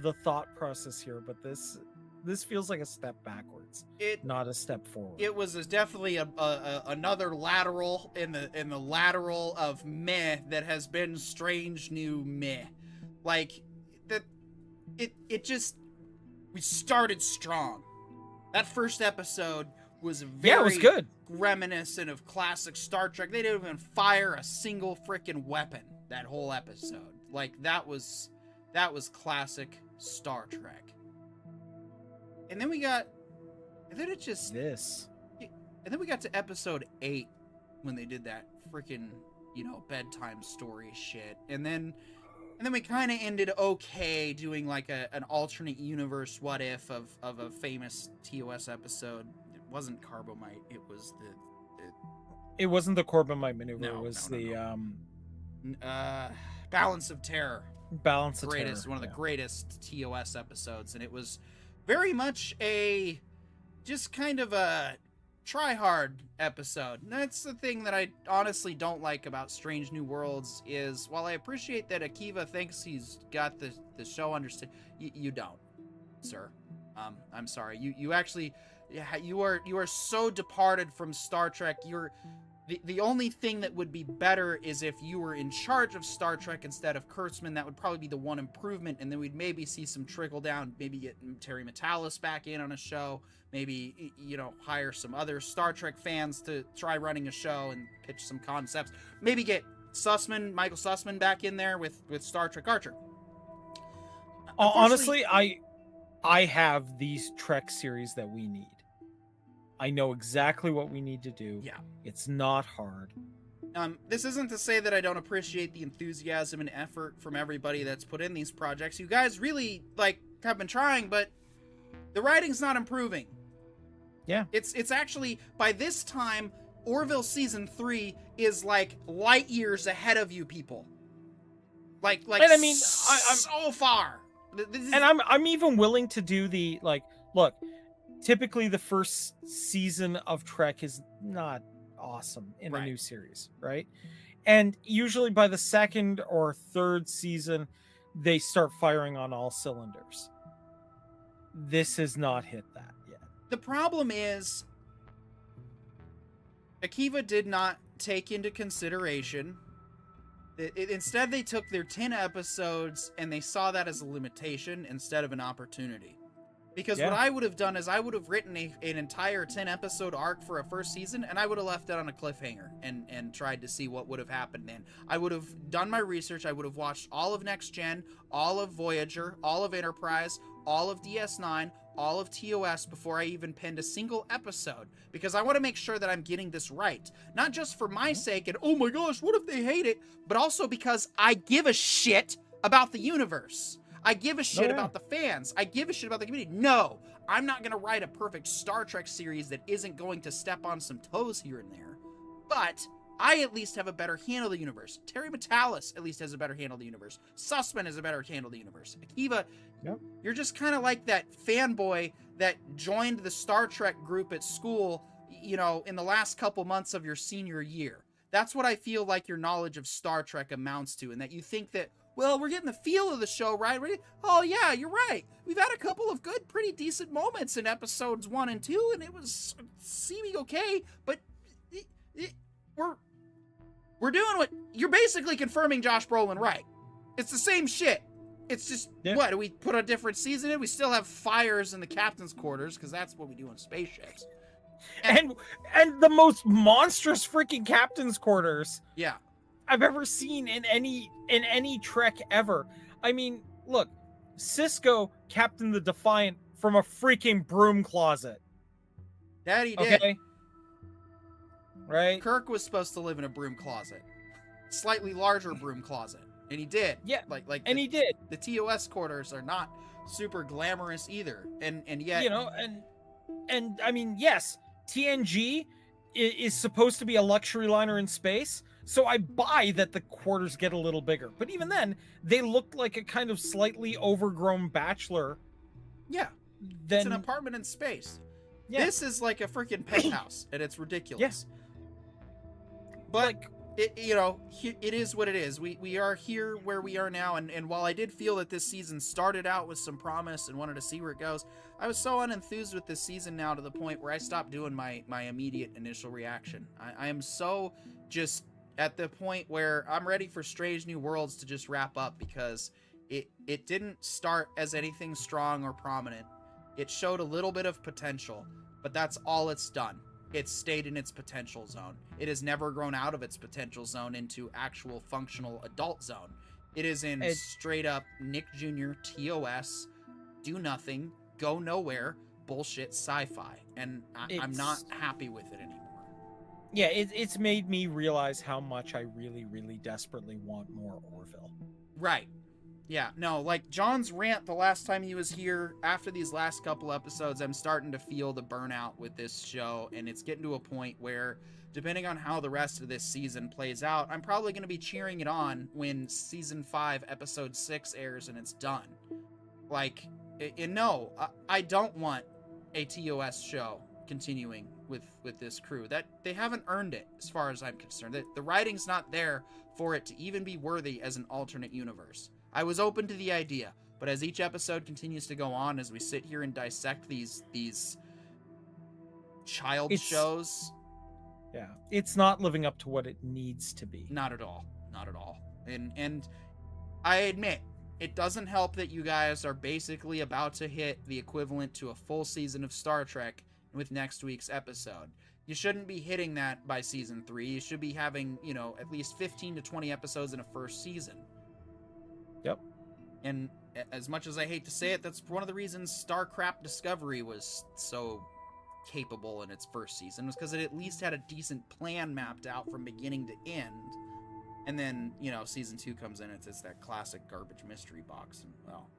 the thought process here, but this feels like a step backwards, not a step forward. It was definitely another lateral in the lateral of meh that has been strange new meh. Like that, it just, we started strong. That first episode was very it was good. reminiscent of classic Star Trek. They didn't even fire a single freaking weapon that whole episode. Like that was classic Star Trek. And then we got to episode 8 when they did that freaking, bedtime story shit. And then we kind of ended okay doing like an alternate universe what if of a famous TOS episode. It wasn't Carbomite, it was It wasn't the Corbomite maneuver. No, it was no. Balance of Terror. Balance of Terror. One of the greatest TOS episodes, and it was very much just kind of a try-hard episode. And that's the thing that I honestly don't like about Strange New Worlds is, while I appreciate that Akiva thinks he's got the show understood, you don't, sir. I'm sorry. You actually, you are so departed from Star Trek. The only thing that would be better is if you were in charge of Star Trek instead of Kurtzman. That would probably be the one improvement, and then we'd maybe see some trickle down, maybe get Terry Metalis back in on a show, maybe, hire some other Star Trek fans to try running a show and pitch some concepts, maybe get Michael Sussman back in there with Star Trek Archer. Honestly, I have these Trek series that we need. I know exactly what we need to do. Yeah. It's not hard. This isn't to say that I don't appreciate the enthusiasm and effort from everybody that's put in these projects. You guys really, have been trying, but the writing's not improving. Yeah. It's actually, by this time, Orville Season 3 is, light years ahead of you people. And I mean, I'm so far. And I'm even willing to do the, look, typically the first season of Trek is not awesome in a Right. new series, right? And usually by the second or third season, they start firing on all cylinders. This has not hit that yet. The problem is Akiva did not take into consideration. Instead, they took their 10 episodes and they saw that as a limitation instead of an opportunity. Because what I would have done is I would have written an entire 10-episode arc for a first season, and I would have left it on a cliffhanger and tried to see what would have happened then. I would have done my research. I would have watched all of Next Gen, all of Voyager, all of Enterprise, all of DS9, all of TOS before I even penned a single episode, because I want to make sure that I'm getting this right. Not just for my sake and, oh my gosh, what if they hate it? But also because I give a shit about the universe. I give a shit about the fans. I give a shit about the community. No, I'm not going to write a perfect Star Trek series that isn't going to step on some toes here and there. But I at least have a better handle of the universe. Terry Metalis at least has a better handle of the universe. Sussman has a better handle of the universe. Akiva, you're just kind of like that fanboy that joined the Star Trek group at school, you know, in the last couple months of your senior year. That's what I feel like your knowledge of Star Trek amounts to, and that you think that, well, we're getting the feel of the show, right? Oh, yeah, you're right. We've had a couple of good, pretty decent moments in episodes 1 and 2, and it was seeming okay, but we're doing what... You're basically confirming Josh Brolin right. It's the same shit. It's just, what, do we put a different season in? We still have fires in the captain's quarters, because that's what we do on spaceships. And the most monstrous freaking captain's quarters. Yeah. I've ever seen in any Trek ever. I mean, look, Sisko captained the Defiant from a freaking broom closet. That he did. Okay. Right? Kirk was supposed to live in a broom closet. Slightly larger broom closet. And he did. Yeah. And he did. The TOS quarters are not super glamorous either. And yet, you know, and I mean, yes, TNG is supposed to be a luxury liner in space. So I buy that the quarters get a little bigger. But even then, they looked like a kind of slightly overgrown bachelor. Yeah. It's an apartment in space. Yeah. This is like a freaking penthouse, and it's ridiculous. Yes. But, it is what it is. We are here where we are now, and while I did feel that this season started out with some promise and wanted to see where it goes, I was so unenthused with this season now to the point where I stopped doing my immediate initial reaction. I am so just... at the point where I'm ready for Strange New Worlds to just wrap up, because it didn't start as anything strong or prominent. It showed a little bit of potential, but that's all it's done. It stayed in its potential zone. It has never grown out of its potential zone into actual functional adult zone. It is in straight up Nick Jr. TOS, do nothing, go nowhere, bullshit sci-fi. And I'm not happy with it anymore. Yeah, it's made me realize how much I really, really desperately want more Orville. Right. Yeah, no, like John's rant the last time he was here, after these last couple episodes, I'm starting to feel the burnout with this show, and it's getting to a point where, depending on how the rest of this season plays out, I'm probably going to be cheering it on when Season 5, Episode 6 airs and it's done. Like, and no, I don't want a TOS show continuing with this crew. That they haven't earned it, as far as I'm concerned. The writing's not there for it to even be worthy as an alternate universe. I was open to the idea, but as each episode continues to go on, as we sit here and dissect these child shows, yeah, it's not living up to what it needs to be. Not at all. Not at all. And I admit, it doesn't help that you guys are basically about to hit the equivalent to a full season of Star Trek with next week's episode. You shouldn't be hitting that by season 3. You should be having, at least 15 to 20 episodes in a first season. Yep. And as much as I hate to say it, that's one of the reasons Starcraft Discovery was so capable in its first season, was because it at least had a decent plan mapped out from beginning to end. And then, season 2 comes in, it's that classic garbage mystery box. And, well,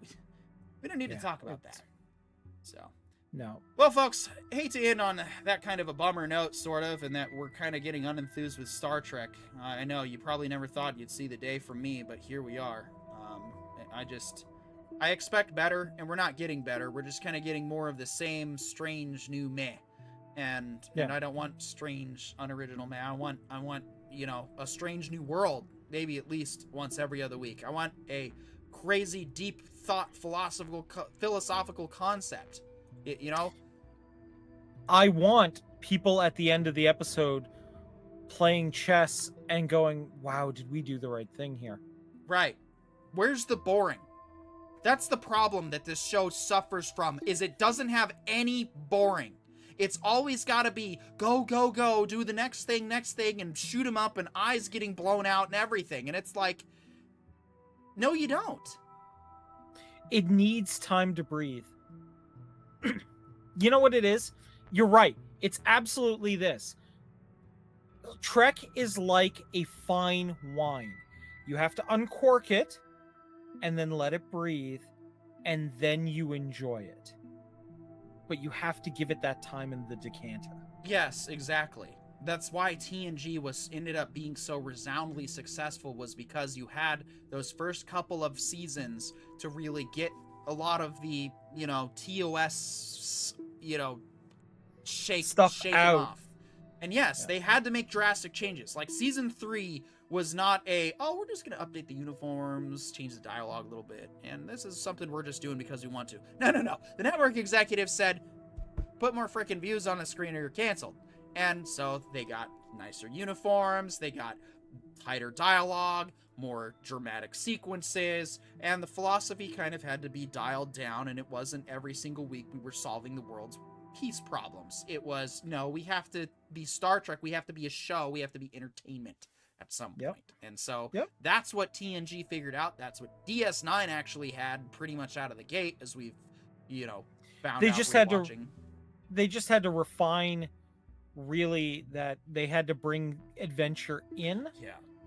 we don't need to talk about that. So... no. Well, folks, hate to end on that kind of a bummer note, sort of, and that we're kind of getting unenthused with Star Trek. I know you probably never thought you'd see the day from me, but here we are. I expect better, and we're not getting better. We're just kind of getting more of the same strange new meh. And I don't want strange, unoriginal meh. I want a strange new world, maybe at least once every other week. I want a crazy, deep thought, philosophical concept. I want people at the end of the episode playing chess and going, wow, did we do the right thing here? Right. Where's the boring? That's the problem that this show suffers from, is it doesn't have any boring. It's always got to be go, go, go, do the next thing, and shoot him up and eyes getting blown out and everything. And it's like, no, you don't. It needs time to breathe. You know what it is? You're right. It's absolutely this. Trek is like a fine wine. You have to uncork it and then let it breathe, and then you enjoy it. But you have to give it that time in the decanter. Yes, exactly. That's why TNG ended up being so resoundingly successful, was because you had those first couple of seasons to really get a lot of the, TOS, shake out. off. And yes, they had to make drastic changes. Like season 3 was not we're just going to update the uniforms, change the dialogue a little bit, and this is something we're just doing because we want to. No. The network executive said, put more freaking views on the screen or you're canceled. And so they got nicer uniforms, they got tighter dialogue, more dramatic sequences, and the philosophy kind of had to be dialed down, and it wasn't every single week we were solving the world's peace problems. It was, no, we have to be Star Trek, we have to be a show, we have to be entertainment at some point. And so that's what TNG figured out. That's what DS9 actually had pretty much out of the gate, as we've, found they out just they just had to refine, really, that they had to bring adventure in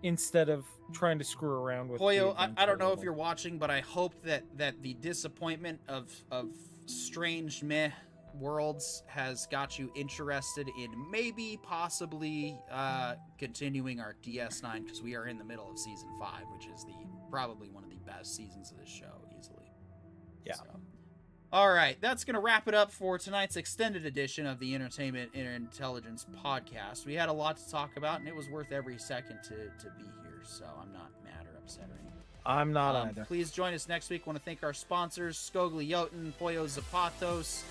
instead of trying to screw around with Pollo. I don't know if you're watching, but I hope that the disappointment of strange meh worlds has got you interested in maybe possibly continuing our DS9, because we are in the middle of season 5, which is probably one of the best seasons of this show, easily. All right, that's going to wrap it up for tonight's extended edition of the Entertainment Intelligence Podcast. We had a lot to talk about, and it was worth every second to be here, so I'm not mad or upset or anything. I'm not either. Please join us next week. I want to thank our sponsors, Skogli Jotun, Pollo Zapatos.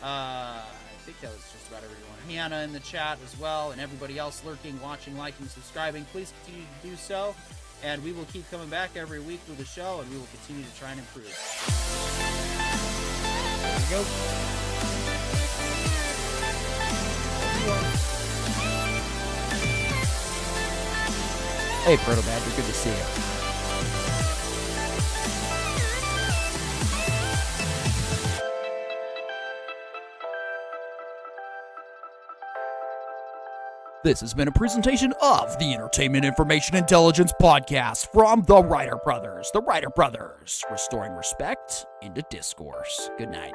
I think that was just about everyone. Hannah in the chat as well, and everybody else lurking, watching, liking, subscribing. Please continue to do so, and we will keep coming back every week with the show, and we will continue to try and improve. There we go. Hey, Proto Badger, good to see you. This has been a presentation of the Entertainment Information Intelligence Podcast from the Writer Brothers. The Writer Brothers, restoring respect into discourse. Good night.